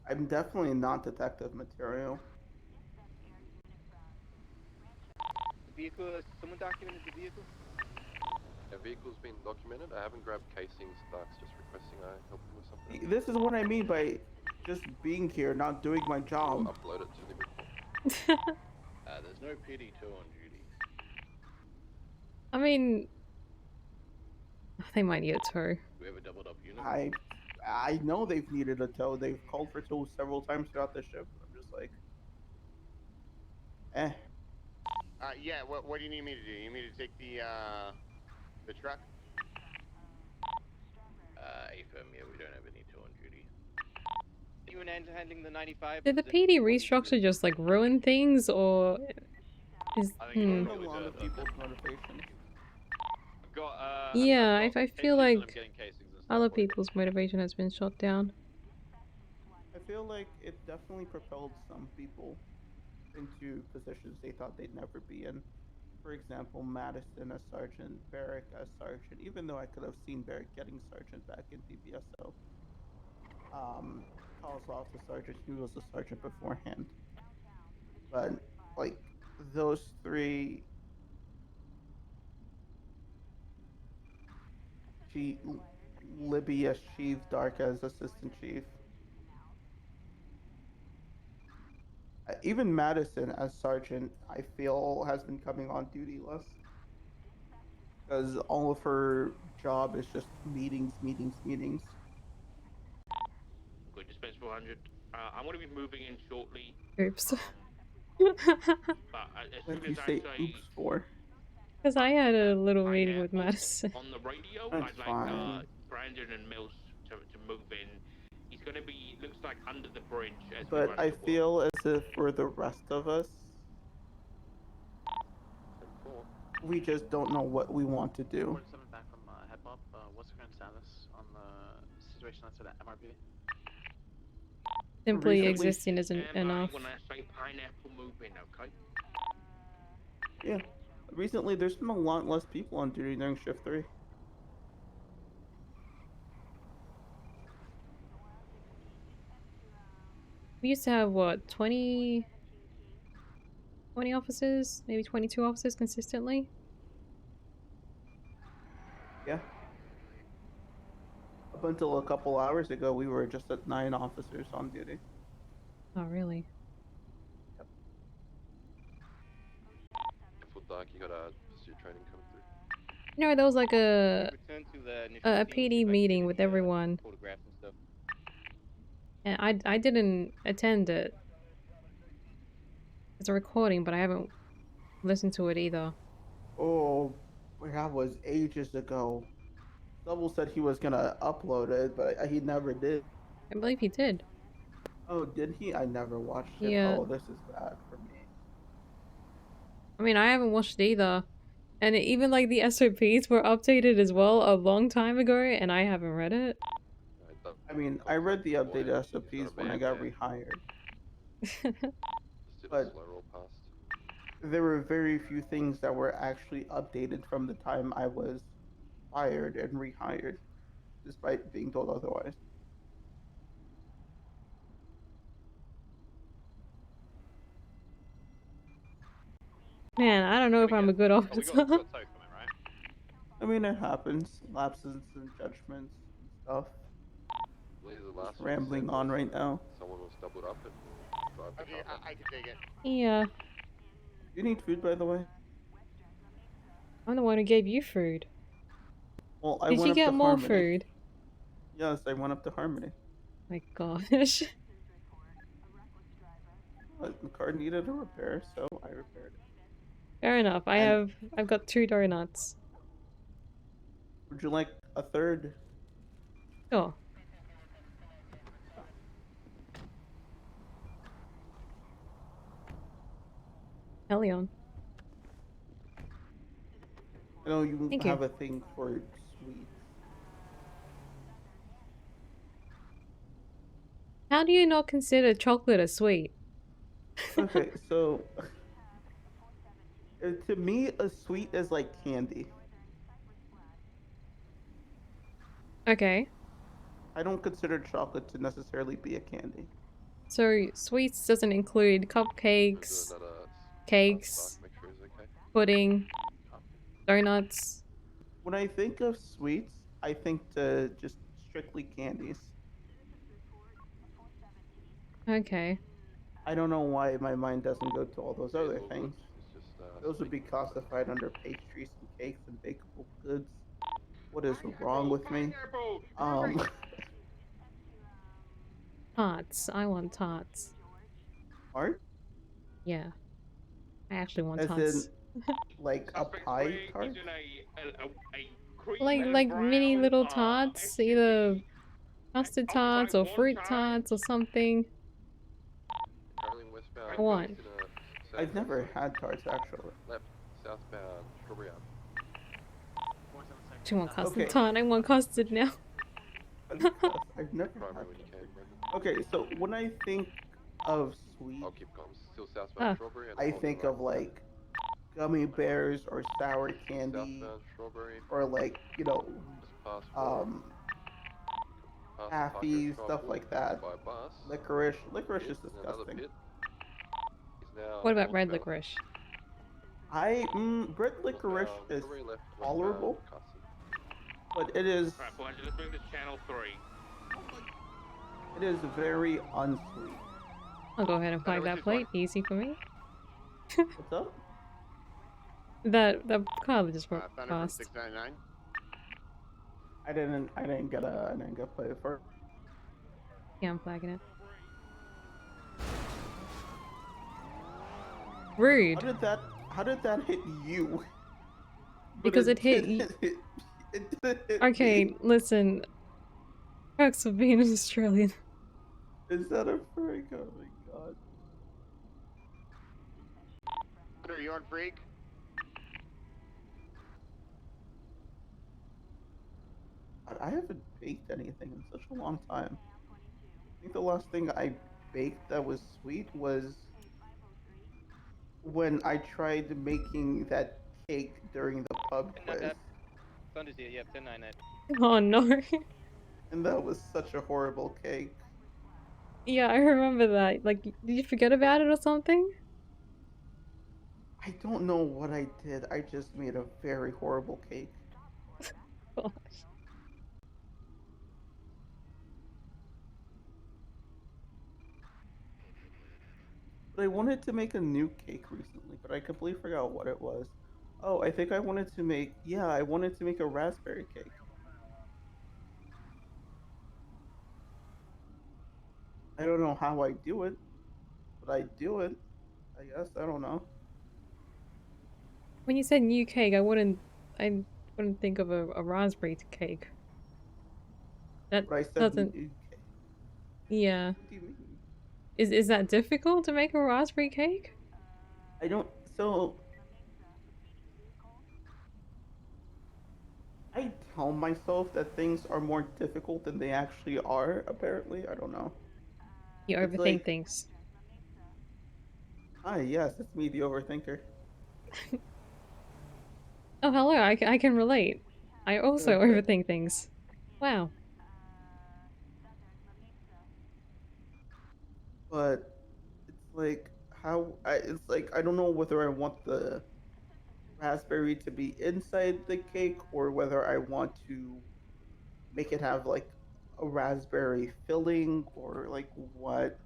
I'm definitely not detective material. Vehicle, someone documented the vehicle? The vehicle's been documented. I haven't grabbed casings. That's just requesting I help him with something. This is what I mean by just being here, not doing my job. We'll upload it to the There's no PD2 on duty. I mean, they might need a tow. We have a doubled up unit. I know they've needed a tow. They've called for tow several times throughout the shift. I'm just like, eh. Yeah. What do you need me to do? You need me to take the truck? AFM, yeah, we don't have any tow on duty. Anyone handling the 95? Did the PD restructure just like ruin things, or is A lot of people's motivations. Yeah, I feel like other people's motivation has been shot down. I feel like it definitely propelled some people into positions they thought they'd never be in. for example, Madison as sergeant, Barrick as sergeant, even though I could have seen Barrick getting sergeant back in DBSO. Kozlov the sergeant, he was a sergeant beforehand. But, like, those three, Libby as chief, Dark as assistant chief. Even Madison as sergeant, I feel, has been coming on duty less. Because all of her job is just meetings. Good, dispense 400. I'm going to be moving in shortly. Oops. But as What soon did you as I say say oops for? Because I had a little meeting with Madison. on the radio, That's I'd like fine. Brandon and Mills to move in. He's going to be, looks like, under the bridge as we But run I to work. feel as if for the rest of us, we just don't know what we want to do. 47 back from head bump. What's the current status on the situation outside of MRB? Simply Recently- existing isn't enough. When I say pineapple, move in, okay? Yeah. Recently, there's been a lot less people on duty during shift 3. We used to have, what, 20 officers? Maybe 22 officers consistently? Yeah. Up until a couple hours ago, we were just at 9 officers on duty. Oh, really? For Dark, you got a pursuit training coming through. You know, there was like a Return to the initial a scene, PD meeting with everyone, photographs and stuff. and I didn't attend it. It's a recording, but I haven't listened to it either. Oh, that was ages ago. Double said he was gonna upload it, but he never did. I believe he did. Oh, did he? I never watched it. Yeah. Oh, this is bad for me. I mean, I haven't watched it either. And even like the SOPs were updated as well a long time ago, and I haven't read it. I mean, I read the updated SOPs when I got rehired. But there were very few things that were actually updated from the time I was fired and rehired, despite being told otherwise. Man, I don't know if I'm a good officer. I mean, it happens. Lapses in judgments and stuff. Just rambling on right now. Someone was doubled up and drive the Okay, car. I can take it. Yeah. You need food, by the way? I'm the one who gave you food. Well, I Did went you up get to more Harmony. food? Yes, I went up to Harmony. My gosh. The car needed a repair, so I repaired it. Fair enough. I've got 2 donuts. Would you like a third? Sure. Helion. I know you Thank have you. a thing for sweets. How do you not consider chocolate a sweet? Okay, so to me, a sweet is like candy. Okay. I don't consider chocolate to necessarily be a candy. So sweets doesn't include cupcakes, cakes, pudding, donuts. When I think of sweets, I think to just strictly candies. Okay. I don't know why my mind doesn't go to all those other things. Those would be classified under pastries and cakes and bakeable goods. What is wrong with me? Tarts. I want tarts. Art? Yeah. I actually want As tarts. in, like a pie tart? Like mini little tarts, either custard tarts or fruit tarts or something. I want. I've never had tarts actually. Left, southbound, strawberry up. I want custard Okay. tart. I want custard now. I've never had. Okay, so when I think of sweet, I'll keep going. Still southbound, strawberry. And I think of like gummy bears or sour candy Southbound Strawberry. or like, Just past Warren. Past the parking taffies, shop stuff will like that. by bus. Licorice. Licorice Pit, is and another disgusting. pit. He's now What about red northbound. licorice? Red licorice Northbound, is Strawberry left, tolerable, Carson. but it is Alright, 400, let's move to channel 3. very unsweet. I'll go ahead and flag that plate. Easy for me. What's up? That car that just Thunder from passed. 699. I didn't get play it first. Yeah, I'm flagging it. Rude. How did that hit you? Because it hit you. Okay, listen. Perks of being an Australian. Is that a freak? Oh my god. Are you on freak? I haven't baked anything in such a long time. I think the last thing I baked that was sweet was when I tried making that cake during the pub quiz. Thunder's here, yep, 1099. Oh no. And that was such a horrible cake. Yeah, I remember that. Like, did you forget about it or something? I don't know what I did. I just made a very horrible cake. Gosh. But I wanted to make a new cake recently, but I completely forgot what it was. Oh, I think I wanted to make, I wanted to make a raspberry cake. I don't know how I do it, but I do it. I guess, I don't know. When you said new cake, I wouldn't think of a raspberry cake. That But I said doesn't. new cake. Yeah. What do you mean? Is that difficult to make a raspberry cake? I don't. So I tell myself that things are more difficult than they actually are. Apparently, I don't know. You It's overthink like- things. Ah, yes, it's me, the overthinker. Oh, hello. I can relate. I also Okay. overthink things. Wow. But it's like it's like I don't know whether I want the raspberry to be inside the cake or whether I want to make it have like a raspberry filling or like what.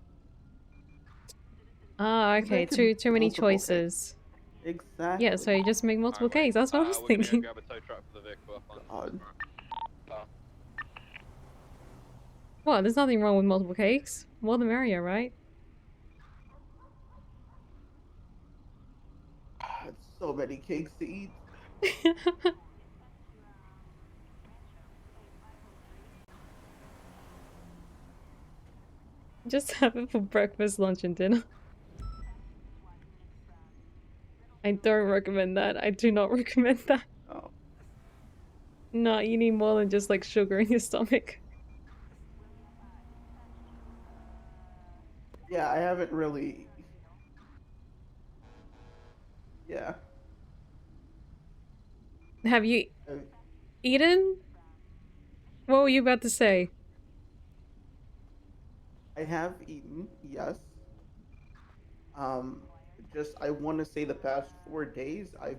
Ah, Maybe I okay. could Too many multiple cakes. choices. Exactly. Yeah, so you just make multiple cakes. That's what I was We're thinking. gonna go grab a tow truck for the vehicle up on. God. What? There's nothing wrong with multiple cakes. More the merrier, right? It's so many cakes to eat. Just have it for breakfast, lunch, and dinner. I don't recommend that. I do not recommend that. Oh. No, you need more than just like sugar in your stomach. Yeah, I haven't really. Yeah. Have you eaten? What were you about to say? I have eaten, yes. Just I want to say the past 4 days I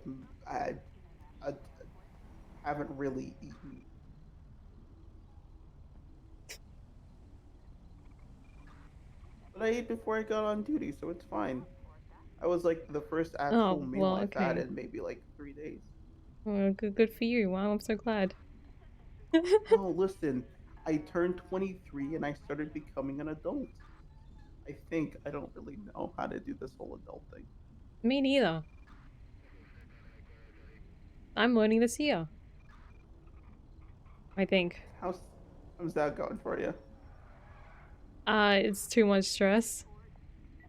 haven't really eaten. But I ate before I got on duty, so it's fine. I was like the first actual meal well, I've had okay. in maybe like 3 days. Well, good for you. Wow, I'm so glad. Oh, listen, I turned 23 and I started becoming an adult. I think I don't really know how to do this whole adult thing. Me neither. I'm learning this year. I think. How's that going for you? It's too much stress.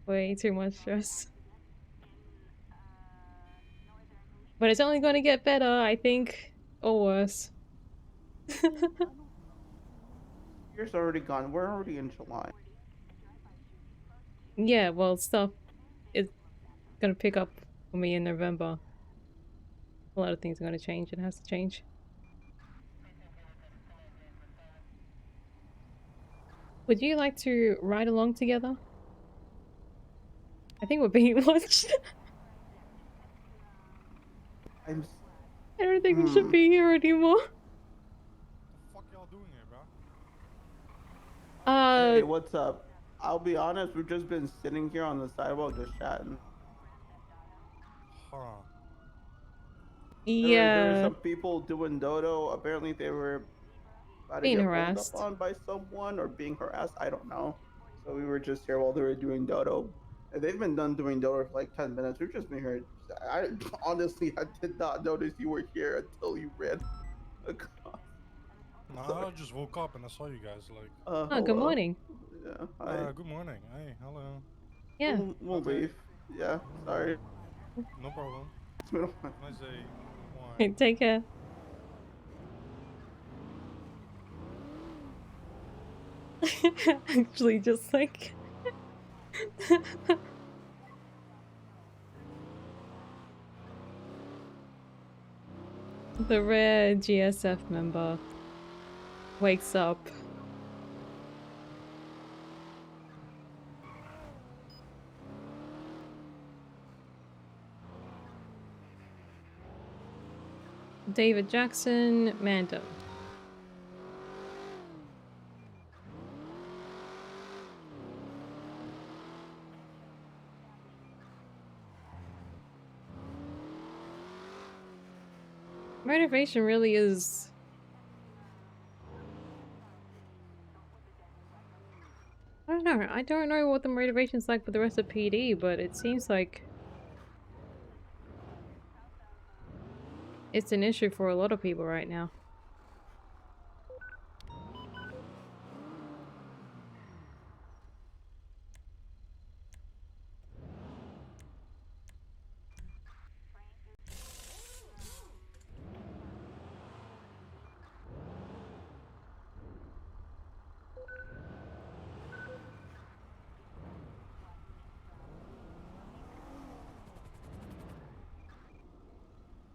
Way too much stress. But it's only gonna get better, I think. Or worse. Year's already gone. We're already in July. Yeah, well, stuff is gonna pick up for me in November. A lot of things are going to change. It has to change. Would you like to ride along together? I think we're being watched. I don't think we should be here anymore. What the fuck y'all doing here, bro? Hey, what's up? I'll be honest, we've just been sitting here on the sidewalk just chatting. Hold on. There were Yeah. some people doing dodo. Apparently they were about to Being get rolled harassed. up on by someone or being harassed. I don't know. So we were just here while they were doing dodo. And they've been done doing dodo for like 10 minutes. We've just been here. I honestly, I did not notice you were here until you ran across. Nah, I just woke up and I saw you guys like. Oh, Hello. good morning. Yeah. Hi. Good morning. Hey, hello. Yeah. We'll Okay. leave. Yeah. Sorry. No problem. It's been a while. Nice day. Bye. Hey, take care. Actually, just like the rare GSF member wakes up. David Jackson, Mando. Motivation really is... I don't know. I don't know what the motivation's like for the rest of PD, but it seems like it's an issue for a lot of people right now.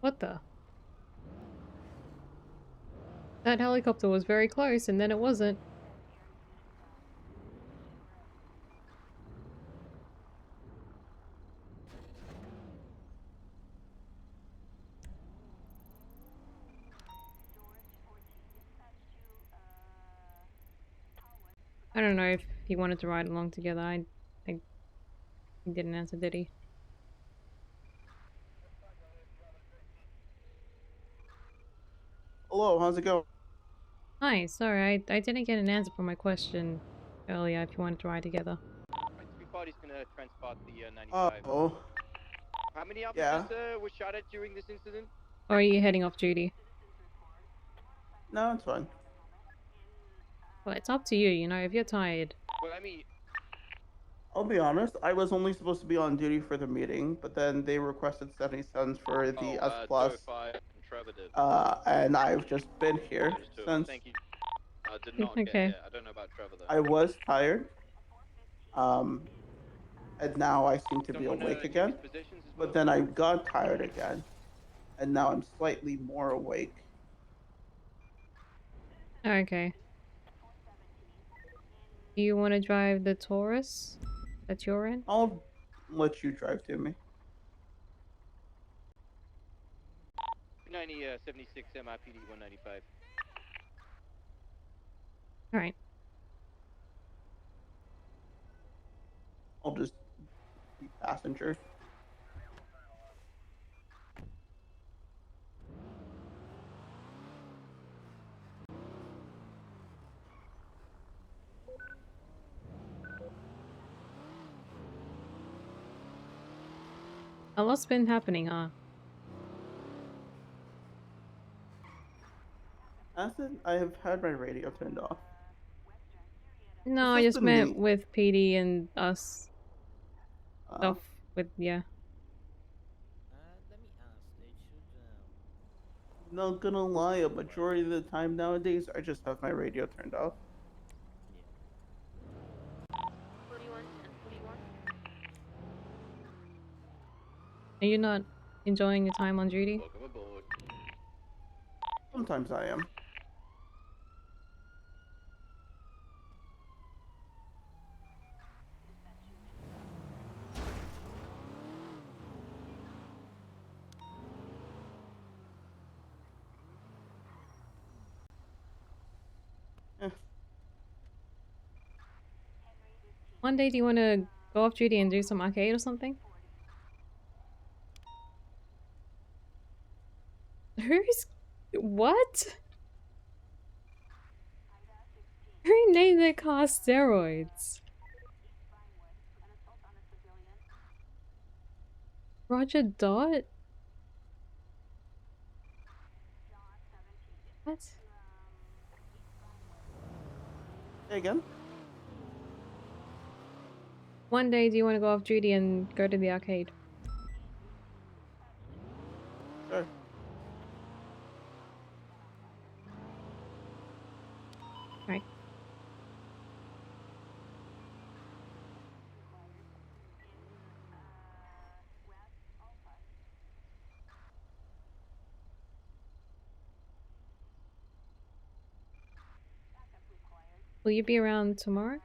What the? That helicopter was very close and then it wasn't. I don't know if he wanted to ride along together. I think he didn't answer, did he? Hello, how's it going? Hi, sorry, I didn't get an answer for my question earlier if you wanted to ride together. Two parties gonna transport the 95. Oh. How many Yeah. officers were shot at during this incident? Or are you heading off duty? No, it's fine. Well, it's up to you, you know, if you're tired. Well, I mean, I'll be honest, I was only supposed to be on duty for the meeting, but then they requested 70 cents for the S plus. 205 and Trevor did. And I've just been here since. Thank you. I did not get Okay. hit. I don't know about Trevor though. I was tired. And now I seem to be awake again. But then I got tired again. And now I'm slightly more awake. Okay. Do you want to drive the Taurus that you're in? I'll let you drive to me. 76 MIPD 195. Alright. I'll just be passenger. A lot's been happening, huh? I have had my radio turned off. No, I It's just been meant me. with PD and us. Stuff with, yeah. Not gonna lie, a majority of the time nowadays, I just have my radio turned off. 41 and 41. Are you not enjoying your time on duty? Welcome aboard. Sometimes I am. One day, do you want to go off duty and do some arcade or something? Who's... What? Who named their car steroids? Roger Dot? What? Say again? One day, do you want to go off duty and go to the arcade? Sure. Right. Will you be around tomorrow?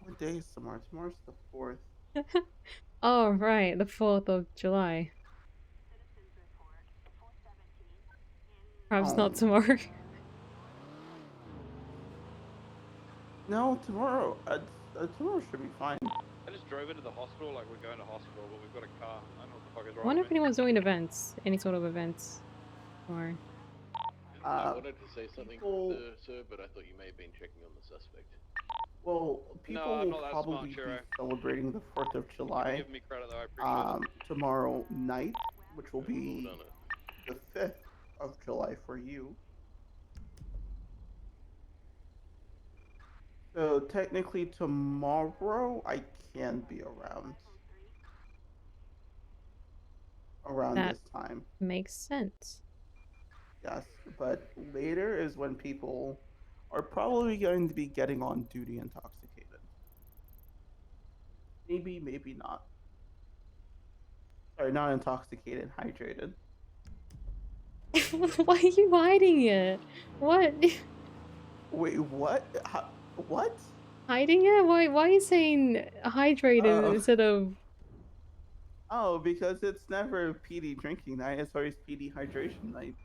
What day is tomorrow? Tomorrow's the 4th. Oh, right, the 4th of July. Perhaps Oh. not tomorrow. No, tomorrow. Tomorrow should be fine. I just drove into the hospital like we're going to hospital, but we've got a car. I don't know what the fuck is I wrong wonder with if me. anyone's doing events. Any sort of events. Or... I wanted to say something, sir, but I thought you may have been checking on the suspect. Well, people I'm will not that smart, probably be Chiro. celebrating the 4th of July Give me credit though, I appreciate it. tomorrow night, which will be the 5th of July for you. So technically tomorrow I can be around That this time. makes sense. Yes, but later is when people are probably going to be getting on duty intoxicated. Maybe, maybe not. Sorry, not intoxicated, hydrated. Why are you hiding it? What? Wait, what? What? Hiding it? Why are you saying hydrated instead of... Oh, because it's never PD drinking night, it's always PD hydration night.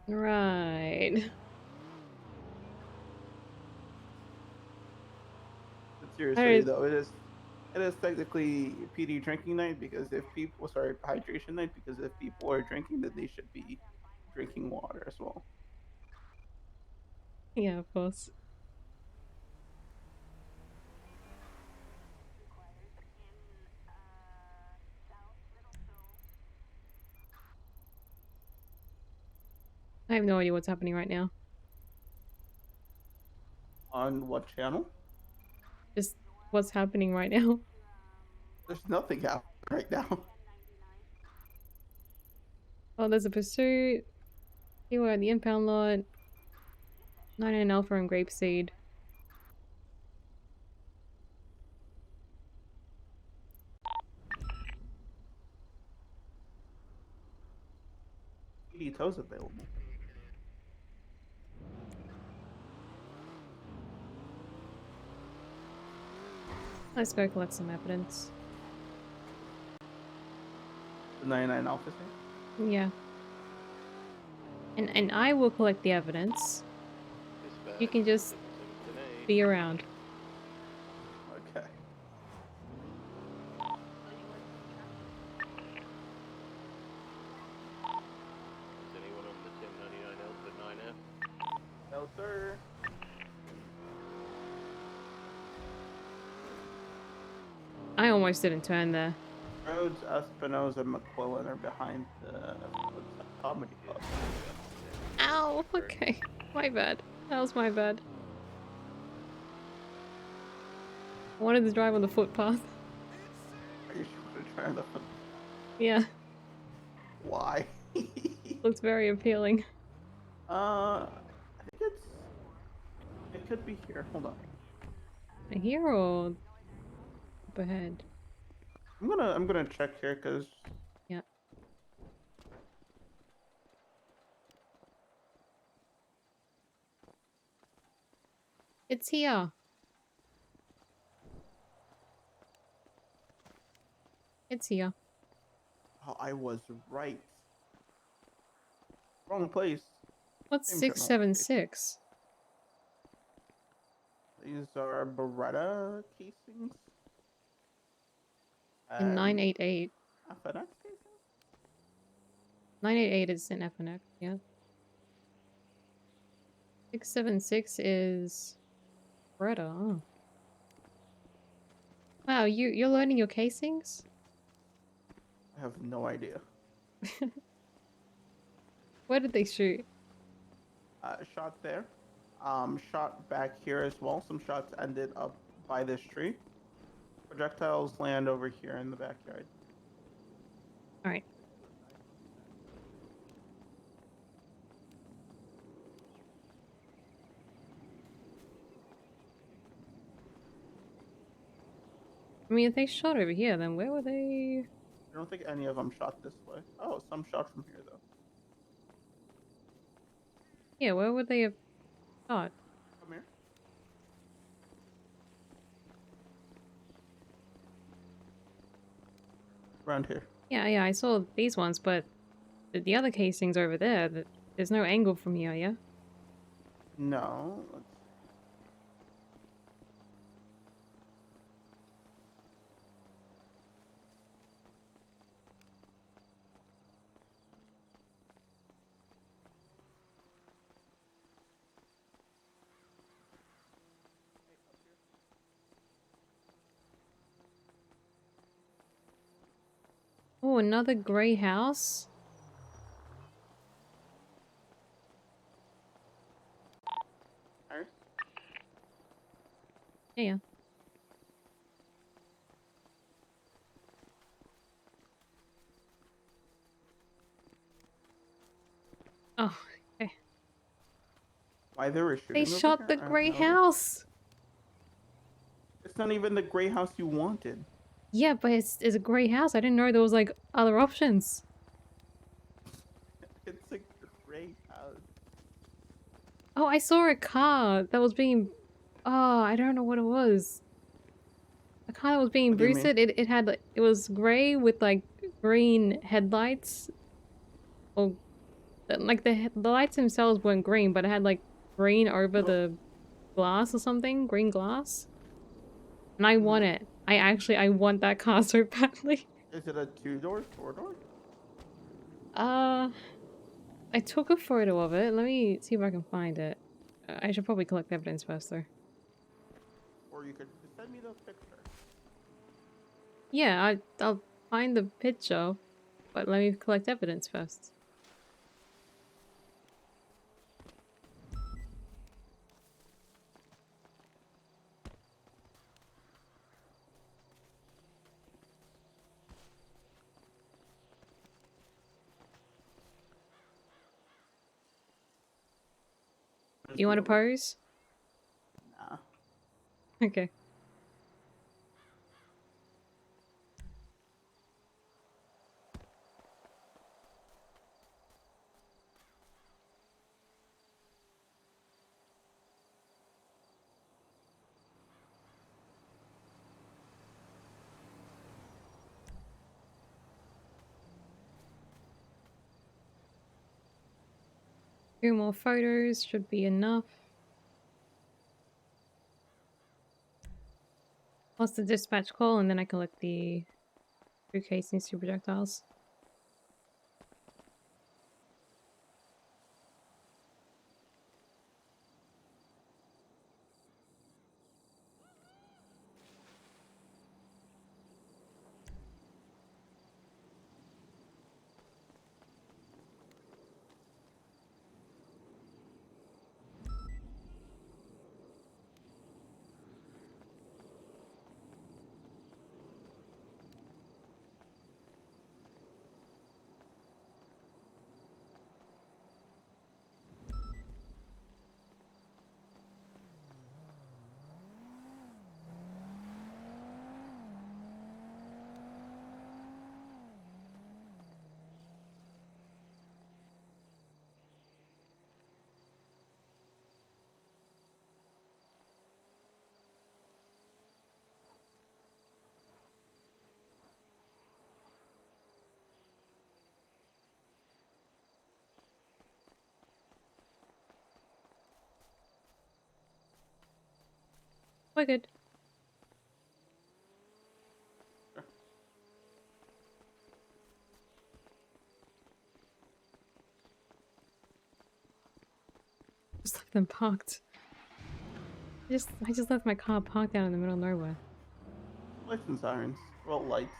Right. But seriously though, it is technically PD drinking night because if people, sorry, hydration night, because if people are drinking, then they should be drinking water as well. Yeah, of course. I have no idea what's happening right now. On what channel? Just what's happening right now. There's nothing happening right now. Oh, there's a pursuit. You were at the impound lot. 99 Alpha and Grapeseed. PD tow's available. Let's go collect some evidence. The 99 officer? Yeah. And I will collect the evidence. You can just be around. Okay. Is anyone on the 1099 L for 9F? No, sir. I almost didn't turn there. Rhodes, Espinosa, and McQuillan are behind the comedy club. Ow! Okay. My bad. That was my bad. I wanted to drive on the footpath. Are you sure to try on the foot? Yeah. Why? Looks very appealing. I think it could be here. Hold on. Here or up ahead. I'm gonna check here because Yeah. It's here. It's here. oh, I was right. Wrong place. What's Same general 676? location. These are Beretta casings. And 988. FNX casings? 988 is in FNX, yeah. 676 is Beretta. Oh. Wow, you're learning your casings? I have no idea. Where did they shoot? Shot there. Shot back here as well. Some shots ended up by this tree. Projectiles land over here in the backyard. Alright. I mean, if they shot over here, then where were they? I don't think any of them shot this way. Oh, some shot from here though. Yeah, where would they have shot? Come here. Around here. Yeah, I saw these ones, but the other casings over there, there's no angle from here, yeah? No. Let's see. Oh, another grey house? Iris? Yeah. Oh, okay. Why they were shooting They over shot here? the I have grey no idea. house! It's not even the gray house you wanted. Yeah, but it's a grey house. I didn't know there was, like, other options. It's a gray house. Oh, I saw a car that was being... Oh, I don't know what it was. A car that was being What do you mean? boosted. It had, like... It was grey with, like, green headlights. Or... Like, the lights themselves weren't green, but it had, like, green over the glass or something. Green glass. And I want it. I want that car so badly. Is it a 2-door, 4-door? I took a photo of it. Let me see if I can find it. I should probably collect evidence first, though. Or you could send me the picture. Yeah, I'll find the picture, but let me collect evidence first. You want to pose? Nah. Okay. Two more photos should be enough. Plus the dispatch call, and then I collect the two casings, two projectiles. We're good. Just left them parked. I just left my car parked out in the middle of nowhere. Lights and sirens. Well, lights.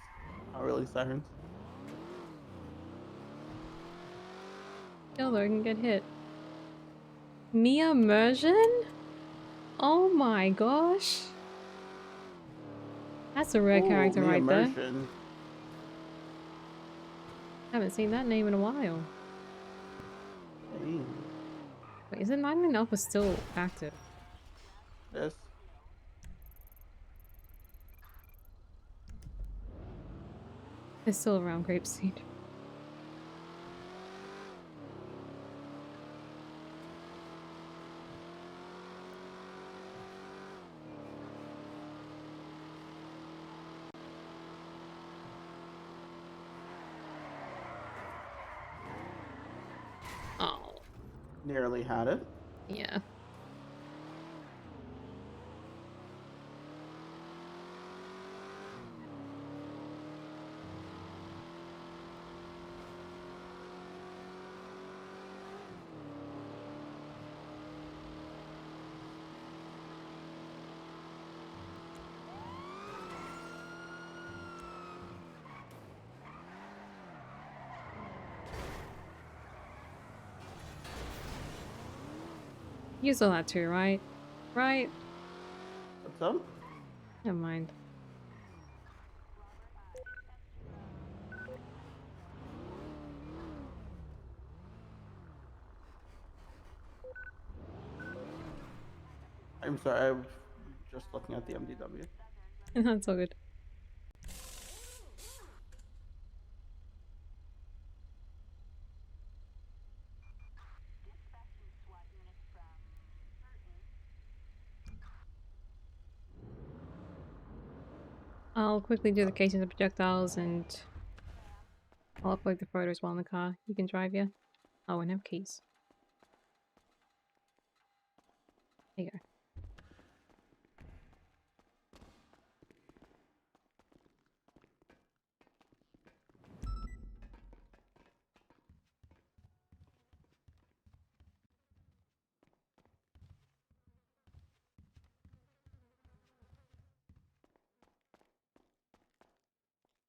Not really sirens. Still though, I can get hit. Mia Immersion? Oh my gosh. That's a rare character Mia right Immersion. there. Haven't seen that name in a while. Dang. Wait, isn't 99 Alpha still active? Yes. It's still around Grapeseed. Oh. Nearly had it. Yeah. You saw that too, right? Right? What's up? Never mind. I'm sorry, I'm just looking at the MDW. That's all good. I'll quickly do the casings of projectiles and I'll upload the photos while in the car. You can drive, yeah? Oh, and have keys. There you go.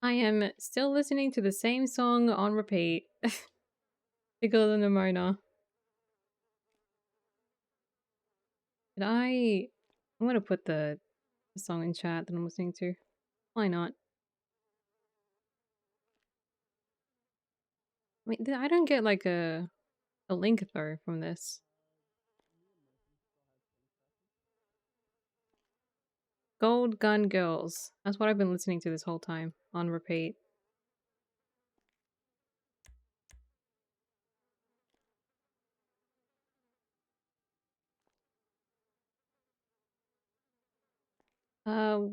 I am still listening to the same song on repeat. Tickle the Nimona. I'm gonna put the song in chat that I'm listening to. Why not? I mean, I don't get like a link though from this. Gold Gun Girls. That's what I've been listening to this whole time on repeat.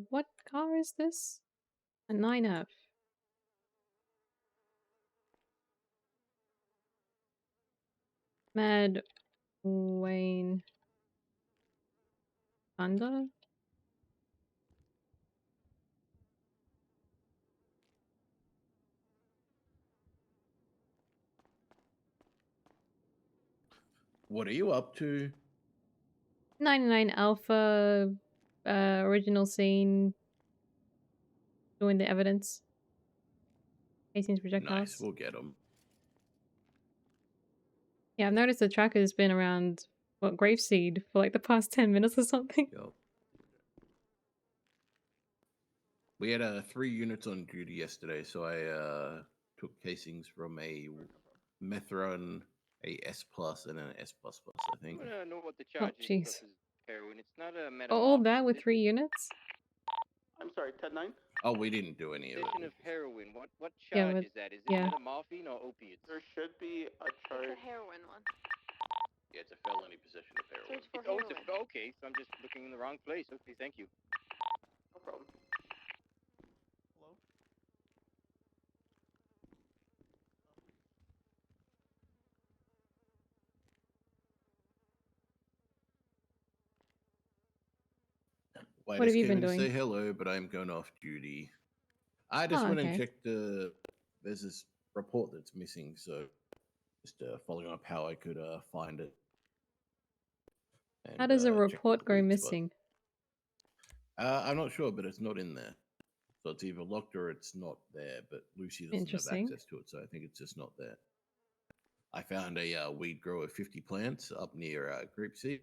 What car is this? A 9F. Mad Wayne Thunder? What are you up to? 99 Alpha, original scene, doing the evidence. Casings projectiles. Nice, we'll get them. Yeah, I've noticed the tracker's been around, what, Graveseed for like the past 10 minutes or something. Yep. We had 3 units on duty yesterday, so I took casings from a Methron, a S plus, and an S plus plus, I think. I don't know what the Oh, charge is. jeez. Plus is heroin. It's not a All metamorph. that with 3 units? I'm sorry, 10-9? Oh, we didn't do any of it. Possession of heroin. What Yeah, charge but- is that? Is it yeah. metamorphine or opiates? There should be a charge. It's a heroin one. Yeah, it's a felony possession of heroin. Search for heroin. Okay, so I'm just looking in the wrong place. Okay, thank you. No problem. Hello? Wait, What I have just you came been in to doing? say hello, but I'm going off duty. I just Oh, went and okay. checked the. There's this report that's missing, so just following up how I could find it. And, How does a check all report the go weed spots. missing? I'm not sure, but it's not in there. So it's either locked or it's not there. But Lucy doesn't have Interesting. access to it, so I think it's just not there. I found a weed grow of 50 plants up near Grape Seed,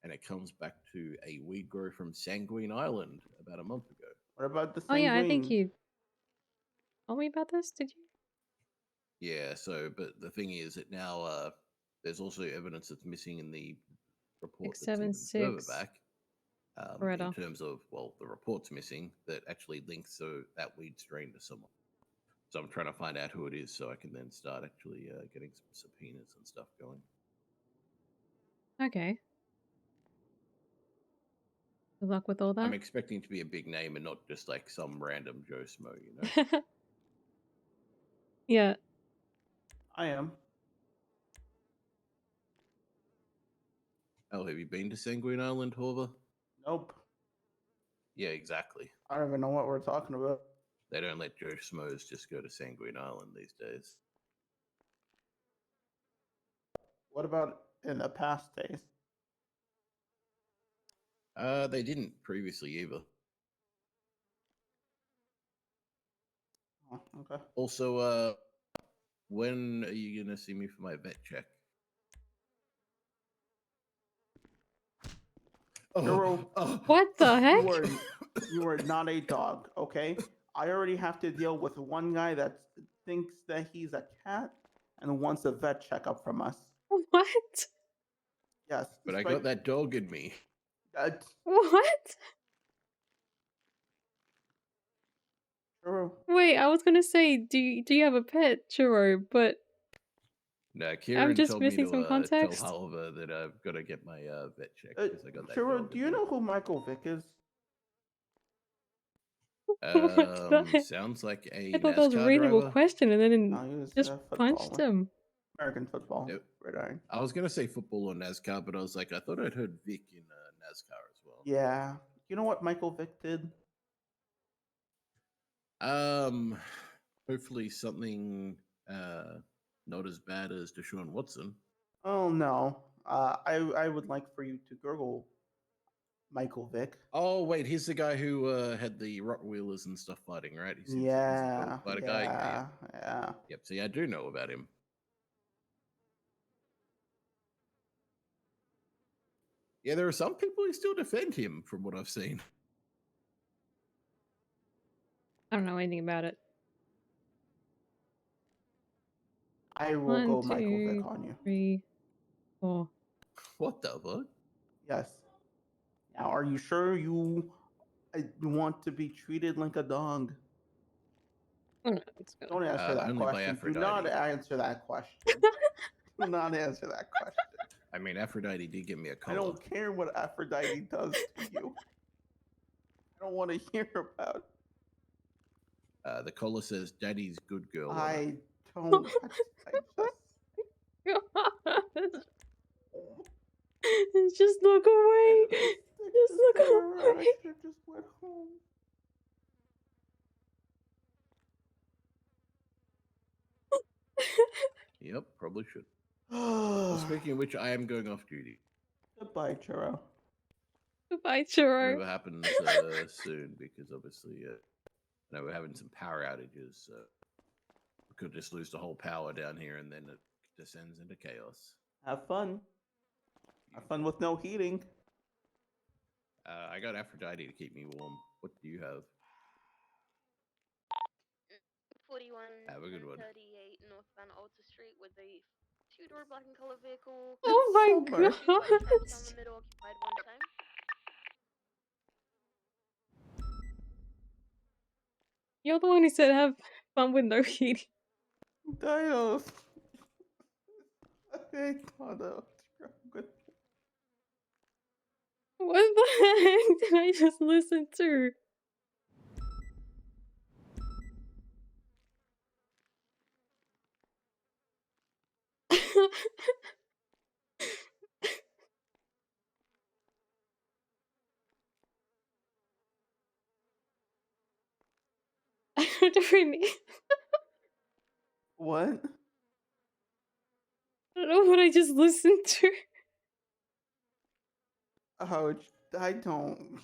and it comes back to a weed grow from Sanguine Island about a month ago. What about the Oh yeah, I think sanguine? you told me about this. Did you? Yeah. So, but the thing is that now there's also evidence that's missing in the report that's even further 676. back. In Beretta. terms of, well, the report's missing that actually links so that weed strain to someone. So I'm trying to find out who it is so I can then start actually getting some subpoenas and stuff going. Okay. Good luck with all I'm that. expecting to be a big name and not just like some random Joe Smo, you know? Yeah. I am. Oh, have you been to Sanguine Island, Horva? Nope. Yeah, exactly. I don't even know what we're talking about. They don't let Joe Smos just go to Sanguine Island these days. What about in the past days? They didn't previously either. Oh, okay. Also, when are you gonna see me for my vet check? Hero, What the heck? You are not a dog, okay? I already have to deal with one guy that thinks that he's a cat and wants a vet checkup from us. What? Yes. But I got that dog in me. What? Churro. Wait, I was gonna say, do you have a pet, Churro? But No, I'm Kieran just told me missing to some tell context. Oliver that I've got to get my vet check because I got that Churro, dog. do you know who Michael Vick is? What the heck? Sounds like a I thought that was a NASCAR reasonable driver. question, and then he was just a punched footballer. him. American football. Yep. Gridiron. I was gonna say football or NASCAR, but I was like, I thought I'd heard Vic in NASCAR as well. Yeah. You know what Michael Vick did? Hopefully something not as bad as Deshaun Watson. Oh no. I would like for you to Google Michael Vick. Oh wait, he's the guy who had the Rottweilers and stuff fighting, right? He's he's a dog fighter guy. Yeah. Yep. See, I do know about him. Yeah, there are some people who still defend him, from what I've seen. I don't know anything about it. I will 1, go 2, Michael Vick on you. 3, 4. What the fuck? Yes. Now, are you sure you want to be treated like a dog? Oh, no, it's gonna... Don't answer that only by question. Do Aphrodite. not answer that question. Do not answer that question. I mean, Aphrodite did give me a I collar. don't care what Aphrodite does to you. I don't want to hear about it. The collar says "Daddy's good girl." on it. I don't. Just look away. Just look away. I should just went home. Yep, probably should. Well, speaking of which, I am going off duty. Goodbye, Churro. Goodbye, Churro. Whatever happens soon, because obviously, I know we're having some power outages. So we could just lose the whole power down here, and then it descends into chaos. Have fun. Have fun with no heating. I got Aphrodite to keep me warm. What do you have? 41 Have a good one. 38 northbound Alta Street with a two-door black and color vehicle. Oh my Summer. god! Down the middle, occupied one time. You're the one who said have fun with no heating. Dios. Okay, Tondo. Good. What the heck did I just listen to? don't. What? I don't know what I just listened to. Oh, I don't.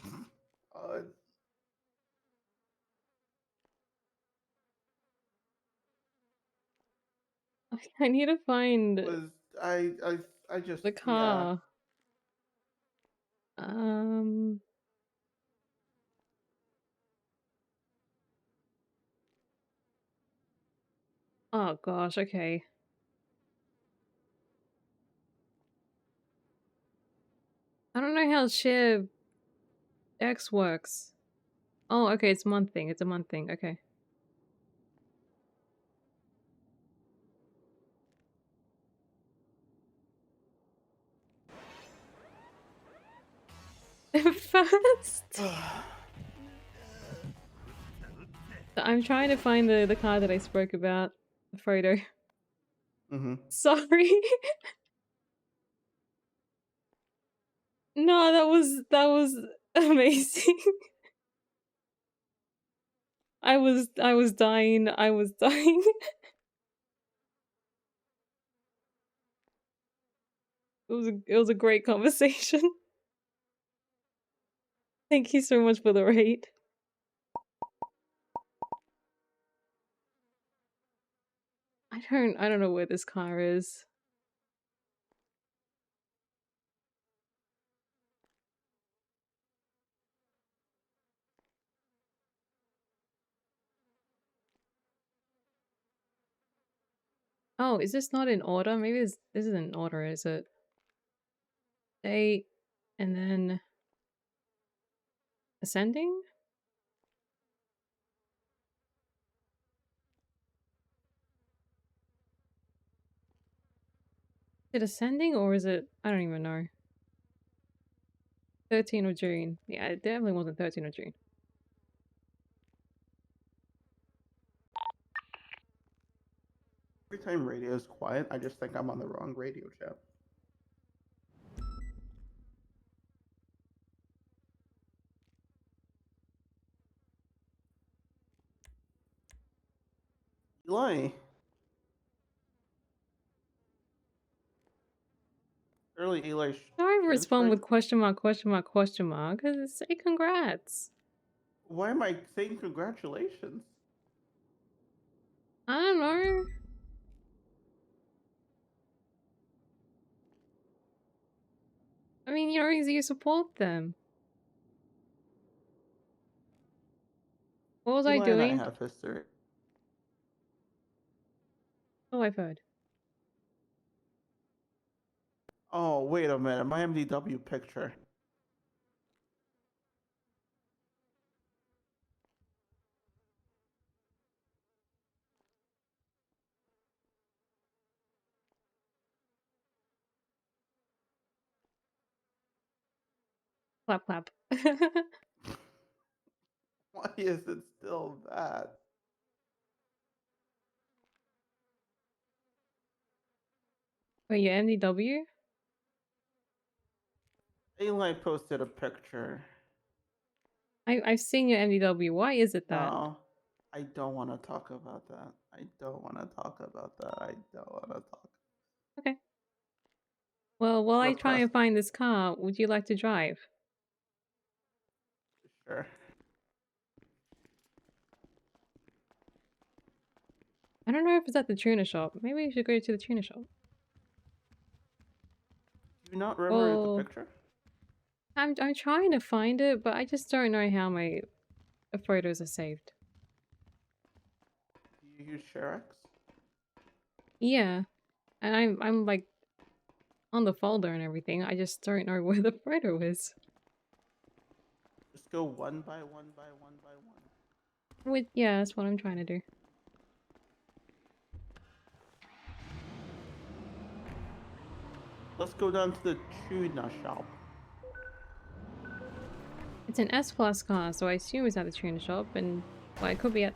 Uh, I need to find was I just the car. Oh gosh, okay. I don't know how share X works. Oh, okay, it's a month thing. It's a month thing. Okay. First. I'm trying to find the car that I spoke about. The photo. Sorry. No, that was amazing. I was dying. I was dying. It was a great conversation. Thank you so much for the raid. I don't know where this car is. Oh, is this not in order? Maybe this isn't in order, is it? Date and then ascending? Is it ascending or is it? I don't even know. 13th of June. Yeah, it definitely wasn't 13th of June. Every time radio is quiet, I just think I'm on the wrong radio chat. Eli. Early Eli. Don't respond with question mark, question mark, question mark. Say congrats. Why am I saying congratulations? I don't know. I mean, you support them. What was I Eli doing? and I have history. Oh, I've heard. Oh, wait a minute. My MDW picture. Clap, clap. Why is it still that? Wait, your MDW? Eli posted a picture. I've seen your MDW. Why is it that? No, I don't want to talk about that. I don't want to talk about that. I don't want to talk. Okay. Well, while I try Repressed. and find this car, would you like to drive? Sure. I don't know if it's at the tuner shop. Maybe you should go to the tuner shop. Do you not remember Oh, the picture? I'm trying to find it, but I just don't know how my photos are saved. Do you use ShareX? Yeah, and I'm like on the folder and everything. I just don't know where the photo is. Just go one by one by one by one. Yeah, that's what I'm trying to do. Let's go down to the tuna shop. It's an S-Class car, so I assume it's at the tuner shop, and well, it could be at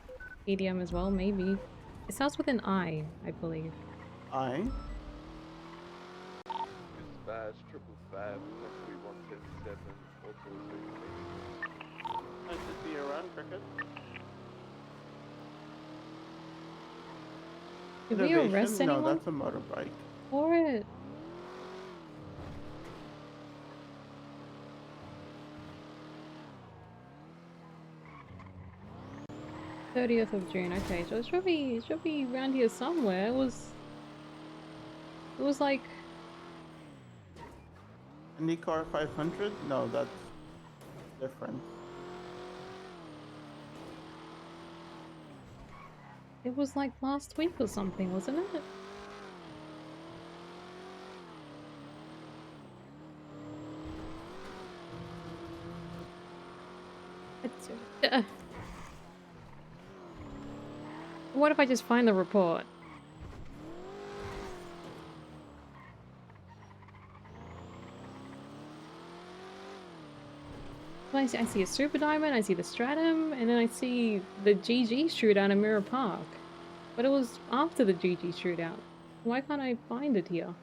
EDM as well, maybe. It starts with an I believe. I? Dispatch 555 13157 Nice to see you around, Cricket. Did we arrest Innovation? No, anyone that's a motorbike. for it? '30th of June. Okay, so it should be around here somewhere. It was like IndyCar 500? No, that's different. it was like last week or something, wasn't it? What if I just find the report? I see a Super Diamond, I see the Stratum, and then I see the GG shootout in Mirror Park. But it was after the GG shootout. Why can't I find it here?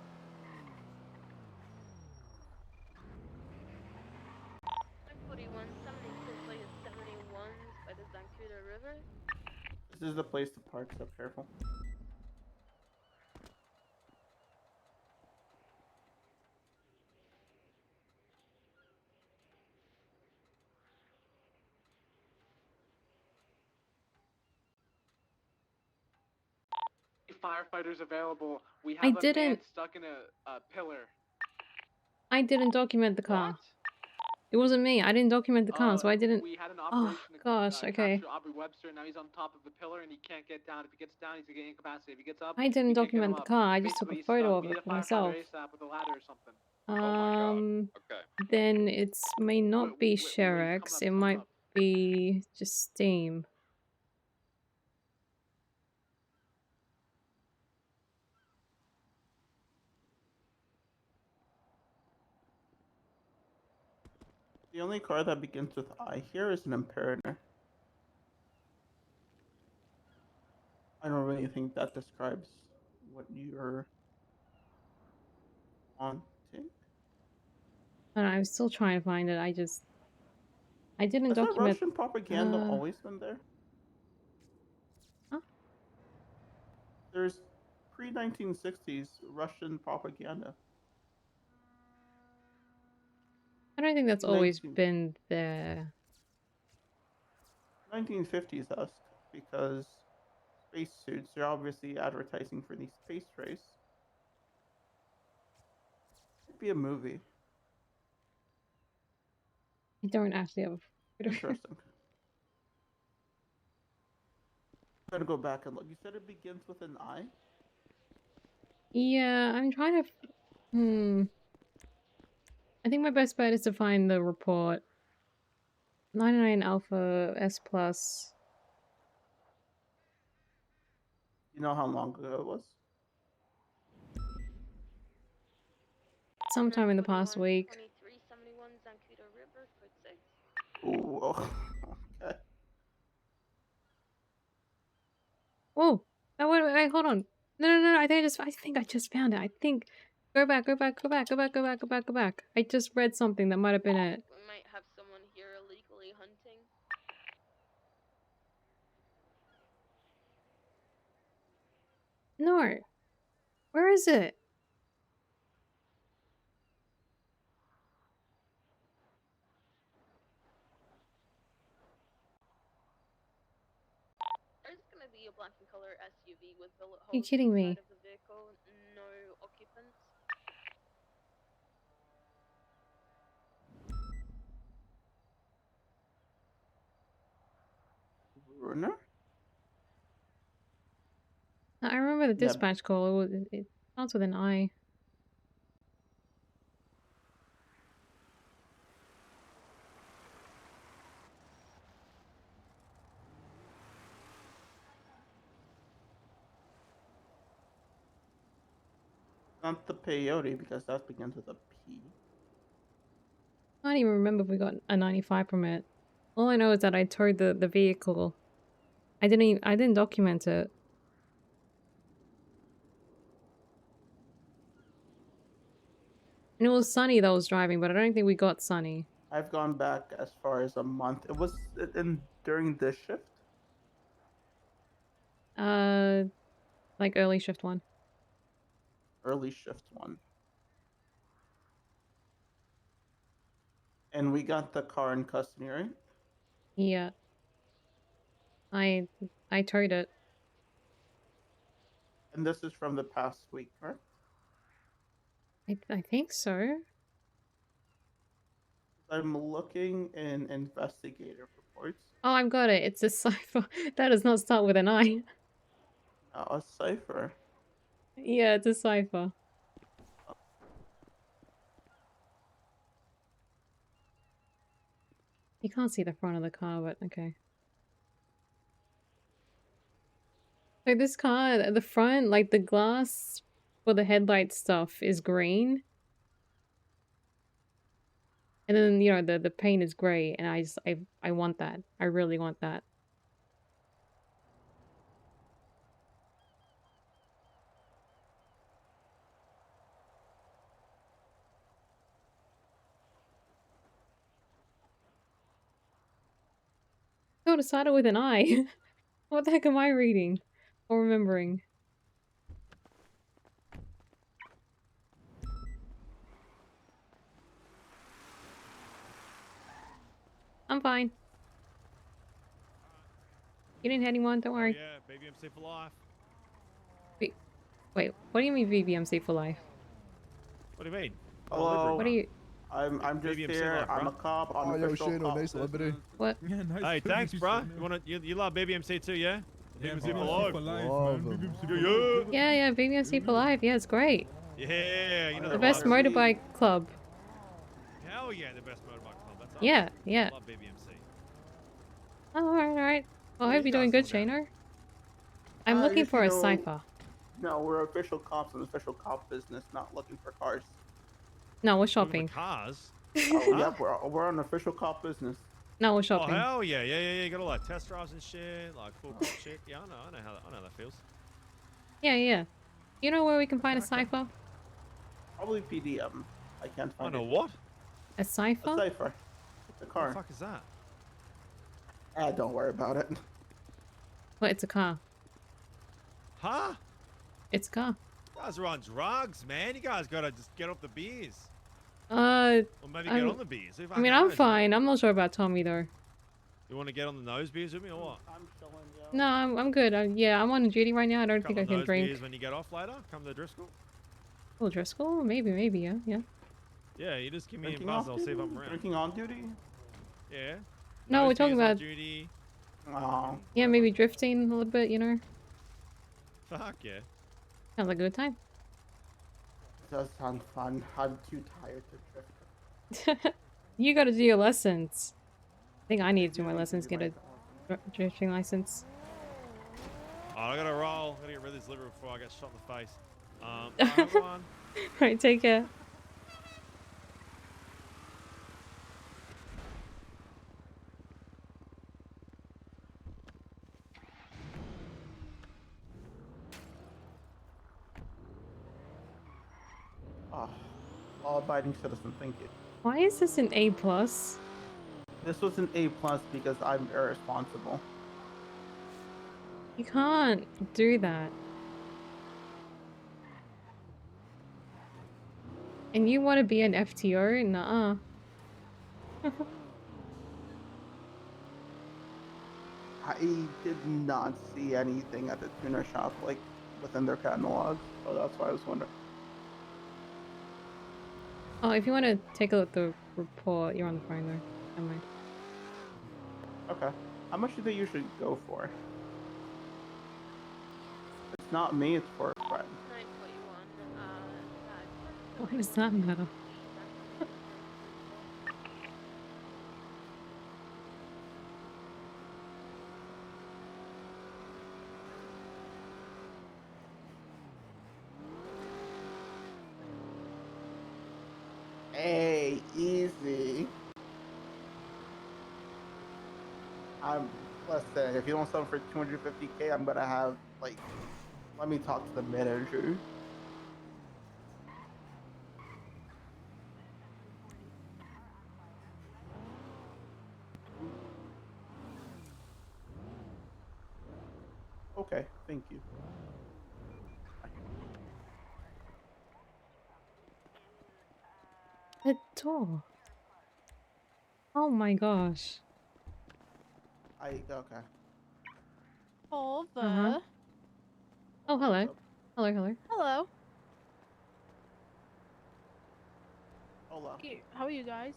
I'm 41, summoning full flight of 71s by the Zancudo River. This is the place to park, so careful. Firefighters available. We I have a man didn't- stuck in a pillar. I didn't document the car. It wasn't me. I didn't document the car, so I didn't. We had an Oh operation gosh. to Okay. capture Aubrey Webster. Now he's on top of the pillar and he can't get down. If he gets down, he's gonna get incapacitated. If he gets up, I didn't we can't get him document the up. car. I just took Basically, a he's photo stuck. of We need it a for firefighter myself. ASAP with a ladder or something. Okay. Then it may not be Sherex. It might be just Steam. The only car that begins with I here is an Imperator. I don't really think that describes what you're wanting. And I'm still trying to find it. I didn't Has that document. Russian propaganda always been there? Huh? There's pre-1960s Russian propaganda. I don't think that's always been there. 1950s esque, because spacesuits are obviously advertising for these space race. It'd be a movie. I don't actually have. Interesting. I'm gonna go back and look. You said it begins with an I? Yeah, I'm trying to. I think my best bet is to find the report. 99 Alpha S Plus. You know how long ago it was? Sometime in the past week. 2371 Zancudo River, code 6. Ooh, okay. Oh, wait, hold on. No. I think I just found it. I think. Go back. I just read something that might have been it. We might have someone here illegally hunting. No. Where is it? There's gonna be a black and color SUV with bullet Are you holes kidding inside me? of the vehicle, no occupants. Runner? I remember the Yeah. dispatch call. It starts with an I. Not the peyote, because that begins with a P. I don't even remember if we got a 95 from it. All I know is that I towed the vehicle. I didn't document it. And it was Sunny that was driving, but I don't think we got Sunny. I've gone back as far as a month. It was during this shift. Like early shift 1. Early shift 1. And we got the car in custody, right? Yeah. I towed it. And this is from the past week, correct? I think so. I'm looking in investigative reports. Oh, I've got it. It's a cipher. That does not start with an I. A cipher. Yeah, it's a cipher. You can't see the front of the car, but okay. So this car, at the front, like the glass for the headlight stuff is green. And then, you know, the paint is gray, and I want that. I really want that. No, it started with an I. What the heck am I reading? Or remembering? I'm fine. You didn't hit anyone, don't worry. Yeah, baby MC for life. Wait, what do you mean VBMC for life? What do you mean? Hello. What are you... I'm just BBMC here. life, I'm bro. a cop on yo, official Shane, cop nice business. What? Yeah, nice. Hey, thanks, bro. You love baby MC too, yeah? Yeah, BBMC for life. Yeah, VBMC for life. Yeah, it's great. Yeah, you know The best motorbike club. Hell yeah, the best motorbike club. That's us. Yeah, yeah. Love BBMC. Oh, alright. Well, I What hope are you're you doing guys good, doing Shano. I'm looking Just, for you a know, cipher. No, we're official cops in official cop business, not looking for cars. No, we're Looking shopping. for cars? Oh, Huh? yep, we're on official cop business. No, we're Oh shopping. hell yeah, yeah. You got all like test drives and shit, like full cop shit. Yeah, I know that feels. Yeah, yeah. You know where we can find a cipher? Probably PDM. I can't find I know it. what? A cipher? A cipher. It's a car. What the fuck is that? Don't worry about it. Well, it's a car. Huh? It's a car. You guys are on drugs, man. You guys gotta just get off the beers. Or maybe get on the beers. Who I mean, fucking I'm knows, fine. I'm not sure about Tommy, though. You want to get on the nose beers with me or what? I'm chilling, yo. No, I'm good. Yeah, I'm on duty right now. I don't think I Couple can nose drink. beers when you get off later. Come to Driscoll. Oh, Driscoll? Maybe, yeah, yeah. Yeah, you just give me a Drinking buzz. off I'll see if duty? I'm around. Drinking on duty? Yeah. No, Nose we're talking beers on about... duty. Oh. Yeah, maybe drifting a little bit, you know? Fuck yeah. Sounds like a good time. Does sound fun. I'm too tired to drift. You gotta do your lessons. I think I need to do my lessons, get a drifting license. Oh, I gotta roll. I gotta get rid of this liver before I get shot in the face. Hold on. Right, take care. Law-abiding citizen, thank you. Why is this an A+? This was an A+ because I'm irresponsible. You can't do that. And you want to be an FTO? Nuh-uh. I did not see anything at the tuner shop, like, within their catalog, so that's why I was wondering. Oh, if you want to take a look at the report, you're on the phone though. Never mind. Okay. How much do they usually go for? It's not me, it's for a friend. 941. Why does that matter? Hey, easy. Listen, if you don't sell for 250K, I'm gonna have, like, let me talk to the manager. Okay, thank you. door. Oh my gosh. Okay. Over. Uh-huh. Oh, hello. Hello, hello. Hello. Hola. How are you guys?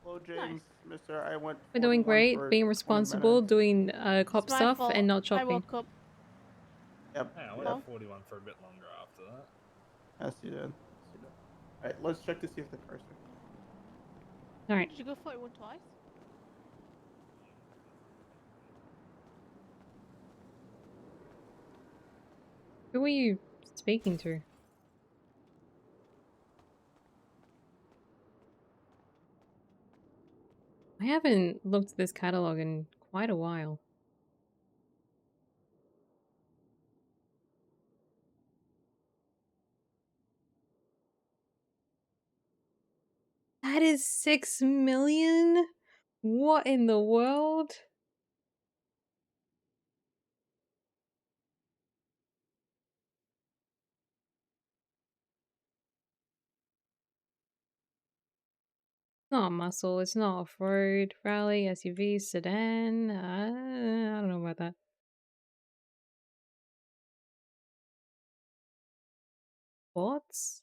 Hello, James, Mister. I went. We're doing 41 great, for being 20 responsible, minutes. doing cop It's my stuff, fault. and not I shopping. woke up. Yep. Yeah, I went Well. at 41 for a bit longer after that. Yes, you did. Alright, let's check to see if the car's there. Alright. Did you go 41 twice? Who are you speaking to? I haven't looked at this catalog in quite a while. That is 6 million? What in the world? It's not muscle, it's not off-road, rally, SUV, sedan. I don't know about that. Sports?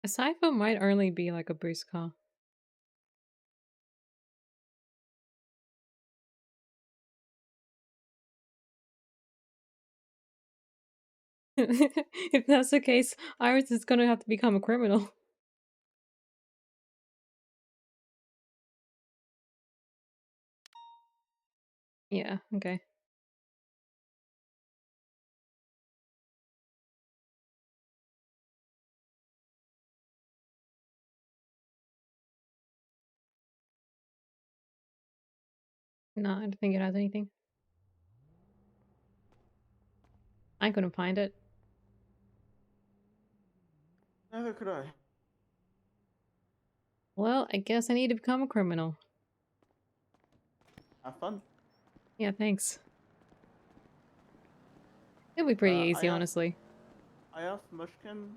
A Cypher might only be like a boost car. If that's the case, Iris is gonna have to become a criminal. Yeah, okay. No, I don't think it has anything. I couldn't find it. Neither could I. Well, I guess I need to become a criminal. Have fun. Yeah, thanks. It'll be pretty easy, I honestly. I asked Mushkin.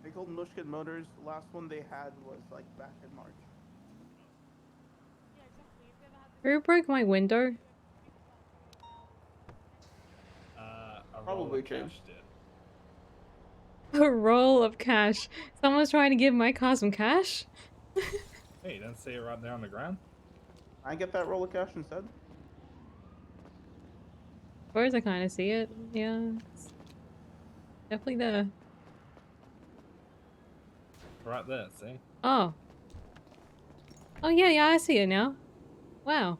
I told Mushkin Motors the last one they had was like back in March. Who broke my window? A Probably roll of James. cash did. A roll of cash. Someone's trying to give my car some cash? Hey, you didn't see it right there on the ground? I get that roll of cash instead. Suppose I kind of see it. Yeah. It's definitely there. Right there, see? Oh. Oh, yeah, I see it now. Wow.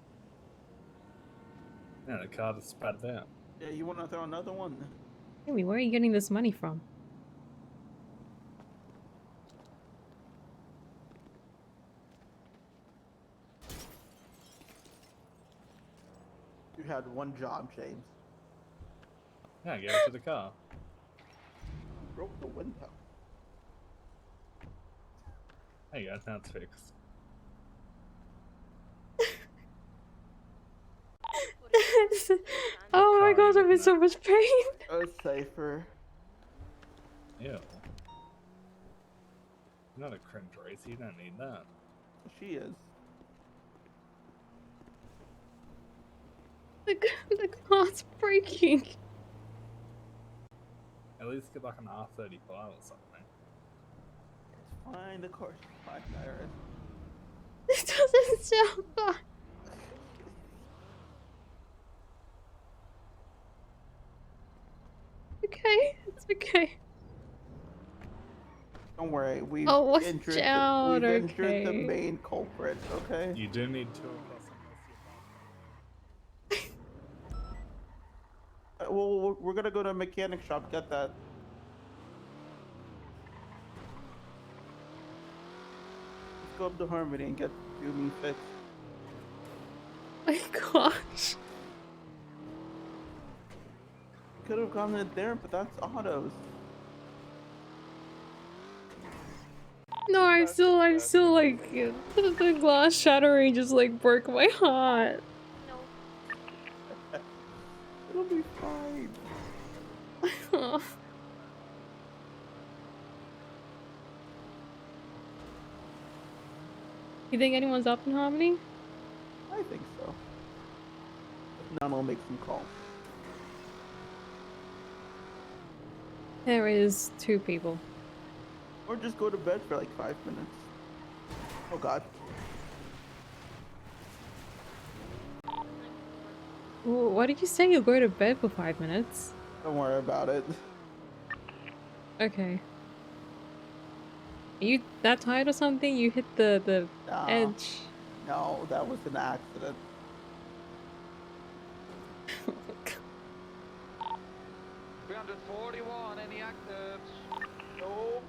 Yeah, the car just spat it out. Yeah, you want to throw another one? Amy, where are you getting this money from? You had one job, James. Yeah, give it to the car. Broke the window. There you go, now it's fixed. Oh my god, I'm in so much pain. Safer. Ew. You're not a cringe race, you don't need that. She is. The car's breaking. At least get like an R35 or something. It's fine, the car's fine, Iris. It doesn't sound fun. Okay, it's okay. Don't worry, we've Oh, watch injured out, we've injured the okay. main culprit, okay? You do need two across Well, we're gonna go to a mechanic shop, get that. Let's go up to Harmony and get me fixed. Oh my gosh. could have gone in there, but that's autos. No, I'm still like the glass shattering just like broke my heart. It'll be fine. You think anyone's up in Harmony? I think so. If not, I'll make some calls. There is 2 people. Or just go to bed for like 5 minutes. Oh god. What did you say? You'll go to bed for 5 minutes? Don't worry about it. Okay. Are you that tired or something? You hit the edge. No, that was an accident. 341, any actives? Nope.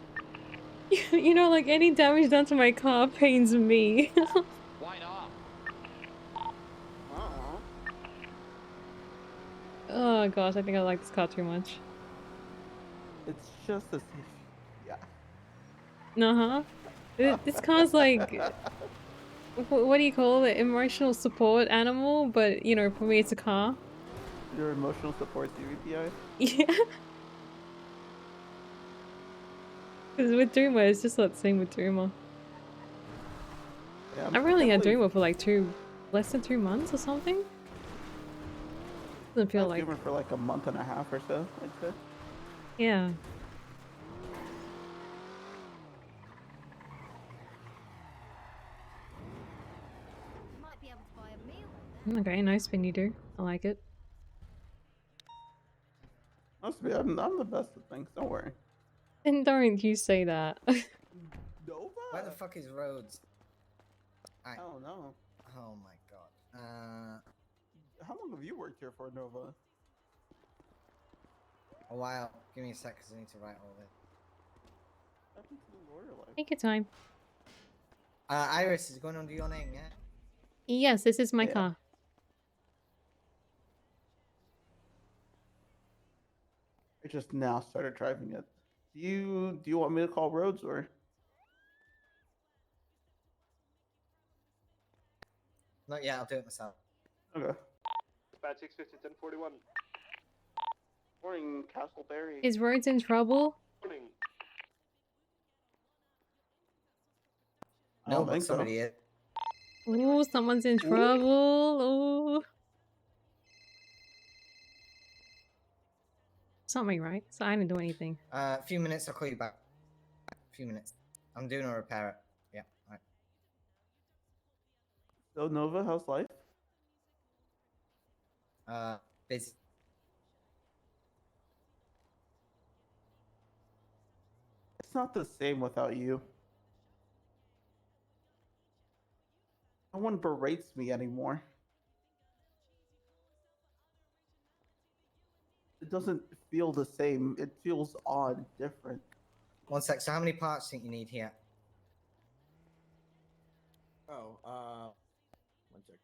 You know, like any damage done to my car pains me. Why not? Oh gosh, I think I like this car too much. It's just a safe. Yeah. Uh-huh. This car's like, what do you call it? Emotional support animal, but you know, for me it's a car. Your emotional support CVPI? Yeah. Because with Dreamer, it's just not the same with Dreamer. Yeah, I really had Dreamer for like less than 2 months or something. Doesn't feel like. Dreamer for like a month and a half or so, I'd say. Yeah. Okay, nice spin you do. I like it. Must be. I'm the best at things. Don't worry. And don't you say that. Nova? Where the fuck is Rhodes? I don't know. Oh my god. How long have you worked here for, Nova? A while. Give me a sec, because I need to write all this. What happened to the lawyer life? Take your time. Iris is going under your name, yeah? Yes, this is my car. I just now started driving it. Do you want me to call Rhodes or? Not yet, I'll do it myself. Okay. Dispatch 650 1041. Morning, Castleberry. Is Rhodes in trouble? Morning. No, but somebody is. Ooh, someone's in trouble. Ooh. Something, right? So I didn't do anything. A few minutes, I'll call you back. A few minutes. I'm doing a repair. Yeah, alright. So Nova, how's life? Busy. It's not the same without you. No one berates me anymore. It doesn't feel the same. It feels odd, different. One sec, so how many parts do you think you need here? Oh, 1 sec.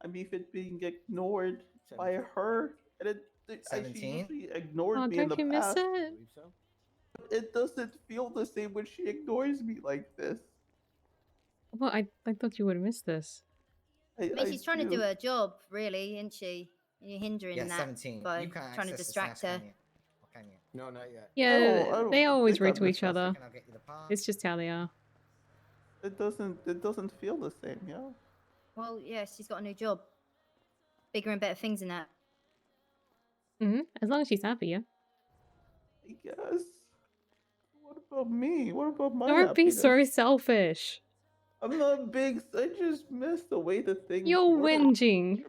I'm even being ignored by her, and she 17? usually ignored Oh, me in don't the you miss past. it? It doesn't feel the same when she ignores me like this. Well, I thought you would have missed this. I mean, she's trying to do her job, really, isn't she? You're hindering Yeah, that 17. by You can't trying to access the distract slash, her. can you? Or can you? No, not yet. Yeah, they always rude to each understand. other. I'll get you the part. It's just how they are. It doesn't feel the same, yo. Well, yeah, she's got a new job. Bigger and better things than that. As long as she's happy, yeah. I guess. What about me? What about my Don't be happiness? so selfish. I'm not big. I just miss the way the things You're work. whinging.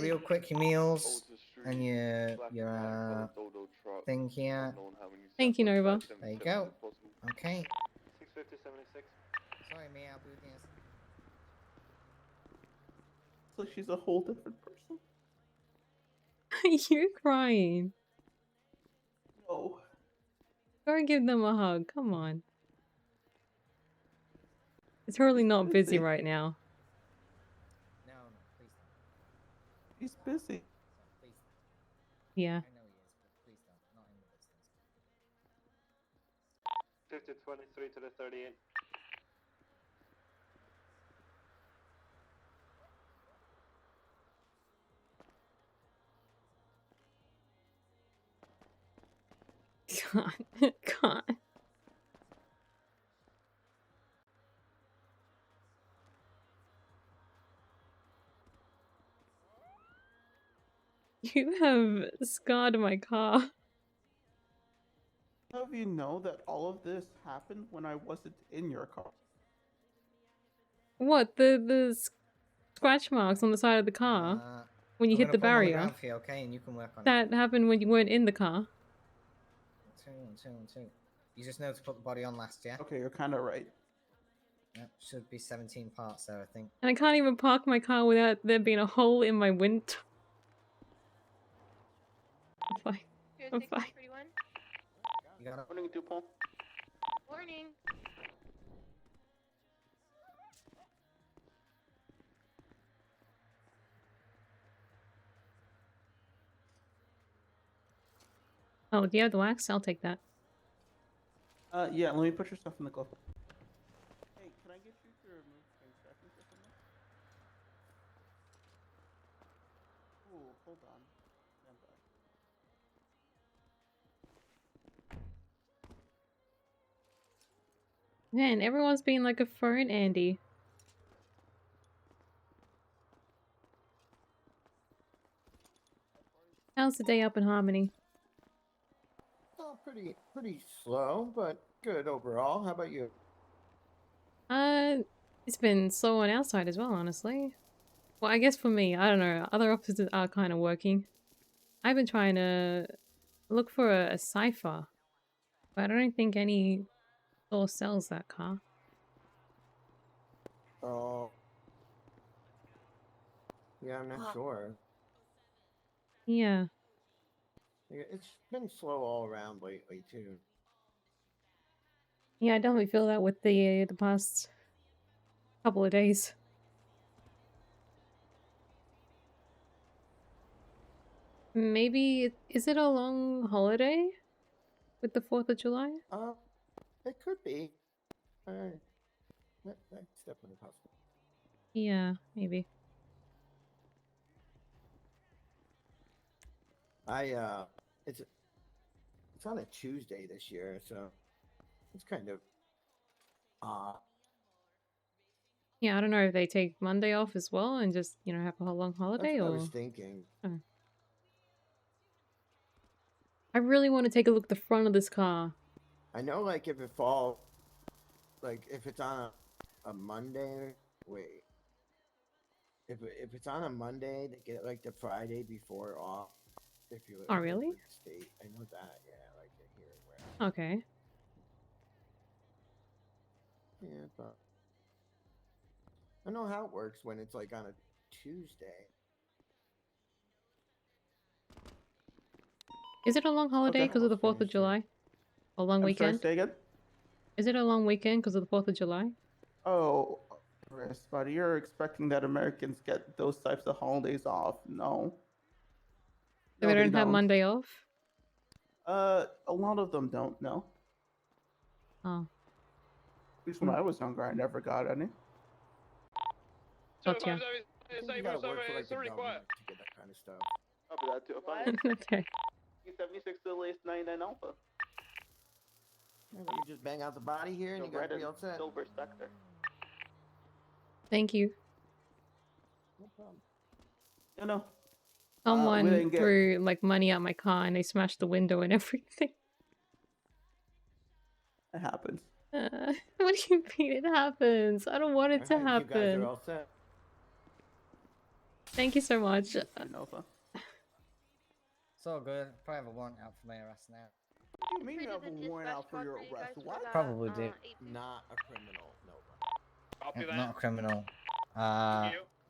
Real quick, your meals and your thing here. Thank you, Nova. There you go. Okay. 650 76. Sorry, Mia, I'll be with you. So she's a whole different person. You're crying. No. Go give them a hug. Come on. It's totally not busy right now. He's busy. Yeah. I know he is, but please don't. Not in the distance. 50-23 to the 38. God. God. You have scarred my car. How do you know that all of this happened when I wasn't in your car? What? The scratch marks on the side of the car when you I'm hit gonna the put 'em on the barrier. ground for you, okay? And you can work on it. That happened when you weren't in the car. 2. You just know to put the body on last, yeah? Okay, you're kind of right. Yep, should be 17 parts there, I think. And I can't even park my car without there being a hole in my window. I'm fine. I'm fine. You got it. Morning, Dupont. Morning. Oh, do you have the wax? I'll take that. Yeah, let me put your stuff in the glove. Hey, can I get you to remove things tracking for someone? Ooh, hold on. Stand by. Man, everyone's being like a phone Andy. How's the day up in Harmony? Oh, pretty slow, but good overall. How about you? It's been slow on our side as well, honestly. Well, I guess for me, I don't know. Other officers are kind of working. I've been trying to look for a cipher, but I don't think any store sells that car. Oh, yeah, I'm not sure. Yeah. Yeah, it's been slow all around lately too. Yeah, I definitely feel that with the past couple of days. Maybe, is it a long holiday with the 4th of July? It could be. That's definitely possible. Yeah, maybe. It's on a Tuesday this year, so it's kind of Yeah, I don't know if they take Monday off as well and just, you know, have a long that's holiday what I or... was thinking. Oh. I really want to take a look at the front of this car. I know, like if it falls, like if it's on a Monday. Wait, if it's on a Monday, they get like the Friday before off. If you Oh, live really? in the state, I know that. Yeah, like here where. Okay. Yeah, but I know how it works when it's like on a Tuesday. Is it a long holiday Okay. because of the 4th of July? A long I'm sorry, weekend? say again? Is it a long weekend because of the 4th of July? Oh, Chris, buddy, you're expecting that Americans get those types of holidays off? No. So they don't have Monday off? A lot of them don't. No. Oh. At least when I was younger, I never got any. Gotcha. I think you gotta work for like the government to get that kind of stuff. Copy that too. Fine. Okay. 76 to the latest 99 Alpha. Yeah, we can just bang out the body here and you Red gotta be and all set. Silver Spectre. Thank you. No problem. No. Someone didn't get- threw like money at my car and they smashed the window and everything. It happens. What do you mean it happens? I don't want it to Alright, you guys happen. are all set. Thank you so much. Nova. It's all good. Probably have a warrant out for my arrest now. What do you mean you have a warrant out for your arrest? What? Probably do. Not a criminal, Nova. Copy that. Not a criminal.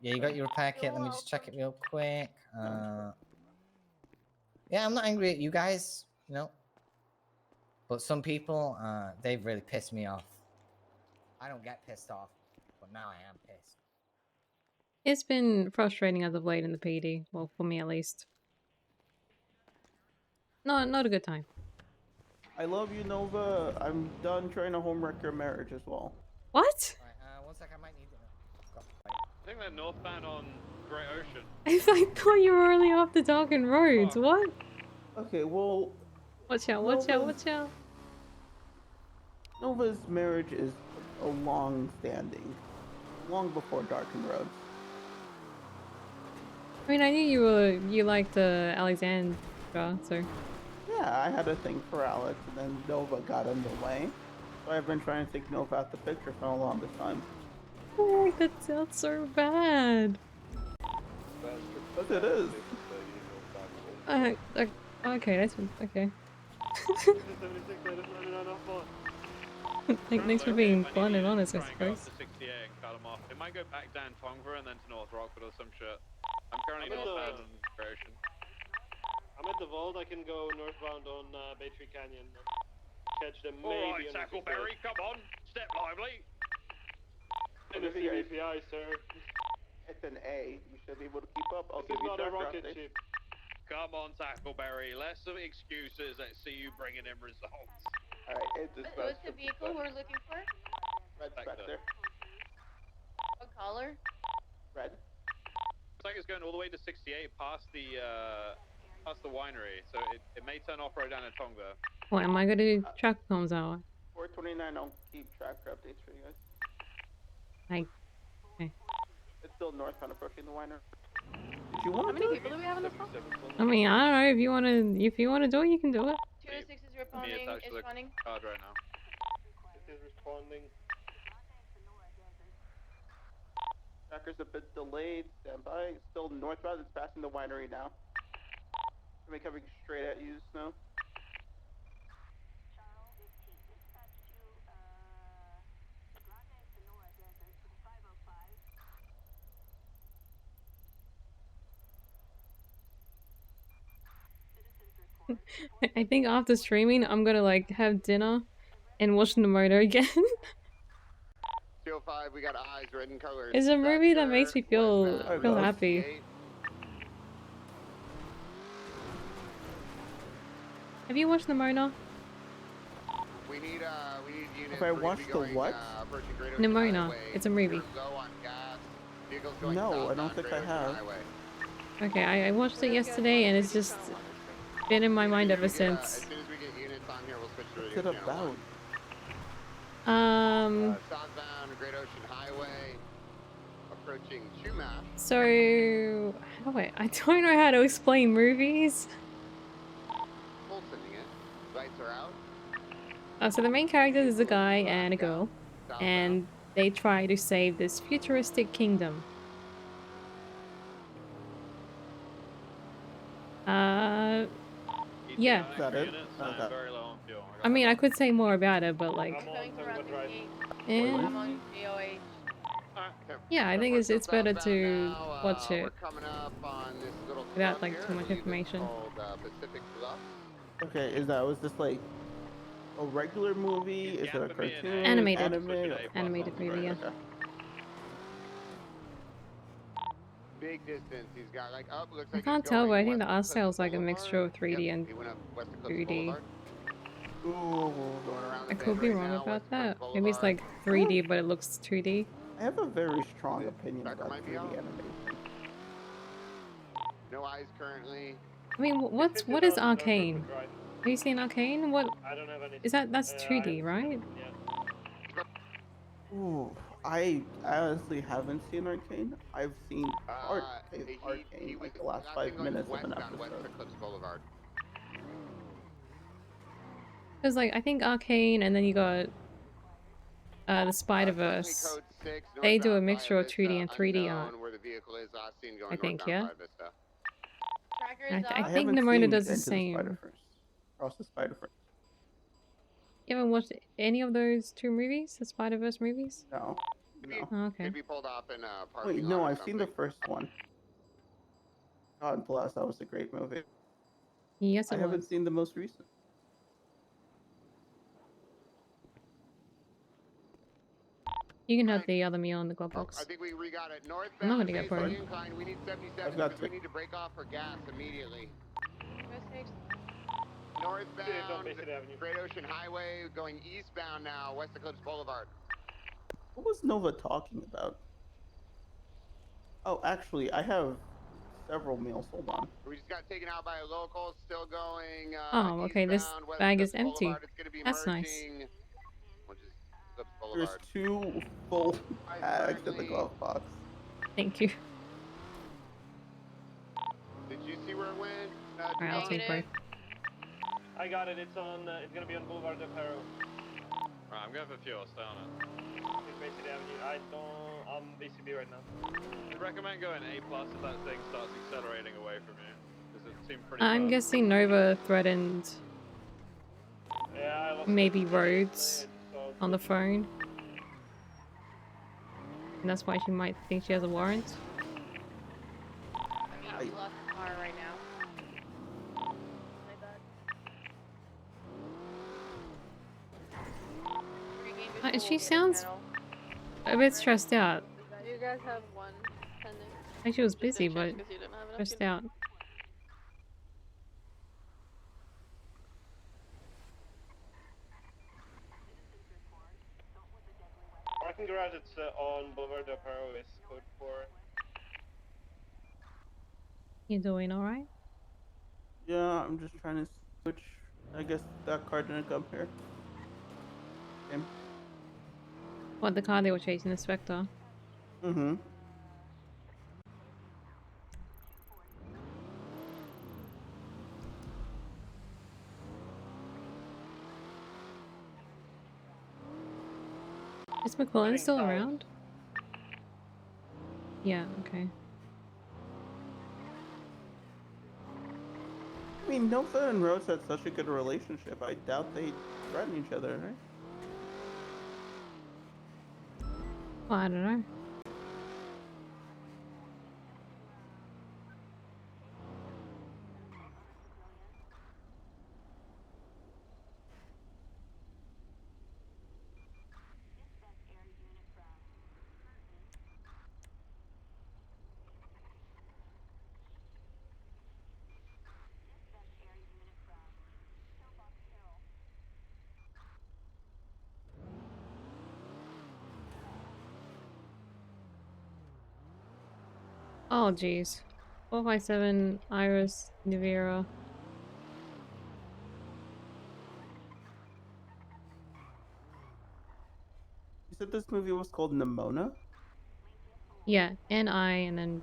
Yeah, you got your repair kit. Let me just check it real quick. Yeah, I'm not angry at you guys, you know. But some people, they've really pissed me off. I don't get pissed off, but now I am pissed. It's been frustrating as of late in the PD. Well, for me at least. Not a good time. I love you, Nova. I'm done trying to homewreck your marriage as well. What? Alright, 1 second, I might need to. I think they're northbound on Great Ocean. I thought you were only off the Darken roads. What? Okay, well. Watch out! Watch out! Watch out! Nova's marriage is a long-standing, long before Darken Roads. I mean, I knew you liked Alexandra, so. Yeah, I had a thing for Alex, and then Nova got in the way. So I've been trying to take Nova out the picture for a long time. Oh, that sounds so bad. But it is. Okay, that's okay. Thanks for being blunt and honest, I suppose. To 68 and cut them off. It might go back down Tongva and then to North Rockwood or some shit. I'm currently northbound on Great Ocean. I'm at the vault. I can go northbound on Bay Tree Canyon. Catch them maybe. Alright, Tackleberry, come on. Step lively. Anything API, sir. It's an A. You should be able to keep up. I'll This give is you not a track rocket update. ship. Come on, Tackleberry. Less of excuses. Let's see you bringing in results. Alright, What's the vehicle we're looking for? Red Spectre. What color? Red. Looks like it's going all the way to 68 past the winery, so it may turn off right down at Tongva. What am I gonna do? Track comes out. 429. I'll keep track updates for you guys. Okay. It's still northbound approaching the winery. Did you want How many people do we have in this one? I mean, I don't know if you wanna do it, you can do it. 206 is responding. It's running. Card right now. It is responding. Tracker's a bit delayed. Stand by. Still northbound. It's passing the winery now. Coming straight at you, Snow. I think after streaming, I'm gonna like have dinner and watch Nivira again. 205, we got eyes red in color. It's a movie that makes me feel happy. Have you watched Nivira? We need units. If I watched the what? Nivira. It's a movie. No, I don't think I have. Okay, I watched it yesterday and it's just been in my mind ever since. As soon as we get units on here, we'll switch to What's it about? Southbound Great Ocean Highway, approaching Chumash. So, wait, I don't know how to explain movies. Full sending it. Lights are out. So the main character is a guy and a girl, and they try to save this futuristic kingdom. Yeah. Is that it? I mean, I could say more about it, but like, I'm on GOH. yeah, I think it's better to watch it without like too much information. Okay, was this like a regular movie? Is it a cartoon? Animated. Anime? Animated movie, yeah. Okay. Big distance. He's got like up. Looks I like can't tell, but I think the art style is like a mixture of 3D and 2D. I could be wrong about that. Maybe it's like 3D, but it looks 2D. I have a very strong opinion about 3D animation. No eyes currently. I mean, what is Arcane? Have you seen Arcane? What I don't have any. that's 2D, right? Ooh, I honestly haven't seen Arcane. I've seen Arcane like the last 5 minutes of an episode. Because like I think Arcane, and then you got the Spider-Verse. They do a mixture of 2D and 3D art. I think, yeah. I think Nivira does the same. Across the Spider-Verse. You haven't watched any of those two movies, the Spider-Verse movies? No. Oh, okay. Maybe pulled off in a Wait, no, I've seen the first one. God bless, that was a great movie. Yes, I haven't seen the most recent. You can have the other meal in the glove I box. think we got it. Northbound I'm not gonna get facing burned. incline. We need 77 I've got because we need to break off for gas immediately. Don't Northbound, Bay City Avenue. Great Ocean Highway, going eastbound now, West Dakotas Boulevard. What was Nova talking about? Oh, actually, I have several meals. Hold on. We just got taken out by a local, still going Oh, okay. This eastbound, West bag is Dakotas empty. Boulevard. It's going to be That's nice. merging, which is Dakotas There's Boulevard. 2 full bags in the glove box. Thank you. Did you see where it went? Alright, I'll take both. I got it. It's on. It's gonna be on Boulevard de Perro. Right, I'm going for fuel. Stay on it. It's Bay City Avenue. I'm BCB right now. I'd recommend going A+ if that thing starts accelerating away from you, because it seemed pretty. I'm fast. guessing Nova threatened Yeah, I lost maybe it. Rhodes on the phone. And that's why she might think she has a warrant. I mean, we lost the car right now. My bad. She sounds a bit stressed out. You guys have one pending. I think she was busy, but Because you didn't have enough stressed units. out. Parking garage. It's on Boulevard de Perro. Is code 4. You doing alright? Yeah, I'm just trying to switch. I guess that car didn't come here. Okay. What, the car they were chasing, the Spectre? Mm-hmm. Is McClellan still around? Yeah, okay. I mean, Nova and Rose had such a good relationship. I doubt they threaten each other, right? Well, I don't know. Oh, jeez. 457, Iris, Nivira. You said this movie was called Nimona? Yeah, N-I and then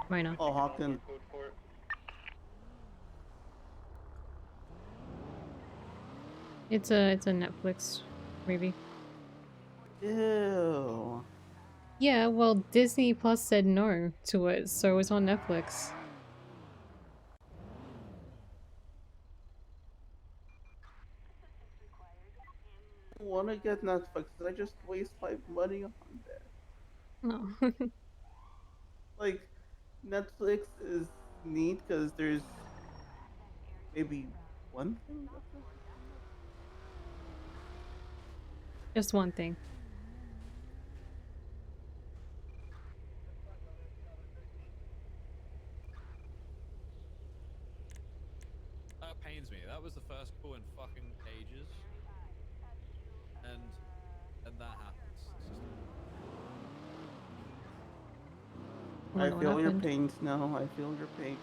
Mona. Oh, Hawkins. It's a Netflix movie. Ew. Yeah, well, Disney Plus said no to it, so it's on Netflix. I want to get Netflix. I just waste my money on that. No. Like, Netflix is neat because there's maybe one thing that's not. Just one thing. That pains me. That was the first call in fucking ages. And that happens. I feel your pain, Snow. I feel your pain.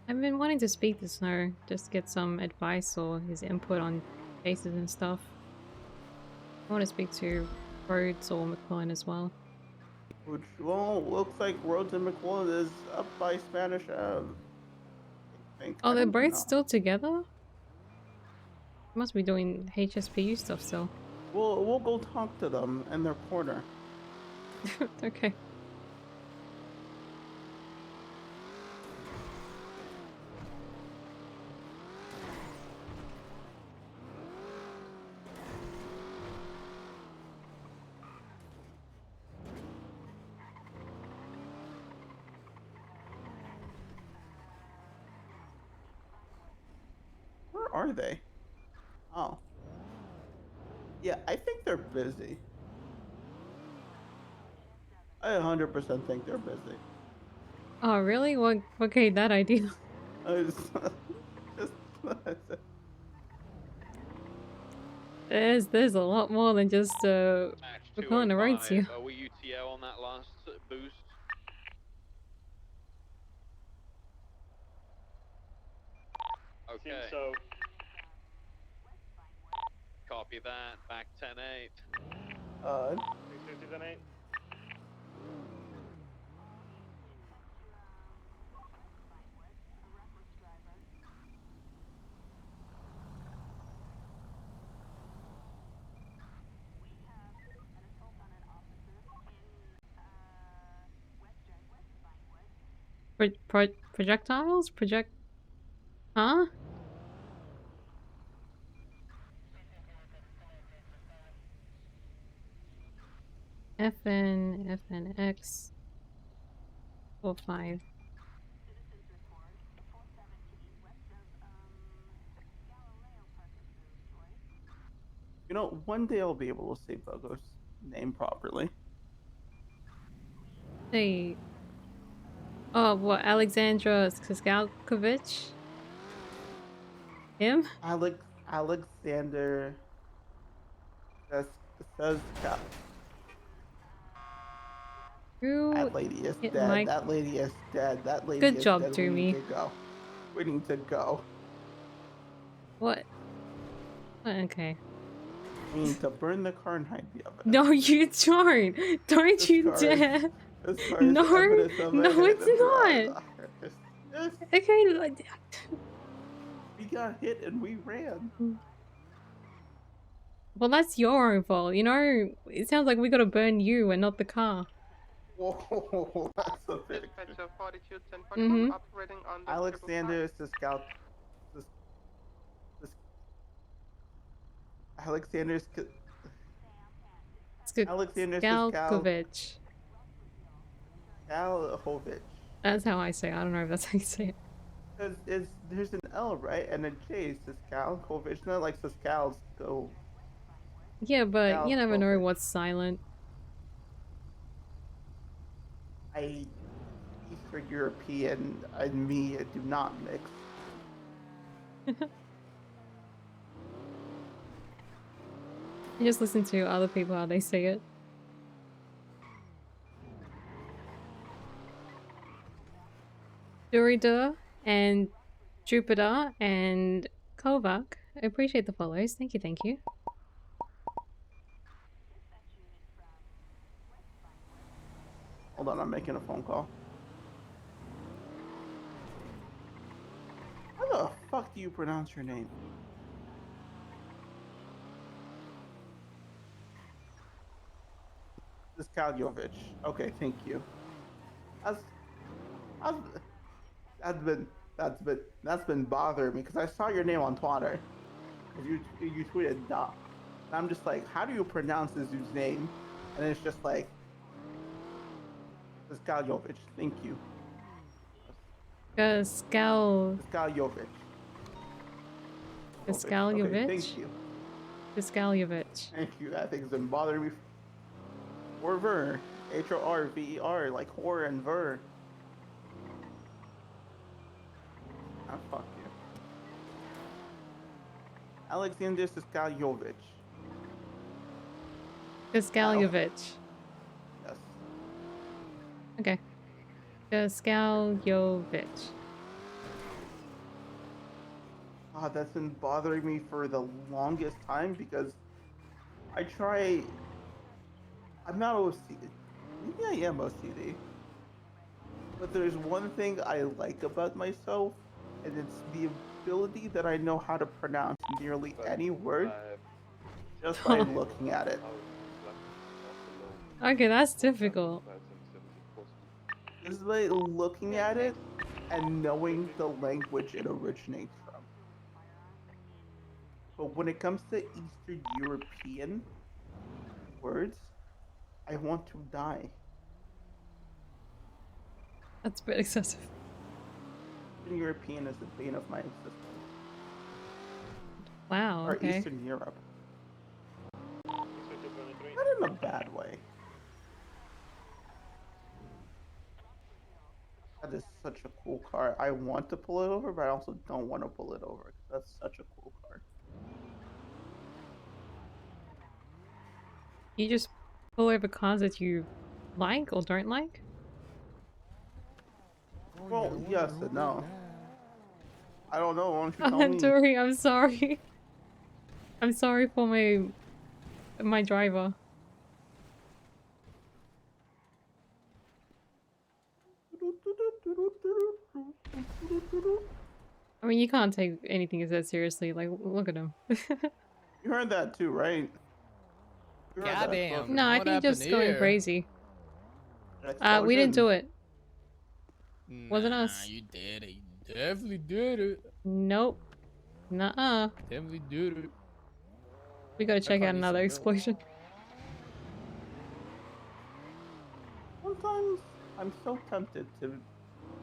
I've been wanting to speak to Snow, just get some advice or his input on cases and stuff. I want to speak to Rhodes or McClellan as well. Which, well, looks like Rhodes and McClellan is up by Spanish Ave. I think. Oh, I they're don't both know. still together? Must be doing HSPU stuff still. We'll go talk to them in their corner. Okay. Where are they? Oh. Yeah, I think they're busy. I 100% think they're busy. Oh, really? What gave that idea? I just, There's a lot more than just Match recording the roads 205. here. Are we UTL on that last boost? Okay. Seems so. Copy that. Back 10-8. 650 then 8. Projectiles? Huh? FNX 45. you know, one day I'll be able to say Bogo's name properly. Hey. Oh, what? Alexandra Skalkovich? Him? Alexander says Who that lady is hit dead. Mike? That lady is dead. That lady Good is job, dead. We need Doomy. to go. We need to go. What? Okay. We need to burn the car and hide the evidence. No, you don't. Don't This you car is- dare. This car No, is evidence of a no, hit it's and not. run. Okay, like, We got hit and we ran. well, that's your own fault. You know, it sounds like we gotta burn you and not the car. Whoa, that's a bit. Dispatcher 42 10 Mhm. operating on the Alexander Siscal. Alexander Skalkovich. Skalhovich. That's how I say it. I don't know if that's how you say it. Because there's an L, right? And a J, Siskalkovich. Not like Siskal's go. Yeah, but you never know Skalkovich. what's silent. Eastern European and me do not mix. I just listen to other people how they say it. Durida and Jupiter and Kovac. I appreciate the follows. Thank you, thank you. Hold on, I'm making a phone call. How the fuck do you pronounce your name? This Kaljovic. Okay, thank you. That's been bothering me because I saw your name on Twitter. You tweeted "da," and I'm just like, how do you pronounce this dude's name? And it's just like, this Kaljovic. Thank you. Skaljovic. Okay, thank you. Skaljovic. Thank you. That thing's been bothering me. Or Ver. Horveer, like whore and Ver. Ah, fuck you. Alexander Skaljovic. Skaljovic. Yes. Okay. Skaljovic. Ah, that's been bothering me for the longest time because I try. I'm not OCD. Maybe I am OCD. But there's one thing I like about myself, and it's the ability that I know how to pronounce nearly any word just by looking at it. Okay, that's difficult. Just by looking at it and knowing the language it originates from. But when it comes to Eastern European words, I want to die. That's a bit excessive. Eastern European is the bane of my existence. Wow, okay. Or Eastern Europe. Not in a bad way. That is such a cool car. I want to pull it over, but I also don't want to pull it over. That's such a cool car. You just pull over cars that you like or don't like? Well, yes and no. I don't know. Why don't you tell me? Dory, I'm sorry. I'm sorry for my driver. I mean, you can't take anything he says seriously. Like, look at him. You heard that too, right? You heard that, Goddamn. No, I What think just happened going here? crazy. An We didn't do explosion. it. Wasn't Nah, us. you did it. You definitely did it. Nope. Nuh-uh. Definitely did it. We gotta check car out needs another some milk. explosion. Sometimes I'm so tempted to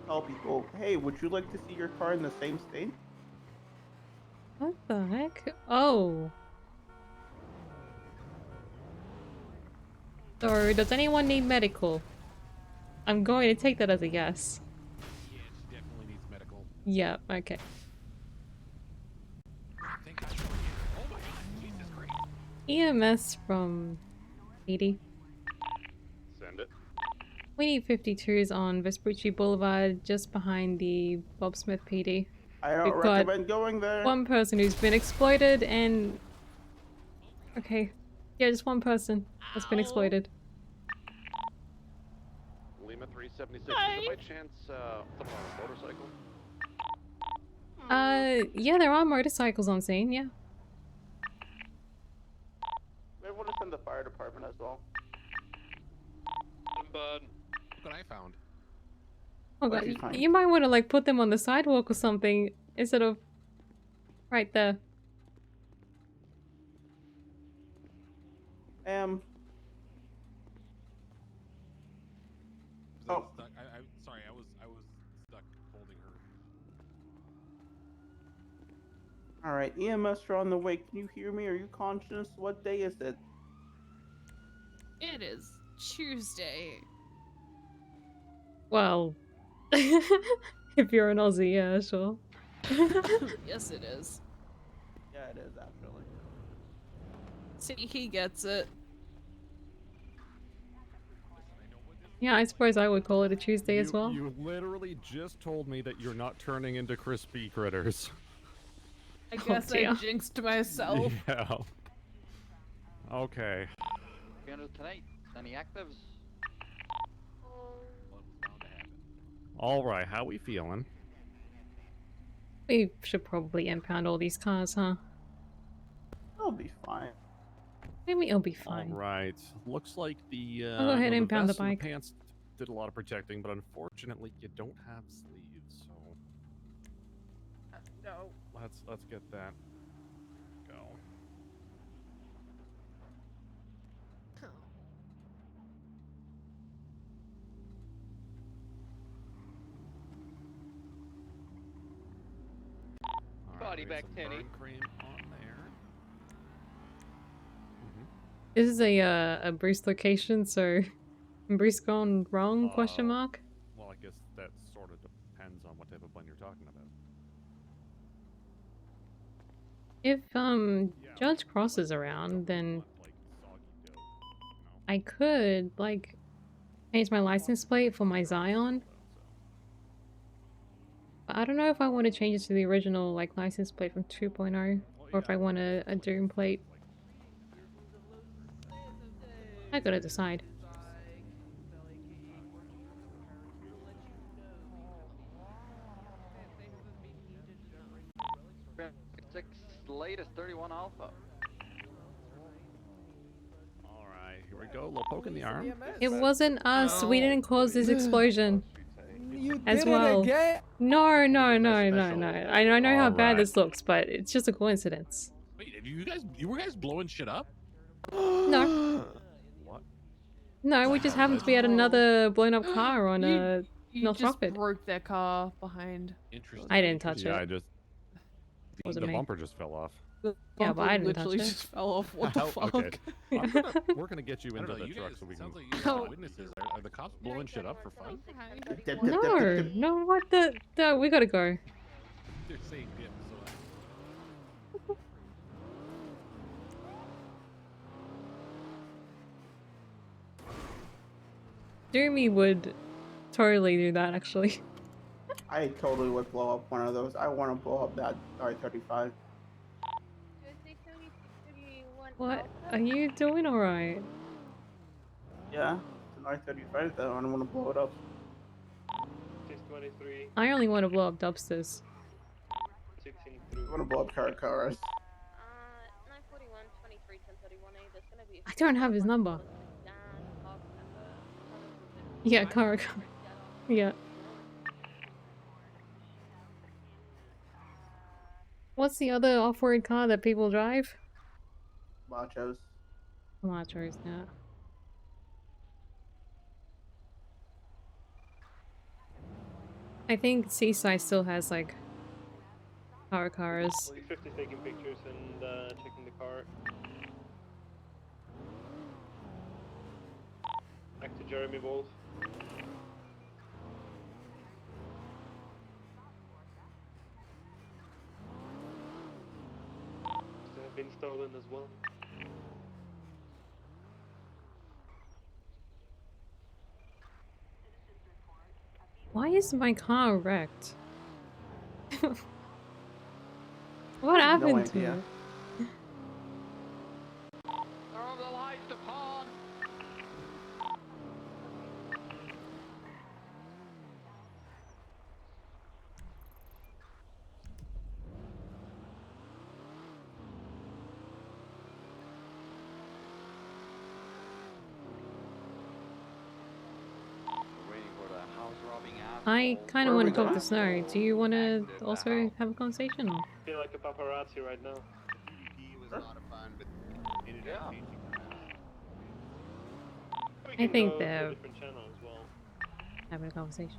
tell people, "Hey, would you like to see your car in the same state?" What the heck? Oh. So, does anyone need medical? I'm going to take that as a yes. Yeah, she definitely needs medical. Yeah, okay. Thank God you're here. Oh my God, Jesus Christ. EMS from 80. Send it. We need 52s on Vespucci Boulevard, just behind the Bob Smith PD. I don't We've got recommend going there. one person who's been exploited and... Okay. Yeah, just one person that's been exploited. Lima 376, is it by chance someone on a motorcycle? Yeah, there are motorcycles on scene, yeah. May want to send the fire department as well. Look what I found. Oh What'd god, you find? you might want to like put them on the sidewalk or something instead of right there. Oh. Stuck. I'm sorry, I was stuck holding her. All right, EMS are on the way. Can you hear me? Are you conscious? What day is it? It is Tuesday. Well, if you're an Aussie, yeah, sure. Yes, it is. Yeah, it is actually. See, he gets it. Yeah, I suppose I would call it a Tuesday as well. You literally just told me that you're not turning into crispy critters. I guess I dear. jinxed myself. Yeah. Okay. 300 tonight. Any actives? All right. How we feeling? We should probably impound all these cars, huh? It'll be fine. Maybe it'll be fine. All right. Looks like the I'll go ahead and impound the vest and bike. pants did a lot of protecting, but unfortunately you don't have sleeves, so No. let's get that. Go. Body back, Tenny. Cream on there. This is a Bruce location, so Bruce gone wrong? Question mark. Well, I guess that sort of depends on what type of blend you're talking about. If Judge Cross is around, then I could like change my license plate for my Zion. But I don't know if I want to change it to the original like license plate from 2.0 or if I want a Doom plate. I gotta decide. Six latest 31 Alpha. All right, here we go. Little poke in the arm. It wasn't us. We didn't cause this explosion. You As did well. it again. No. I know how bad this looks, but it's just a coincidence. Wait, you were guys blowing shit up? No. What? No, we just happened to be at another blown up car on You North just Rockford. broke their car behind. Interesting. I didn't touch Yeah, it. I just Wasn't The me. bumper just fell off. Yeah, but Bumper I didn't literally touch it. just fell off. What the How- fuck? Okay. We're gonna get you I don't into know, the you truck guys- so we can sounds like you call guys- witnesses. Are the cops blowing shit up for fun? No, no, what the? No, we gotta go. They're saying yeah, so Jeremy would totally do that, actually. I totally would blow up one of those. I want to blow up that R35. What? Are you doing alright? Yeah, it's an R35 though. I don't want to blow it up. 623, I only want to blow up dumpsters. 16 I through. want to blow up car cars. 941, 23, 1031A. There's gonna be. I don't have his number. Yeah, car. Yeah. What's the other off-road car that people drive? Machos. Machos, yeah. I think Seaside still has like car cars. 50 taking pictures and checking the car. Back to Jeremy Wolf. They have been stolen as well. Why is my car wrecked? What happened to idea. it? Throw the lights to pawn. Waiting for the house robbing I kind of Where are want we to talk going? to Snow. Do you want to also have a conversation? Or? I feel like a paparazzi right now. He was a lot of fun, but ended up changing We I can think go to a they're different channel as well. having a conversation.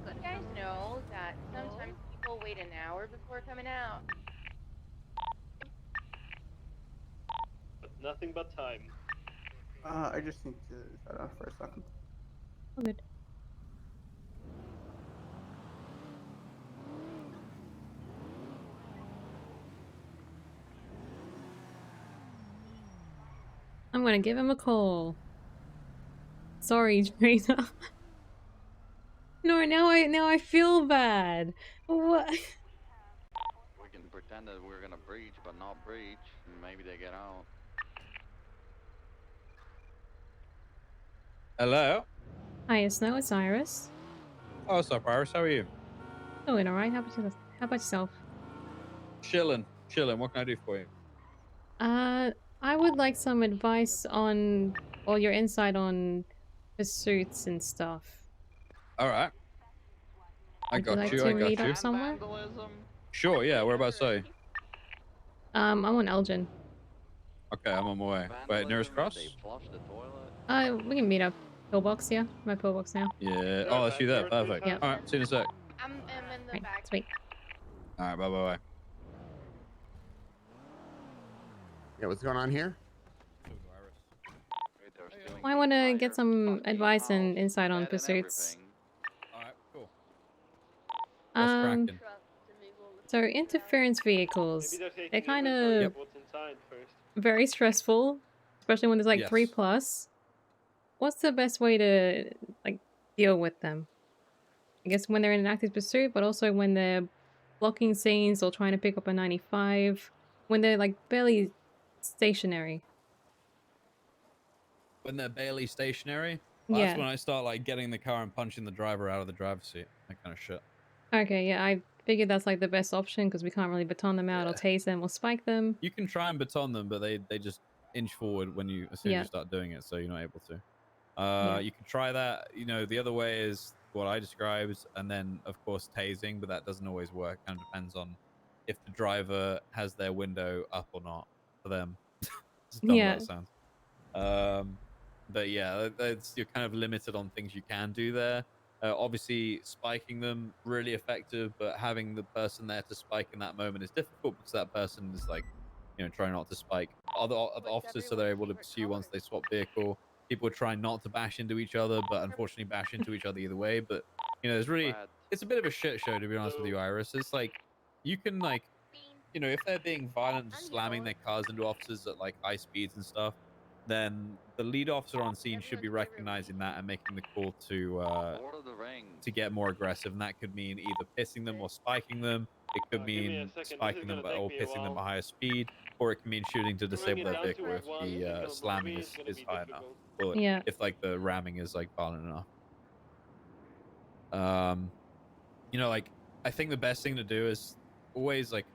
You guys know that sometimes people wait an hour before coming out. But nothing but time. I just need to shut off for a second. Oh, good. I'm gonna give him a call. Sorry, Trainer. No, now I feel bad. What? We can pretend that we're gonna breach, but not breach, and maybe they get out. Hello. Hi, Snow. It's Iris. Oh, what's up, Iris? How are you? Doing alright. How about yourself? Chilling. What can I do for you? I would like some advice on, or your insight on pursuits and stuff. All right. I Would you got like you. to I got meet you. up somewhere? Sure. Yeah. Whereabouts are you? I'm on Elgin. Okay, I'm on my way. Wait, nearest cross? They flush the toilet. We can meet up. Pillbox, yeah. My pillbox now. Yeah. Oh, that's you there. Perfect. Yeah. All right. See you in a sec. I'm in the Right, back. sweet. All right. Bye. Yeah, what's going on here? I want to get some advice and insight on pursuits. All right. Cool. Um, so interference vehicles, Maybe they're taking they're kind inventory of of what's inside first. very stressful, especially when there's like 3+. What's the best way to like deal with them? I guess when they're in an active pursuit, but also when they're blocking scenes or trying to pick up a 95, when they're like barely stationary. When they're barely stationary, well, Yeah. that's when I start like getting in the car and punching the driver out of the driver's seat. That kind of shit. Okay, yeah, I figured that's like the best option because we can't really baton them out or tase them or spike them. You can try and baton them, but they just inch forward when you as soon as you start doing it, so you're not able to. You can try that. You know, the other way is what I described, and then of course tasing, but that doesn't always work. Kind of depends on if the driver has their window up or not for them. It's dumb Yeah. that sounds. But yeah, you're kind of limited on things you can do there. Obviously, spiking them really effective, but having the person there to spike in that moment is difficult because that person is like, trying not to spike other officers, so they're able to pursue once they swap vehicle. People are trying not to bash into each other, but unfortunately bash into each other either way. But there's really, it's a bit of a shit show, to be honest with you, Iris. It's like you can like, if they're being violent, just slamming their cars into officers at like high speeds and stuff, then the lead officer on scene should be recognizing that and making the call to get more aggressive. And that could mean either pissing them or spiking them. It could Give me a mean second. spiking them or pissing them at higher speed, or it can mean shooting to disable their vehicle if the slamming is high enough, or Yeah. if like the ramming is like violent enough. Like I think the best thing to do is always like,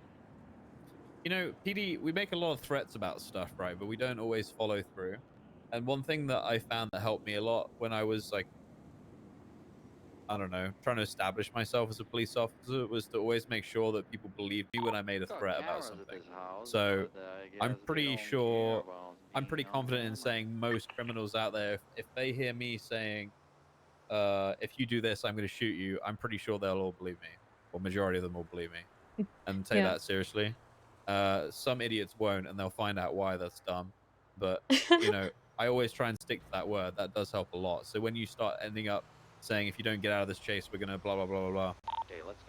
PD, we make a lot of threats about stuff, right? But we don't always follow through. And one thing that I found that helped me a lot when I was like, I don't know, trying to establish myself as a police officer was to always make sure that people believed me when I made a threat about something. So I'm pretty sure, I'm pretty confident in saying most criminals out there, if they hear me saying, if you do this, I'm going to shoot you, I'm pretty sure they'll all believe me, or majority of them will believe me and take Yeah. that seriously. Some idiots won't, and they'll find out why. That's dumb. But I always try and stick to that word. That does help a lot. So when you start ending up saying, if you don't get out of this chase, we're gonna blah blah blah blah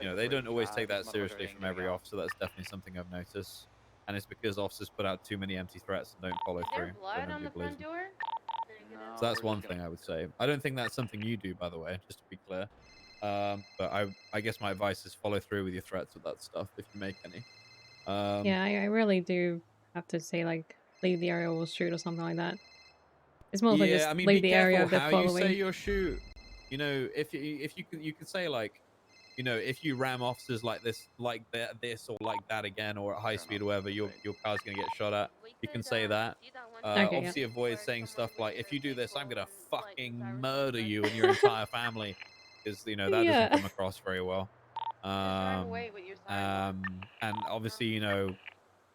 blah, they don't always take that seriously from every officer. That's definitely something I've noticed, and it's because officers put out too many empty threats and don't follow through. So nobody believes them. So that's one thing I would say. I don't think that's something you do, by the way, just to be clear. But I guess my advice is follow through with your threats with that stuff if you make any. Yeah, I really do have to say, like, leave the area or shoot or something like that. It's more like just I mean, leave be the area careful they're how following. you say your shoot. If you can say like, if you ram officers like this or like that again, or at high speed or whatever, your car's gonna get shot at. You can say that. Okay, Obviously, avoid saying stuff like, if you do this, I'm gonna fucking murder you and your entire family, because that doesn't Yeah. come across very well. And obviously,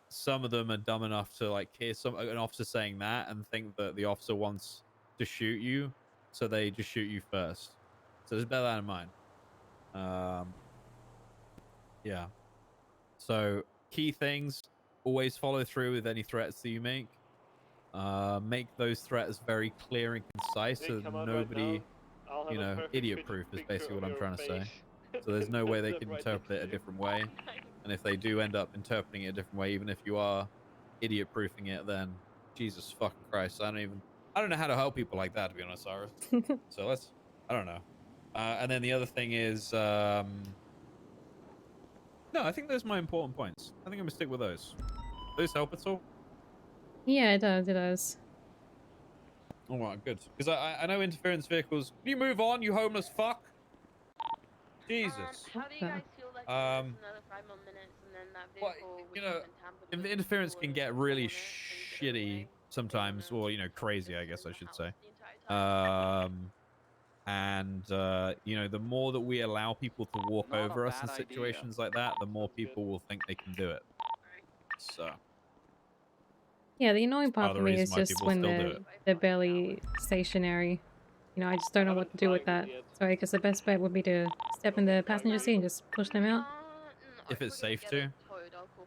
some of them are dumb enough to like hear an officer saying that and think that the officer wants to shoot you, so they just shoot you first. So just bear that in mind. Yeah. So key things: always follow through with any threats that you make. Make those threats very clear and concise, so that nobody, idiot-proof is basically what I'm trying to say. So there's no way they can interpret it a different way. And if they do end up interpreting it a different way, even if you are idiot-proofing it, then Jesus fucking Christ, I don't know how to help people like that, to be honest, Cyrus. So I don't know. And then the other thing is, no, I think those are my important points. I think I'm gonna stick with those. Those help at all? Yeah, it does. It does. All right, good. Because I know interference vehicles. Can you move on, you homeless fuck? Jesus. How do you guys feel like another 5 more minutes and then that vehicle would have been tampered with? Interference can get really shitty sometimes, or crazy, I guess I should say. And the more that we allow people to walk over us in situations like that, the more people will think they can do it. So Yeah, the annoying part part of for the me reason is why just people when still do it. they're barely stationary. I just don't know what to do with that. So I guess the best bet would be to step in the passenger seat and just push them out. If it's safe to.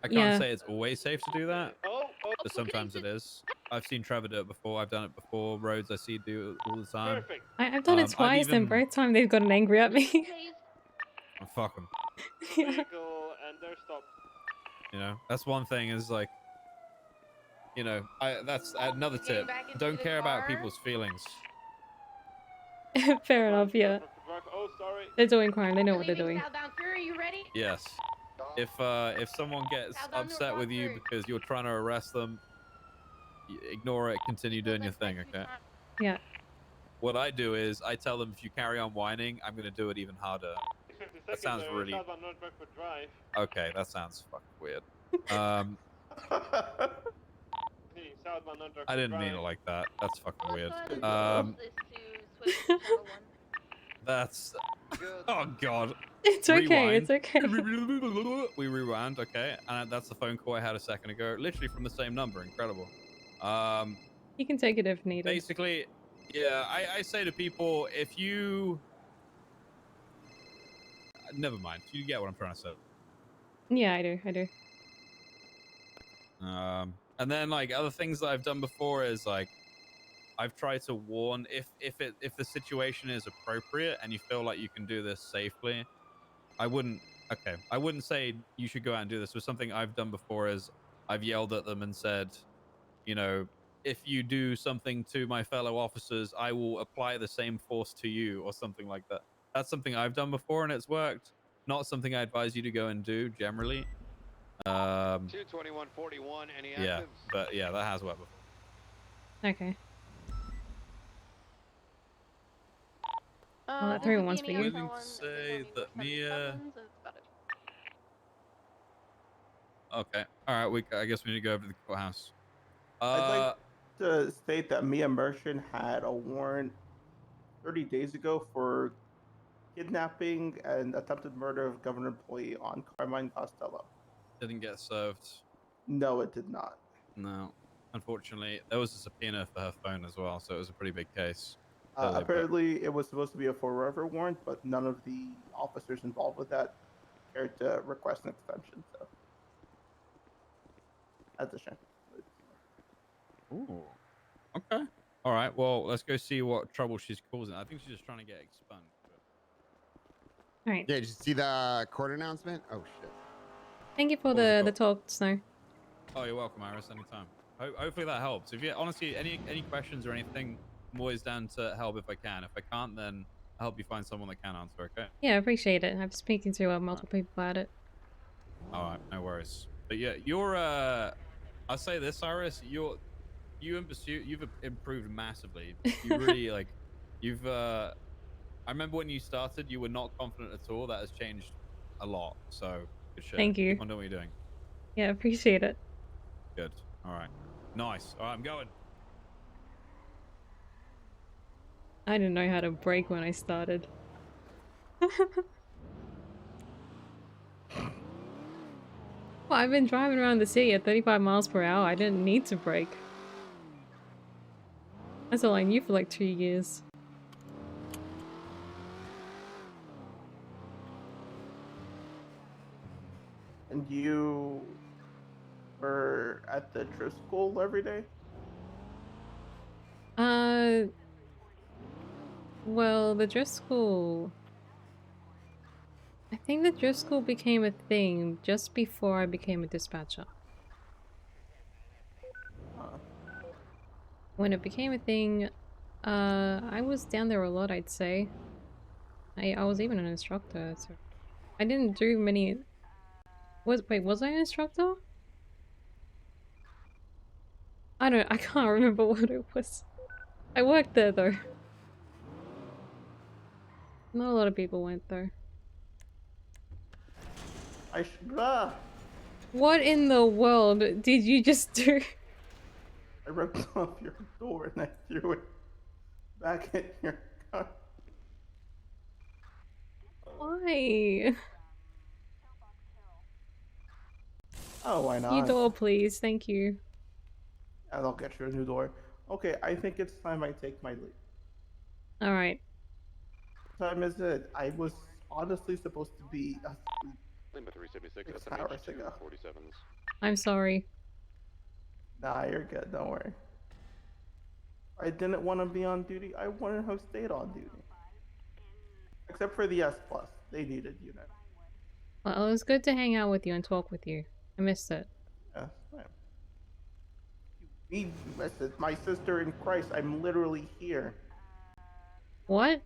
I can't Yeah. say it's always safe to do that, but sometimes it is. I've seen Trevor do it before. I've done it before. Roads I see do it all the time. I've done it twice, and both times they've gotten angry at me. Oh, fuck them. Yeah. Vehicle and they're stopped. That's one thing is like, that's another tip. Don't care about people's feelings. Fair enough, yeah. Oh, sorry. They're doing crime. They know what they're doing. Are you ready? Yes. If someone gets upset with you because you're trying to arrest them, ignore it. Continue doing your thing, okay? Yeah. What I do is I tell them, if you carry on whining, I'm gonna do it even harder. That sounds really okay. That sounds fucking weird. I didn't mean it like that. That's fucking weird. That's oh god. It's okay. Rewind. It's okay. We rewound. Okay, and that's the phone call I had a second ago, literally from the same number. Incredible. You can take it if needed. Basically, yeah, I say to people, if you never mind. You get what I'm trying to say. Yeah, I do. I do. And then like other things that I've done before is like I've tried to warn if the situation is appropriate and you feel like you can do this safely. I wouldn't say you should go out and do this. But something I've done before is I've yelled at them and said, you know, if you do something to my fellow officers, I will apply the same force to you, or something like that. That's something I've done before and it's worked. Not something I advise you to go and do generally. 22141, any Yeah, actives? but yeah, that has worked before. Okay. Well, that This is 311's for Beanie. I'm you. Willing to telling say that Mia. 77s. That's about it. Okay, all right. I guess we need to go over to the courthouse. I'd like to state that Mia Merchant had a warrant 30 days ago for kidnapping and attempted murder of government employee on Carmine Costello. Didn't get served. No, it did not. No, unfortunately, there was a subpoena for her phone as well, so it was a pretty big case. Clearly, but Apparently, it was supposed to be a forever warrant, but none of the officers involved with that cared to request an extension. So that's a shame. ooh, okay. All right. Well, let's go see what trouble she's causing. I think she's just trying to get expunged. All right. Yeah, did you see the court announcement? Oh shit. Thank you for the talk, Snow. Oh, you're welcome, Iris. Anytime. Hopefully that helps. If you honestly any questions or anything, I'm always down to help if I can. If I can't, then I'll help you find someone that can answer. Okay. Yeah, I appreciate it. I've been speaking to multiple people about it. All right, no worries. But yeah, you're I'll say this, Iris, you in pursuit, you've improved massively. You really like you've I remember when you started, you were not confident at all. That has changed a lot. So good shit. Thank you. Keep on doing what you're doing. Yeah, appreciate it. Good. All right. Nice. All right, I'm going. I didn't know how to brake when I started. Well, I've been driving around the city at 35 miles per hour. I didn't need to brake. That's all I knew for like 2 years. And you were at the drift school every day? Well, the drift school... I think the drift school became a thing just before I became a dispatcher. When it became a thing, I was down there a lot, I'd say. I was even an instructor, so... I didn't do many... Wait, was I an instructor? I can't remember what it was. I worked there though. Not a lot of people went though. What in the world did you just do? I ripped off your door and I threw it back at your car. Why? Oh, why not? New door, please. Thank you. And I'll get you a new door. Okay, I think it's time I take my leave. Alright. What time is it? I was honestly supposed to be asleep Lima 376, 6 SMH hours ago. 247s. I'm sorry. Nah, you're good. Don't worry. I didn't want to be on duty. I wanted to have stayed on duty. Except for the S+. They needed unit. Well, it was good to hang out with you and talk with you. I missed it. Yeah, fine. You missed it. My sister in Christ. I'm literally here. What?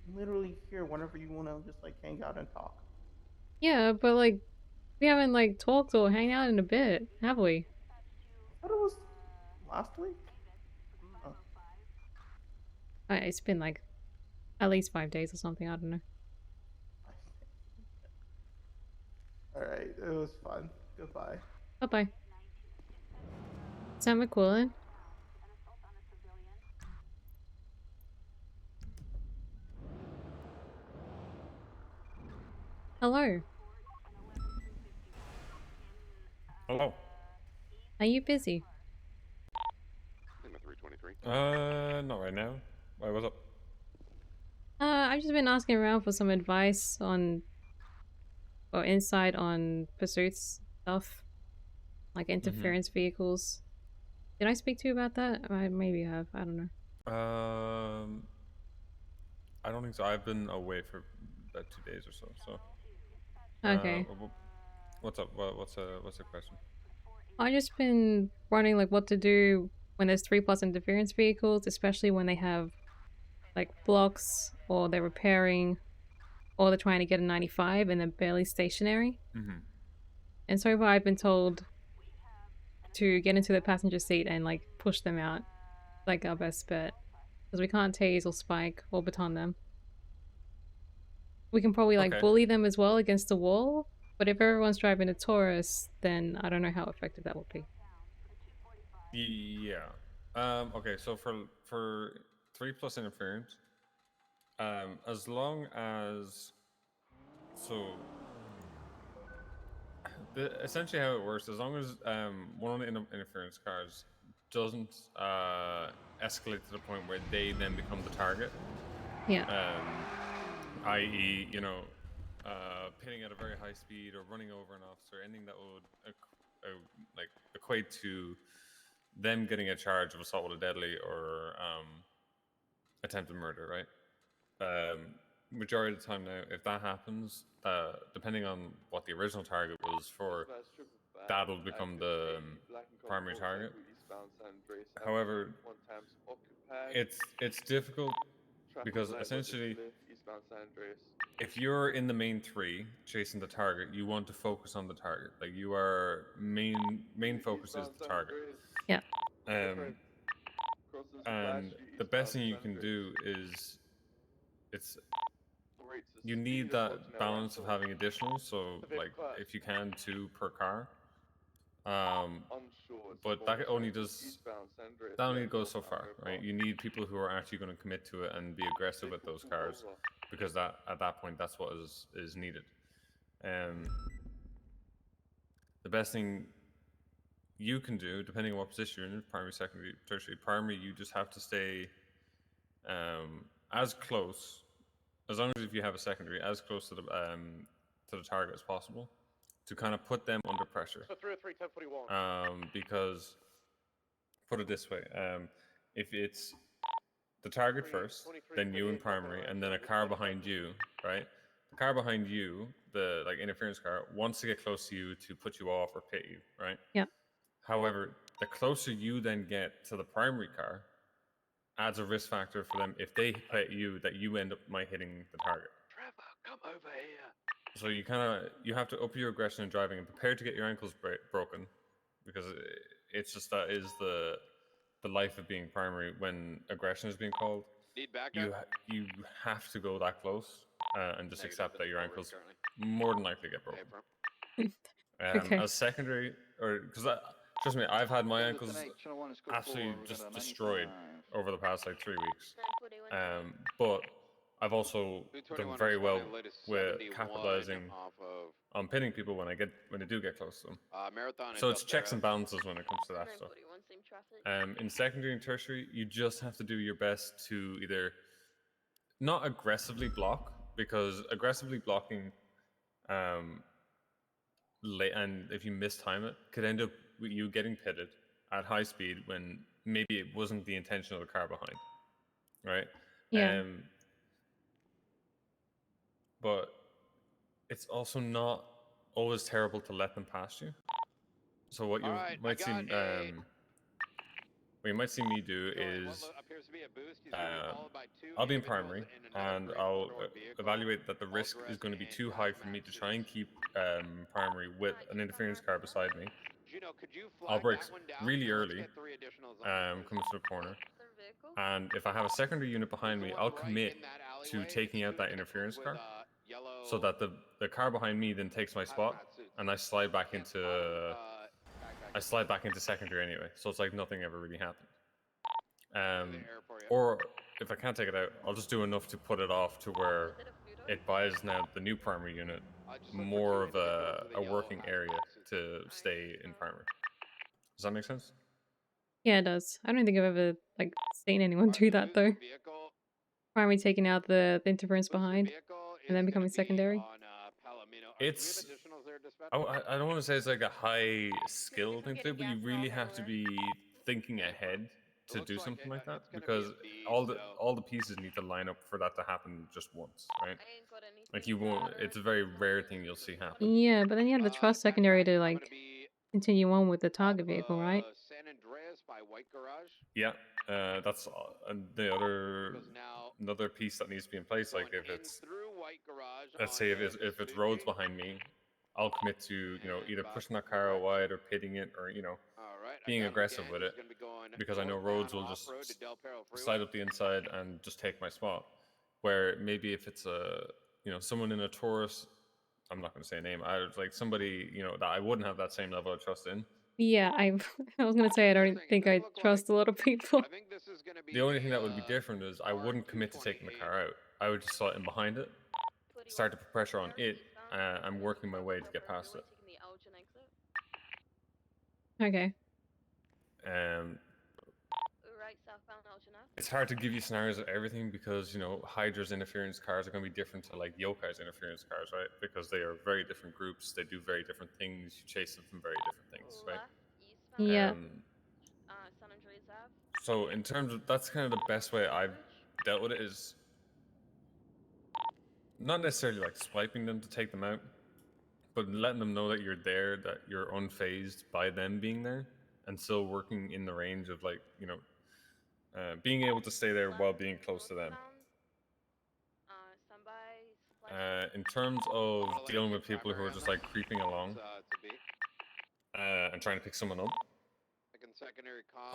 I'm literally here whenever you want to just like hang out and talk. Yeah, but like, we haven't like talked or hang out in a bit, have we? I thought it was last week. Oh. It's been like at least 5 days or something, I don't know. Alright, it was fun. Goodbye. Bye-bye. Sam McQuillan? Hello. Hello. Are you busy? Lima 323. Not right now. Why, what's up? I've just been asking around for some advice on or insight on pursuits stuff, like interference vehicles. Did I speak to you about that? I maybe have. I don't know. I don't think so. I've been away for about 2 days or so. So. Okay. What's up? What's the question? I've just been wondering like what to do when there's 3+ interference vehicles, especially when they have like blocks or they're repairing or they're trying to get a 95 and they're barely stationary. And so far I've been told to get into the passenger seat and like push them out, like our best bet, because we can't tase or spike or baton them. We can probably like bully them as well against the wall, but if everyone's driving a Taurus, then I don't know how effective that would be. Yeah. Okay. So for 3+ interference, as long as essentially how it works, as long as one of the interference cars doesn't escalate to the point where they then become the target. Yeah. I.e., pitting at a very high speed or running over an officer, anything that would like equate to them getting a charge of assault with a deadly or attempted murder, right? Majority of the time now, if that happens, depending on what the original target was for, that'll become the primary target. However, it's difficult because essentially, if you're in the main 3 chasing the target, you want to focus on the target. Like you are main focus is the target. Yeah. And the best thing you can do is you need that balance of having additional. So like if you can 2 per car. But that only goes so far, right? You need people who are actually going to commit to it and be aggressive with those cars, because that at that point that's what is needed. The best thing you can do, depending on what position you're in, primary, secondary, tertiary, primary, you just have to stay as close, as long as if you have a secondary, as close to the target as possible, to kind of put them under pressure. So 303, 1041. Because, put it this way, if it's the target first, then you in primary, and then a car behind you, right? The car behind you, the like interference car, wants to get close to you to put you off or pit you, right? Yeah. However, the closer you then get to the primary car, adds a risk factor for them if they hit you that you end up might hitting the target. Trevor, come over here. So you have to up your aggression in driving and prepare to get your ankles broken, because it's just that is the life of being primary when aggression is being called. Need backup? You have to go that close and just accept that your ankles more than likely get broken. Okay. As secondary, or because trust me, I've had my ankles absolutely just destroyed over the past like 3 weeks. But I've also done very well with capitalizing on pinning people when they do get close to them. So it's checks and balances when it comes to that stuff. In secondary and tertiary, you just have to do your best to either not aggressively block, because aggressively blocking and if you mistime it, could end up with you getting pitted at high speed when maybe it wasn't the intention of the car behind, right? Yeah. But it's also not always terrible to let them pass you. So what you might see, what you might see me do is, I'll be in primary and I'll evaluate that the risk is going to be too high for me to try and keep primary with an interference car beside me. I'll brake really early, coming to the corner, and if I have a secondary unit behind me, I'll commit to taking out that interference car, so that the car behind me then takes my spot, and I slide back into secondary anyway. So it's like nothing ever really happened. Or if I can't take it out, I'll just do enough to put it off to where it buys now the new primary unit more of a working area to stay in primary. Does that make sense? Yeah, it does. I don't think I've ever like seen anyone do that though. primary taking out the interference behind, and then becoming secondary. It's I don't want to say it's like a high skill thing to do, but you really have to be thinking ahead to do something like that because all the pieces need to line up for that to happen just once, right? Like you won't. It's a very rare thing you'll see happen. Yeah, but then you have the trust secondary to like continue on with the target vehicle, right? Yeah, that's the another piece that needs to be in place. Like if it's, let's say if it's roads behind me, I'll commit to either pushing that car out wide or pitting it or being aggressive with it because I know roads will just slide up the inside and just take my spot. Where maybe if it's someone in a Taurus, I'm not going to say a name. I like somebody that I wouldn't have that same level of trust in. Yeah, I was gonna say I don't think I trust a lot of people. The only thing that would be different is I wouldn't commit to taking the car out. I would just slot in behind it, start to put pressure on it, and working my way to get past it. Okay. It's hard to give you scenarios of everything because Hydra's interference cars are going to be different to like Yokai's interference cars, right? Because they are very different groups. They do very different things. You chase them from very different things, right? Yeah. So in terms of that's kind of the best way I've dealt with it is not necessarily like swiping them to take them out, but letting them know that you're there, that you're unfazed by them being there, and still working in the range of like being able to stay there while being close to them. In terms of dealing with people who are just like creeping along and trying to pick someone up,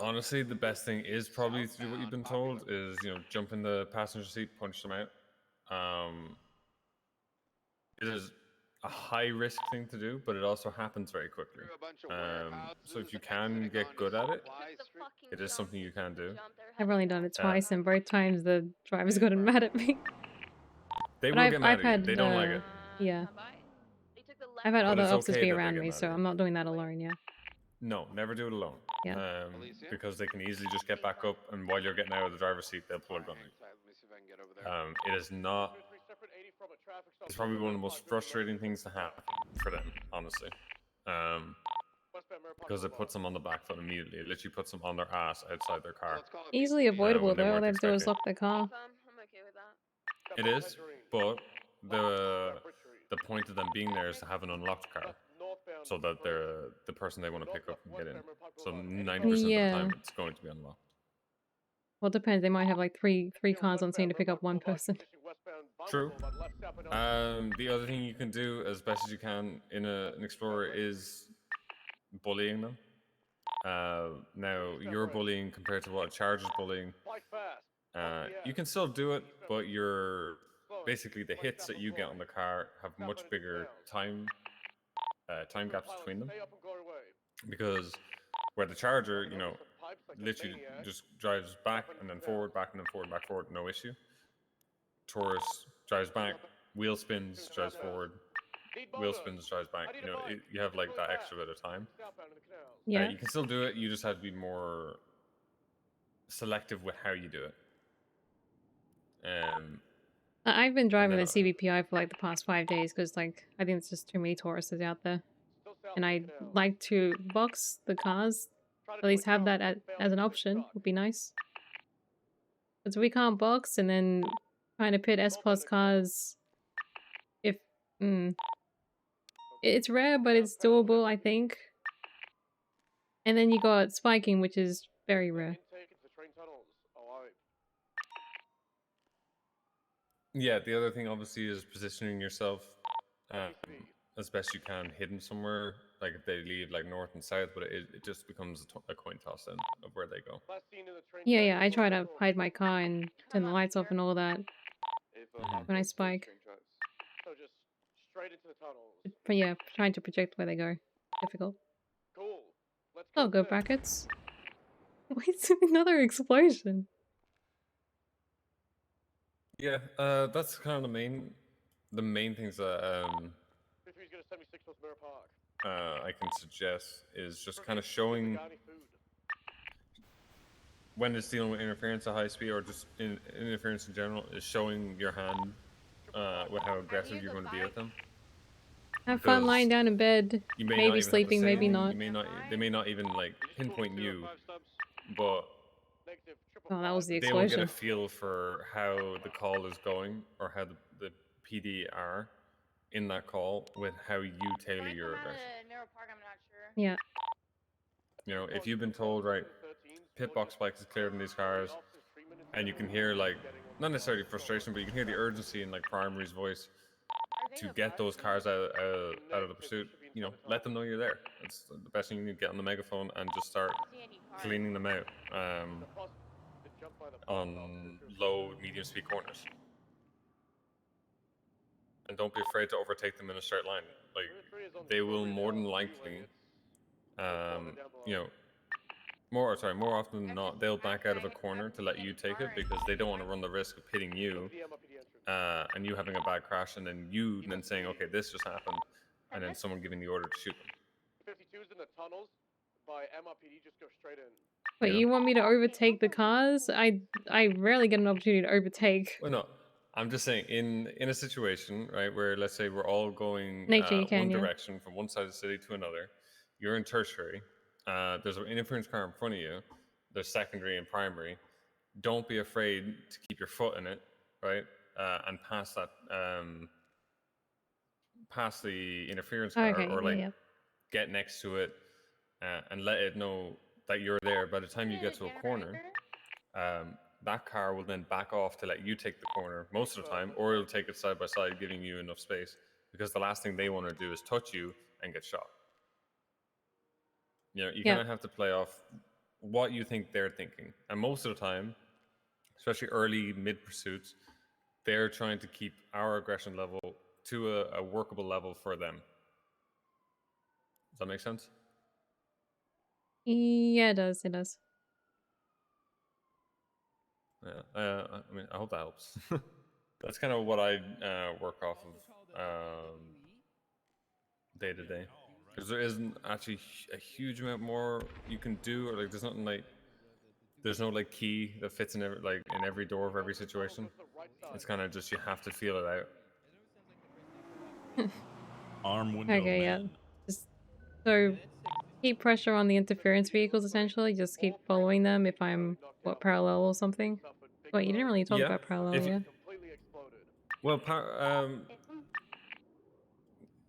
honestly, the best thing is probably to do what you've been told is jump in the passenger seat, punch them out. It is a high risk thing to do, but it also happens very quickly. So if you can get good at it, it is something you can do. I've only done it twice, and both times the drivers gotten mad at me. They But will get mad I've at you. had They don't like it. yeah. I've had other it's officers okay be that they around get me, mad so at you. I'm not doing that alone. Yeah. No, never do it alone. Yeah. Because they can easily just get back up, and while you're getting out of the driver's seat, they'll pull a gun on you. It is not. It's probably one of the most frustrating things to happen for them, honestly. Because it puts them on the back foot immediately. It literally puts them on their ass outside their car. Easily avoidable when they though. All weren't they have to do is expecting lock the car. it. It is, but the point of them being there is to have an unlocked car, so that the person they want to pick up can get in. So 90% of the time, it's going to be unlocked. Well, it depends. They might have like three cars on scene to pick up one person. True. The other thing you can do as best as you can in an Explorer is bullying them. Now, your bullying compared to what a Charger's bullying, you can still do it, but basically the hits that you get on the car have much bigger time gaps between them. Because where the Charger, literally just drives back and then forward, back and then forward, back forward, no issue. Taurus drives back, wheel spins, drives forward, wheel spins, drives back. You have like that extra bit of time. Yeah. You can still do it. You just have to be more selective with how you do it. I've been driving the CVPI for like the past 5 days because like I think it's just too many Tauruses out there, and I like to box the cars. At least have that as an option would be nice. But we can't box and then trying to pit S-Plus cars. It's rare, but it's doable, I think. And then you got spiking, which is very rare. Yeah, the other thing obviously is positioning yourself as best you can, hidden somewhere. Like if they leave like north and south, but it just becomes a coin toss then of where they go. Yeah, I try to hide my car and turn the lights off and all that when I spike. So just straight into the tunnels. But yeah, trying to project where they go. Difficult. Cool. Let's go. Oh, go brackets. Wait, another explosion. Yeah, that's kind of the main things that I can suggest is just kind of showing when it's dealing with interference at high speed or just interference in general, is showing your hand with how aggressive you're going to be with them. Have fun lying down in bed. You may Maybe not even have to sleeping, say maybe anything. not. You may not. They may not even like pinpoint you, but Oh, that was the they will get a explosion. feel for how the call is going or how the PD are in that call with how you tailor your aggression. Yeah. You know, if you've been told, right, pit box spikes is cleared in these cars, and you can hear like not necessarily frustration, but you can hear the urgency in like Primary's voice to get those cars out of the pursuit. You know, let them know you're there. That's the best thing. You need to get on the megaphone and just start cleaning them out on low, medium speed corners. And don't be afraid to overtake them in a straight line. Like they will more than likely, you know, more often than not, they'll back out of a corner to let you take it because they don't want to run the risk of hitting you and you having a bad crash and then you then saying, okay, this just happened, and then someone giving the order to shoot them. 52s in the tunnels by MRPD just go straight in. Wait, you want me to overtake the cars? I rarely get an opportunity to overtake. Well, no, I'm just saying in a situation, right, where let's say we're all going Nature, you can, one yeah. direction from one side of the city to another. You're in tertiary. There's an interference car in front of you. There's secondary and primary. Don't be afraid to keep your foot in it, right, and pass that, pass the interference car, Okay, or like yeah. get next to it and let it know that you're there. By the time you get to a corner, that car will then back off to let you take the corner most of the time, or it'll take it side by side, giving you enough space, because the last thing they want to do is touch you and get shot. You know, you kind of have to play off what you think they're thinking. And most of the time, especially early mid pursuits, they're trying to keep our aggression level to a workable level for them. Does that make sense? Yeah, it does. It does. Yeah. I mean, I hope that helps. That's kind of what I work off of day to day, because there isn't actually a huge amount more you can do, or like there's nothing like there's no like key that fits in every door of every situation. It's kind of just you have to feel it out. Arm window. Okay, yeah. Just so keep pressure on the interference vehicles. Essentially, just keep following them if I'm parallel or something. Wait, you didn't really talk about parallel, yeah? Well,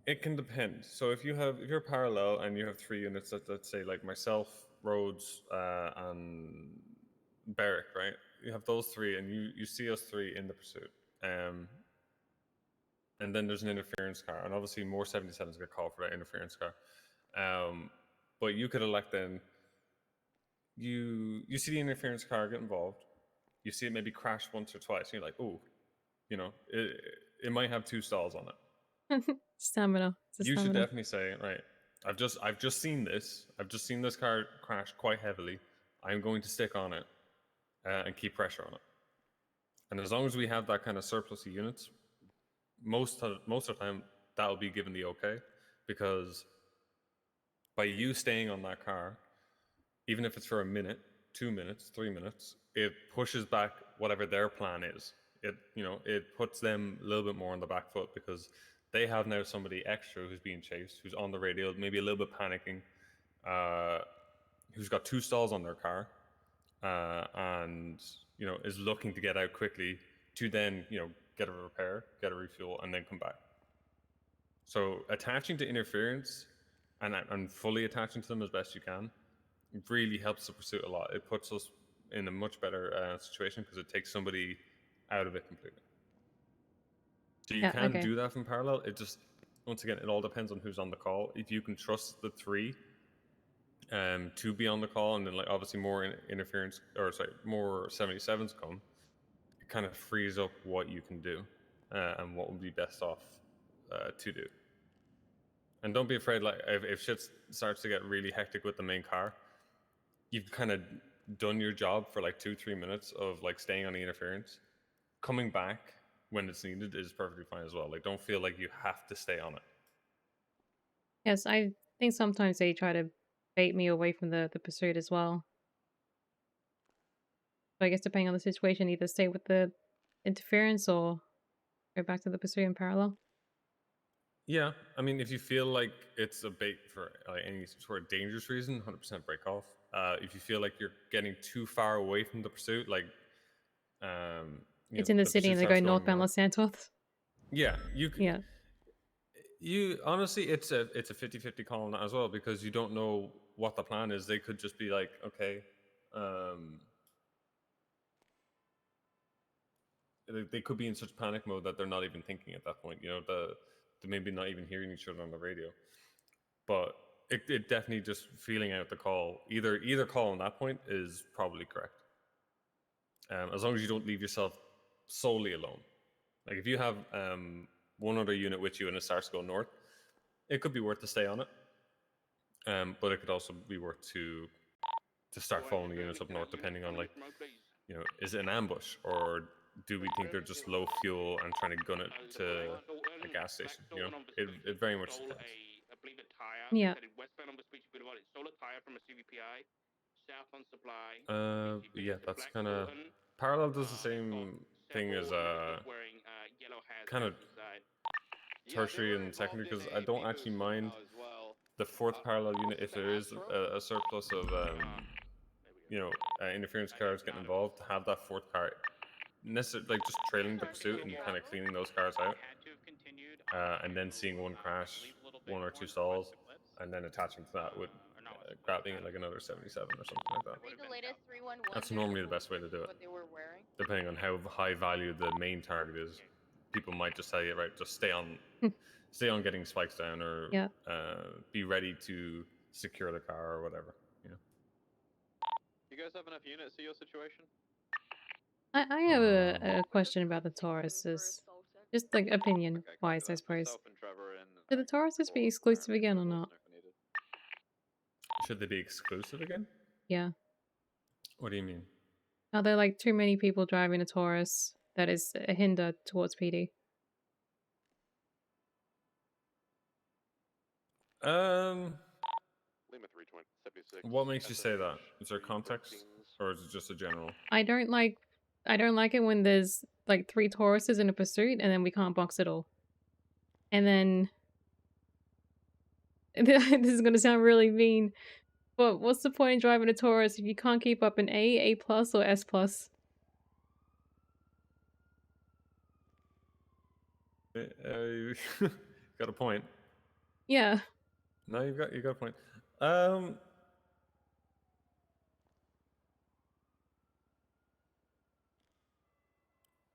it can depend. So if you're parallel and you have 3 units, let's say like myself, Rhodes, and Barrick, right? You have those 3, and you see us 3 in the pursuit. And then there's an interference car, and obviously more 77s get called for that interference car. But you could elect then. You see the interference car get involved. You see it maybe crash once or twice, and you're like, oh, you know, it might have 2 stalls on it. Stamina. You should definitely say, right, I've just seen this. I've just seen this car crash quite heavily. I'm going to stick on it and keep pressure on it. And as long as we have that kind of surplus of units, most of the time that'll be given the okay, because by you staying on that car, even if it's for a minute, 2 minutes, 3 minutes, it pushes back whatever their plan is. It puts them a little bit more on the back foot, because they have now somebody extra who's being chased, who's on the radio, maybe a little bit panicking, who's got 2 stalls on their car, and is looking to get out quickly to then get a repair, get a refuel, and then come back. So attaching to interference and fully attaching to them as best you can really helps the pursuit a lot. It puts us in a much better situation, because it takes somebody out of it completely. So you can do that from parallel. It just, once again, it all depends on who's on the call. If you can trust the 3 to be on the call, and then like obviously more interference, or sorry, more 77s come, it kind of frees up what you can do and what would be best off to do. And don't be afraid, like if shit starts to get really hectic with the main car, you've kind of done your job for like 2-3 minutes of like staying on the interference. Coming back when it's needed is perfectly fine as well. Like, don't feel like you have to stay on it. Yes, I think sometimes they try to bait me away from the pursuit as well. So I guess depending on the situation, either stay with the interference or go back to the pursuit in parallel. Yeah, I mean, if you feel like it's a bait for like any sort of dangerous reason, 100% break off. If you feel like you're getting too far away from the pursuit, like, It's in the city and they're going northbound Los Santos. Yeah, you could. Yeah. You honestly, it's a 50-50 call on that as well, because you don't know what the plan is. They could just be like, okay, they could be in such panic mode that they're not even thinking at that point. You know, they maybe not even hearing each other on the radio. But it definitely just feeling out the call. Either call on that point is probably correct. As long as you don't leave yourself solely alone. Like if you have one other unit with you and it starts to go north, it could be worth to stay on it. But it could also be worth to start following the units up north, depending on, like, you know, is it an ambush, or do we think they're just low fuel and trying to gun it to a gas station? You know, it very much depends. I believe a tire. Yeah. Headed westbound on Vespucci Boulevard. It stole a tire from a CVPI. South on Supply. Yeah, that's kind of parallel. Does the same thing as kind of tertiary and secondary, because I don't actually mind the fourth parallel unit if there is a surplus of you know, interference cars getting involved, to have that fourth car necessarily like just trailing the pursuit and kind of cleaning those cars out, and then seeing one crash, one or two stalls, and then attaching to that with grabbing it like another 77 or something like that. Read the latest 311. That's normally the best way to do it. What they were wearing. Depending on how high value the main target is, people might just tell you, right, just stay on getting spikes down, or Yeah. be ready to secure the car or whatever. You know. You guys have enough units to your situation? I have a question about the Tauruses. Just like opinion wise, I suppose. Should the Tauruses be exclusive again or not? Should they be exclusive again? Yeah. What do you mean? Are there like too many people driving a Taurus that is a hinder towards PD? What makes you say that? Is there context, or is it just a general? I don't like it when there's like 3 Tauruses in a pursuit and then we can't box it all. And then this is gonna sound really mean, but what's the point in driving a Taurus if you can't keep up an A plus, or S plus? Got a point. Yeah. No, you got a point.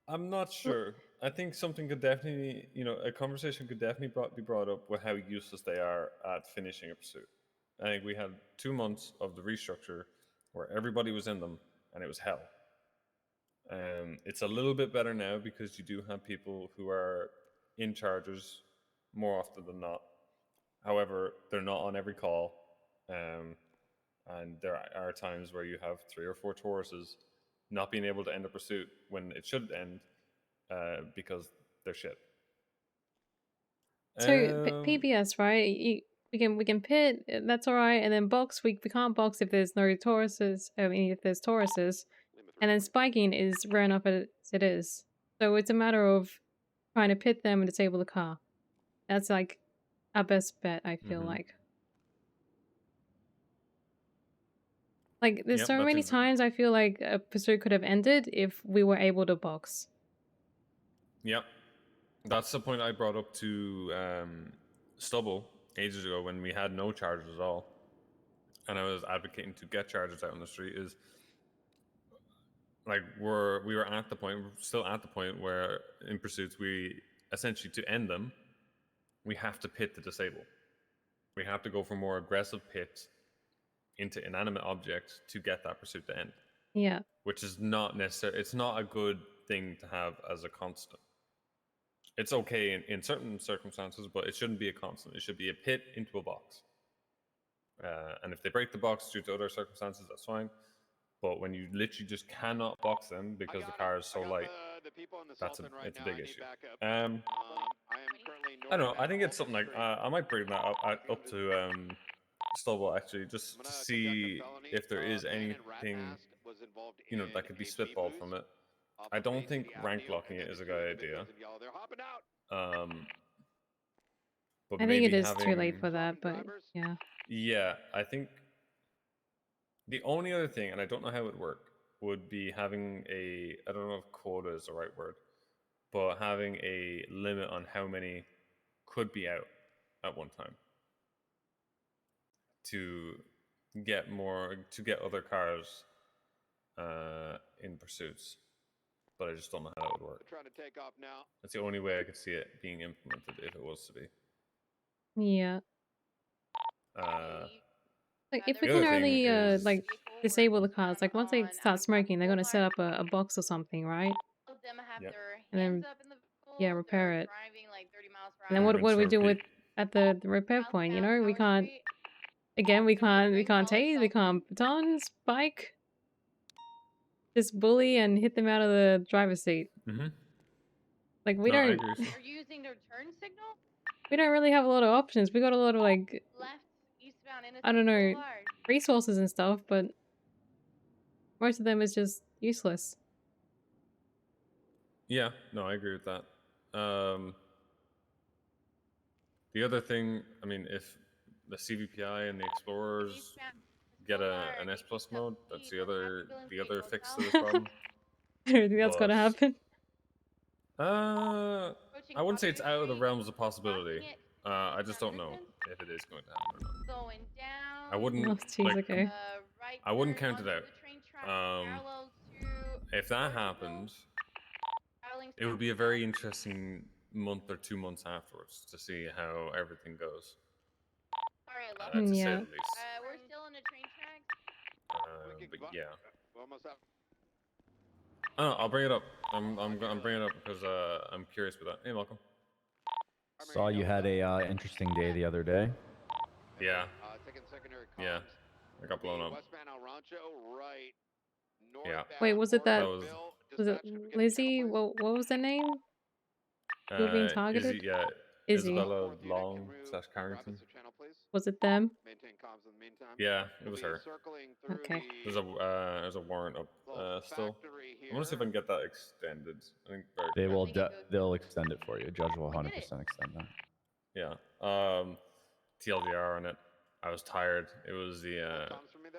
I'm not sure. I think something could definitely, you know, a conversation could definitely be brought up with how useless they are at finishing a pursuit. I think we had 2 months of the restructure where everybody was in them and it was hell. It's a little bit better now because you do have people who are in chargers more often than not. However, they're not on every call. And there are times where you have 3 or 4 Tauruses not being able to end a pursuit when it should end, because they're shit. So PBS, right? We can pit, that's all right, and then box we can't box if there's no Tauruses. I mean, if there's Tauruses, and then spiking is rare enough as it is. So it's a matter of trying to pit them and disable the car. That's like our best bet, I feel like. Like, there's so many times I feel like a pursuit could have ended if we were able to box. Yep. That's the point I brought up to Stubble ages ago when we had no chargers at all. And I was advocating to get chargers out on the street. Is like we were at the point, we're still at the point where in pursuits we essentially, to end them, we have to pit to disable. We have to go for more aggressive pits into inanimate objects to get that pursuit to end. Yeah. Which is not necessary. It's not a good thing to have as a constant. It's okay in certain circumstances, but it shouldn't be a constant. It should be a pit into a box. And if they break the box due to other circumstances, that's fine. But when you literally just cannot box them because the car is so light, it's a big issue. I don't know. I think it's something like I might bring that up to Stubble actually, just to see if there is anything, you know, that could be spitballed from it. I don't think rank locking it is a good idea. But I think maybe it is too late having, for that, but yeah. yeah, I think the only other thing, and I don't know how it would work, would be having a, I don't know if quota is the right word, but having a limit on how many could be out at one time to get other cars in pursuits. But I just don't know how that would work. Trying to take off now. That's the only way I could see it being implemented if it was to be. Yeah. Like if we the can other thing only is, like disable the cars, like once they start smoking, they're gonna set up a box or something, right? Yep. And then yeah, repair it. And then You're what do we gonna do repeat. with at the repair point? You know, we can't tase, we can't baton, spike, just bully and hit them out of the driver's seat. Mm-hmm. Like we No, I don't agree with you. They're using their turn signal? we don't really have a lot of options. We got a lot of like Left, eastbound, I don't know, Boulevard. resources and stuff, but most of them is just useless. Yeah, no, I agree with that. The other thing, I mean, if the CVPI and the Explorers get an S plus mode, that's the other fix to this problem. I don't think that's But, gonna happen. I wouldn't say it's out of the realms of possibility. I just don't know if it is going to happen or not. Going down. I wouldn't Oh, jeez, okay. Right I wouldn't turn count it onto out. the train track, parallel to If that happened, it would be a very interesting month or 2 months afterwards to see how everything goes. To say Yeah. the least. We're still in the train tracks. But yeah. Oh, I'll bring it up. I'm bringing it up because I'm curious with that. Hey, Malcolm. Saw you had a interesting day the other day. Yeah. Yeah. I got blown up. Yeah. Wait, was it that was it Lizzie? What was the name? You were being targeted? Izzy. Isabella Long / Carrington. Was it them? Yeah, it was her. Okay. There's a warrant up still. I want to see if I can get that extended. I think They will. They'll extend it for you. Judge will 100% extend that. Yeah. TLDR on it. I was tired. It was the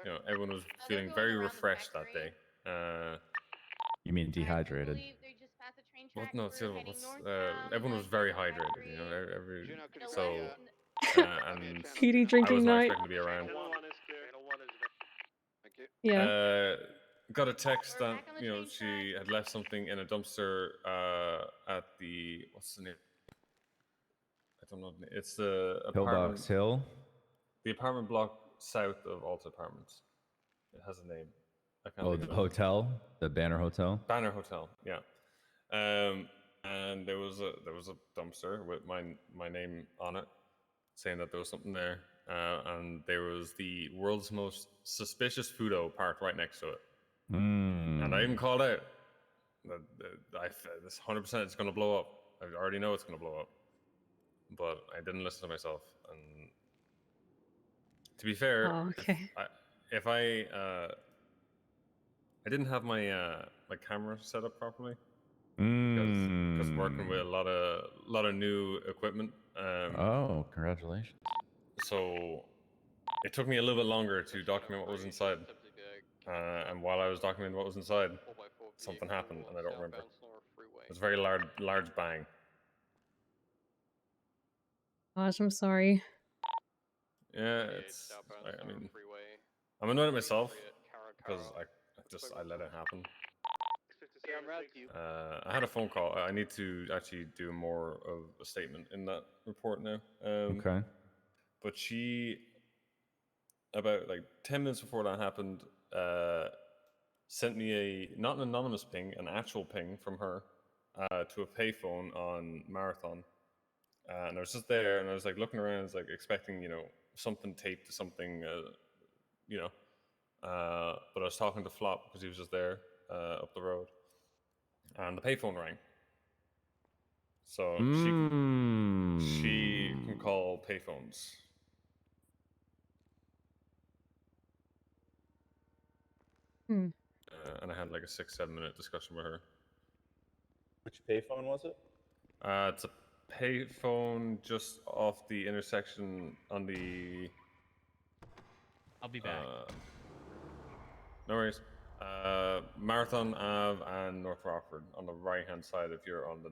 you know, everyone was feeling very refreshed that day. You mean dehydrated? What? No, it's the other one. Everyone was very hydrated. You know, so and PD I was drinking not night. expecting to be around. Yeah. Got a text that, you know, she had left something in a dumpster at the, what's the name? I don't know. It's the apartment. Pillbox Hill. The apartment block south of Alta Apartments. It has a name. I can't Oh, think the of it. hotel, the Banner Hotel. Banner Hotel, yeah. And there was a dumpster with my name on it, saying that there was something there. And there was the world's most suspicious Fudo parked right next to it. And I even called out that this 100% it's going to blow up. I already know it's going to blow up. But I didn't listen to myself. And to be fair, if I didn't have my my camera set up properly, because working with a lot of new equipment. Oh, congratulations! So it took me a little bit longer to document what was inside, and while I was documenting what was inside, something happened, and I don't remember. It was a very large bang. Gosh, I'm sorry. Yeah, it's. I mean, I'm annoyed at myself because I let it happen. I had a phone call. I need to actually do more of a statement in that report now. Okay. But she, about like 10 minutes before that happened, sent me not an anonymous ping, an actual ping from her to a payphone on Marathon. And I was just there, and I was like looking around, I was like expecting, you know, something taped to something, you know. But I was talking to Flop because he was just there up the road. And the payphone rang. So she can call payphones. And I had like a 6-7 minute discussion with her. Which payphone was it? It's a payphone just off the intersection on the. I'll be back. No worries. Marathon Ave and North Rockford on the right hand side if you're on the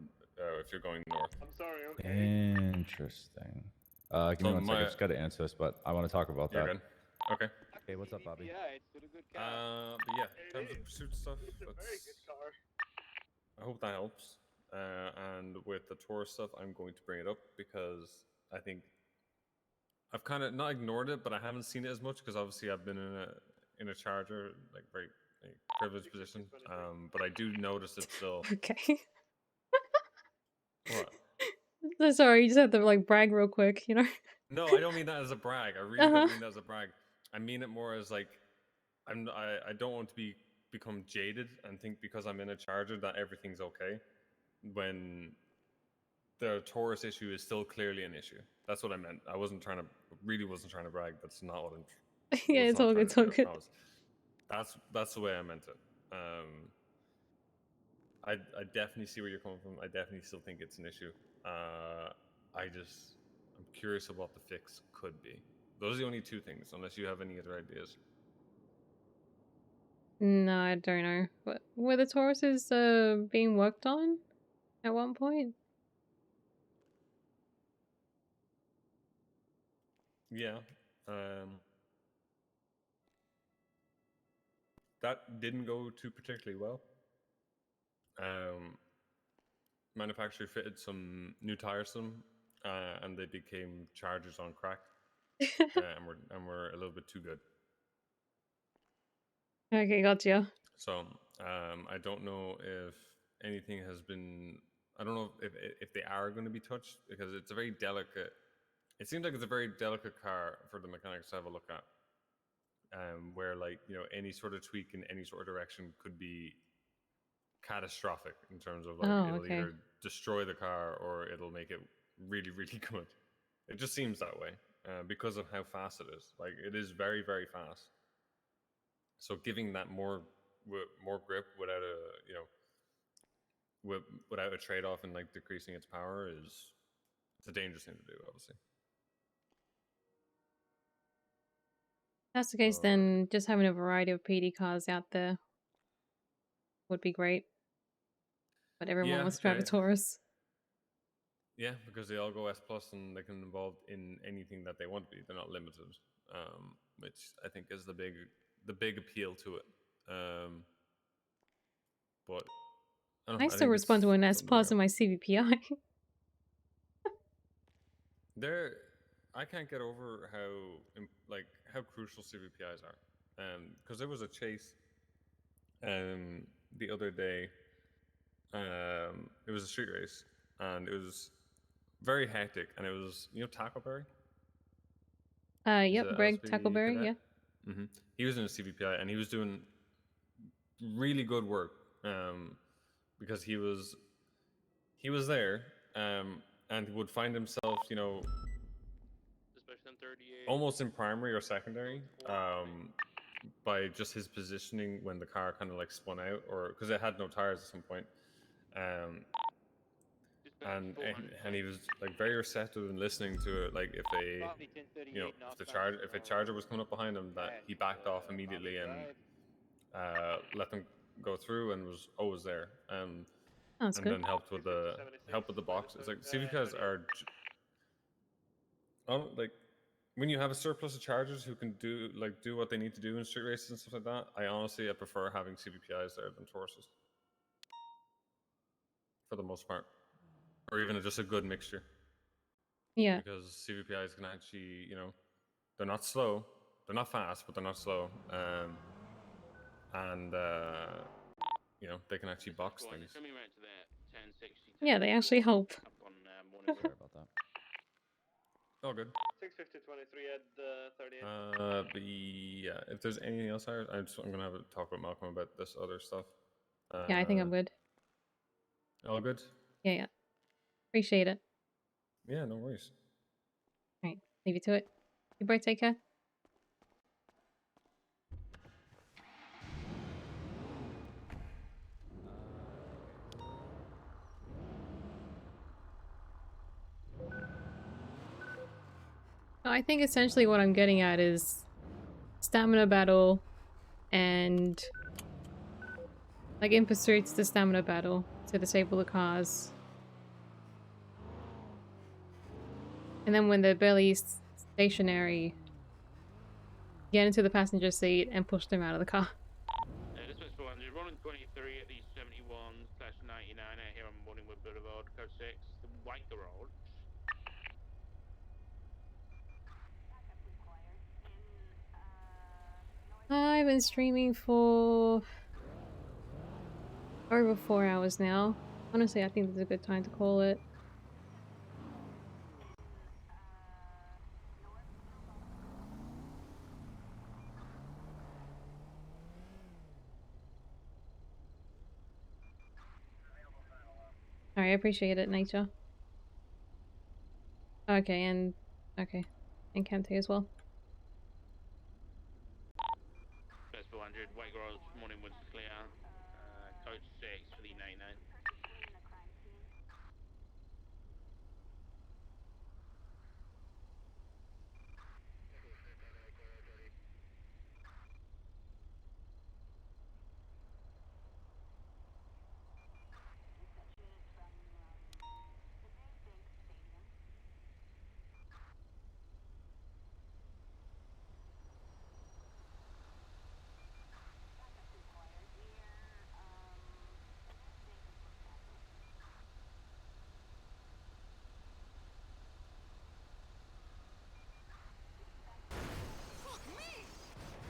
if you're going north. I'm sorry. Okay. Interesting. Give me 1 second. I just got to answer this, but I want to talk about You're that. good. Okay. Hey, what's up, Bobby? Yeah, it's a good car. But yeah, in terms of pursuit stuff, Very good car. I hope that helps. And with the tour stuff, I'm going to bring it up because I think I've kind of not ignored it, but I haven't seen it as much because obviously I've been in a charger, like very privileged position. But I do notice it still. Okay. What? Sorry, you just had to like brag real quick, you know? No, I don't mean that as a brag. I really don't mean that as a brag. I mean it more as like I don't want to become jaded and think because I'm in a charger that everything's okay when the Taurus issue is still clearly an issue. That's what I meant. I wasn't trying to brag. That's not what I'm. Yeah, it's all good. It's all good. That's the way I meant it. I definitely see where you're coming from. I definitely still think it's an issue. I'm curious of what the fix could be. Those are the only two things, unless you have any other ideas. No, I don't know. But were the Tauruses being worked on at one point? Yeah. That didn't go too particularly well. Manufacturer fitted some new tires to them, and they became chargers on crack, and we're a little bit too good. Okay, gotcha. So I don't know if anything has been. I don't know if they are going to be touched because it's a very delicate. It seems like it's a very delicate car for the mechanics to have a look at. Where like any sort of tweak in any sort of direction could be catastrophic in terms of like it'll either destroy the car or it'll make it really really good. It just seems that way because of how fast it is. Like it is very very fast. So giving that more grip without without a trade off and like decreasing its power it's a dangerous thing to do, obviously. If that's the case, then just having a variety of PD cars out there would be great. But everyone wants to drive a Taurus. Yeah, because they all go S plus and they can involve in anything that they want to be. They're not limited, which I think is the big appeal to it. But I don't know, I still respond to an S plus in my CVPI. I can't get over how crucial CVPIs are, because there was a chase, the other day. It was a street race, and it was very hectic, and it was Tackleberry. Yep, Greg Tackleberry, yeah. Mm-hmm. He was in a CVPI, and he was doing really good work, because he was there, and would find himself, almost in primary or secondary, by just his positioning when the car kind of like spun out, or because it had no tires at some point, and he was like very receptive and listening to it. Like if a charger was coming up behind him, that he backed off immediately and let them go through and was always there. And then helped with the box. It's like CVPs are like when you have a surplus of chargers who can do what they need to do in street races and stuff like that. I prefer having CVPIs there than Tauruses for the most part, or even just a good mixture. Yeah. Because CVPIs can actually, they're not slow, they're not fast, but they're not slow, and they can actually box things. Yeah, they actually help. Sorry about that. All good. 650-23 at 38. But yeah, if there's anything else, I'm gonna have a talk with Malcolm about this other stuff. Yeah, I think I'm good. All good? Yeah. Appreciate it. Yeah, no worries. All right, leave you to it. You both take care. I think essentially what I'm getting at is stamina battle and like in pursuit's the stamina battle to disable the cars. And then when they're barely stationary, get into the passenger seat and push them out of the car. This was 400, rolling 23 at the 71/99 out here on Morningwood Boulevard, code 6, the white garage. I've been streaming for over 4 hours now. Honestly, I think this is a good time to call it. Alright, I appreciate it, Nature. Okay, and Kente as well. First 400, white garage, Morningwood's clear, code 6 for the 99.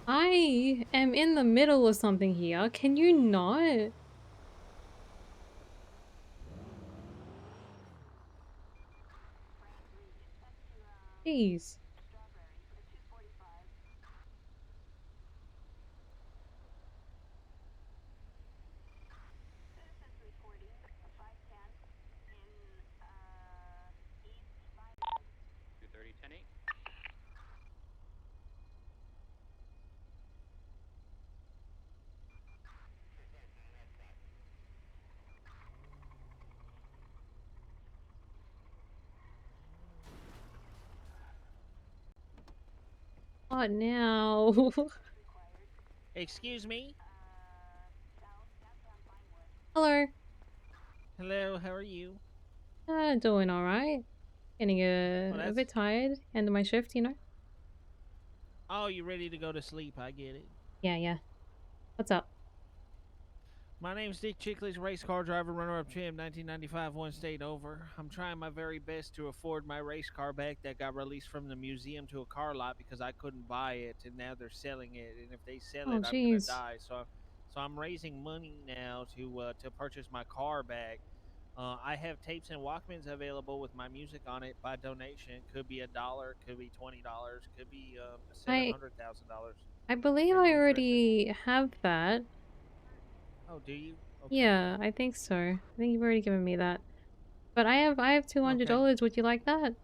I am in the middle of something here. Can you not? Jeez. What now? Excuse me? Hello. Hello, how are you? Doing alright. Getting Well, a bit tired. End of my shift, you know? Oh, you ready to go to sleep? I get it. Yeah. What's up? My name's Dick Chickley's race car driver, runner-up champ, 1995, one state over. I'm trying my very best to afford my race car back that got released from the museum to a car lot because I couldn't buy it, and now they're selling it. And if they sell Oh, it, I'm gonna jeez. die. So I'm raising money now to purchase my car back. I have tapes and Walkmans available with my music on it by donation. Could be $1, could be $20, could be $700,000. I believe Are I you interested? already have that. Oh, do you? Okay. Yeah, I think so. I think you've already given me that. But I have $200. Okay. Would you like that?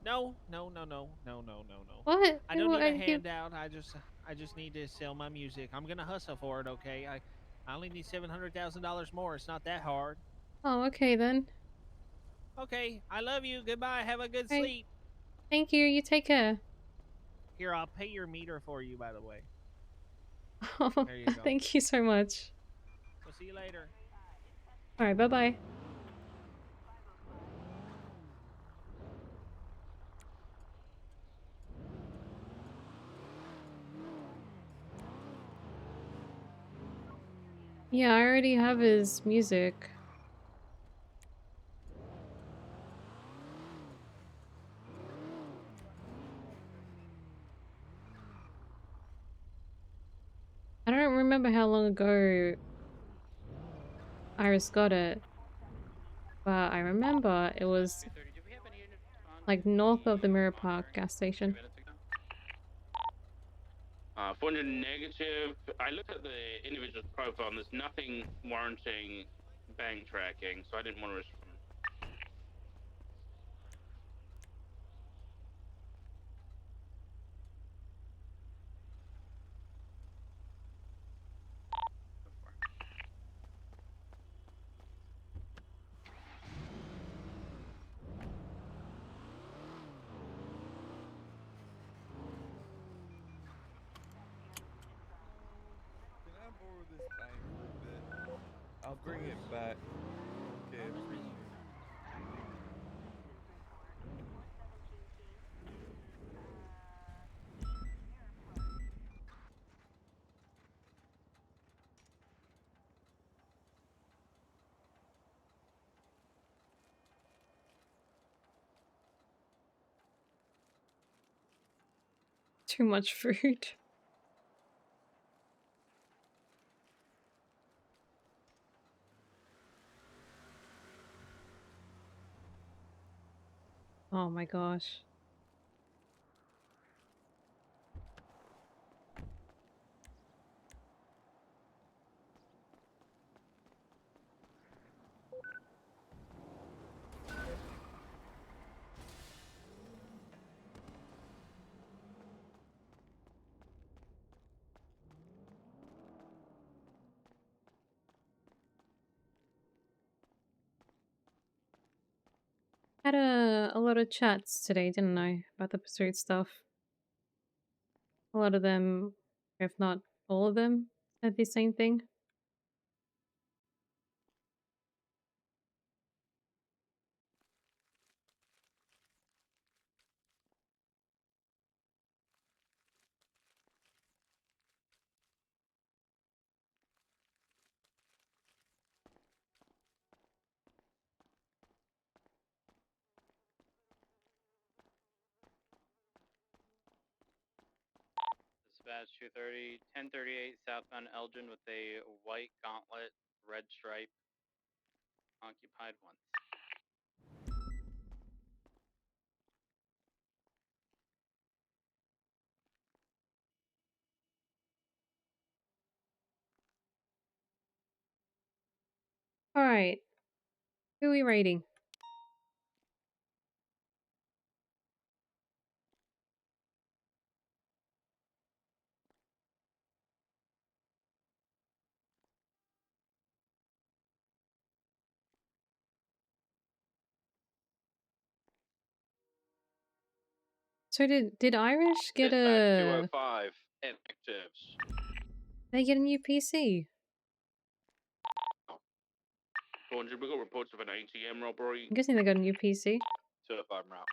No. What? I don't need a handout. I just need to sell my music. I'm gonna hustle for it. Okay. I only need $700,000 more. It's not that hard. Oh, okay then. Okay. I love you. Goodbye. Have a good Right. sleep. Thank you. You take care. Here, I'll pay your meter for you. By the way. Oh, There you go. thank you so much. We'll see you later. All right. Bye-bye. Yeah, I already have his music. I don't remember how long ago Iris got it, but I remember it was like north of the Mirror Park gas station. 400 negative. I looked at the individual's profile and there's nothing warranting bank tracking, so I didn't want to risk them. I'll bring it back. Okay. Too much food. Oh my gosh. Had a lot of chats today, didn't I, about the pursuit stuff. A lot of them, if not all of them, said the same thing. Dispatch 230, 1038 southbound Elgin with a white gauntlet, red stripe, occupied once. Alright. Who are we rating? So did Irish get Dispatch a... 205, inactives. They get a new PC? 400, we got reports of an ATM robbery. I'm guessing they got a new PC. Certified route.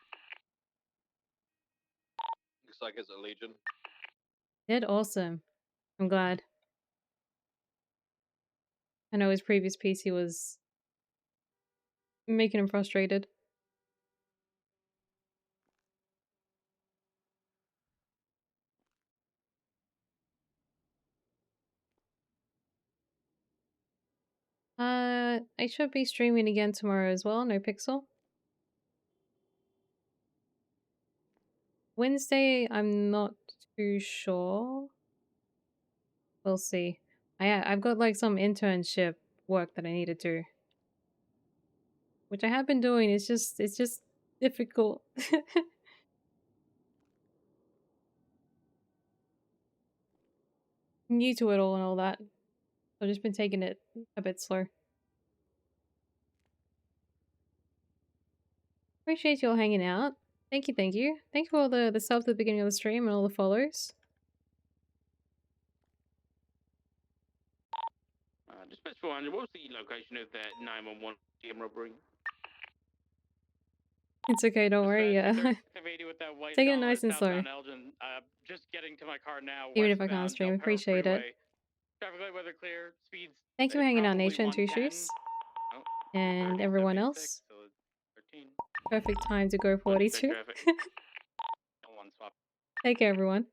Looks like it's a Legion. Did awesome. I'm glad. I know his previous PC was making him frustrated. I should be streaming again tomorrow as well, no pixel. Wednesday, I'm not too sure. We'll see. I've got like some internship work that I need to do, which I have been doing. It's just difficult. New to it all and all that. So I've just been taking it a bit slow. Appreciate you all hanging out. Thank you, thank you. Thank you for all the subs at the beginning of the stream and all the follows. Dispatch 400, what was the location of that 911 ATM robbery? It's okay, don't worry. Yeah. With that white Taking it nice and slow. Elgin, just getting to my car now. Even if I can't stream, appreciate it. Traffic light, weather clear, speeds. Thank you for hanging out, Nature and Two Shoes. And everyone else. Perfect time to go 42. Take care, everyone.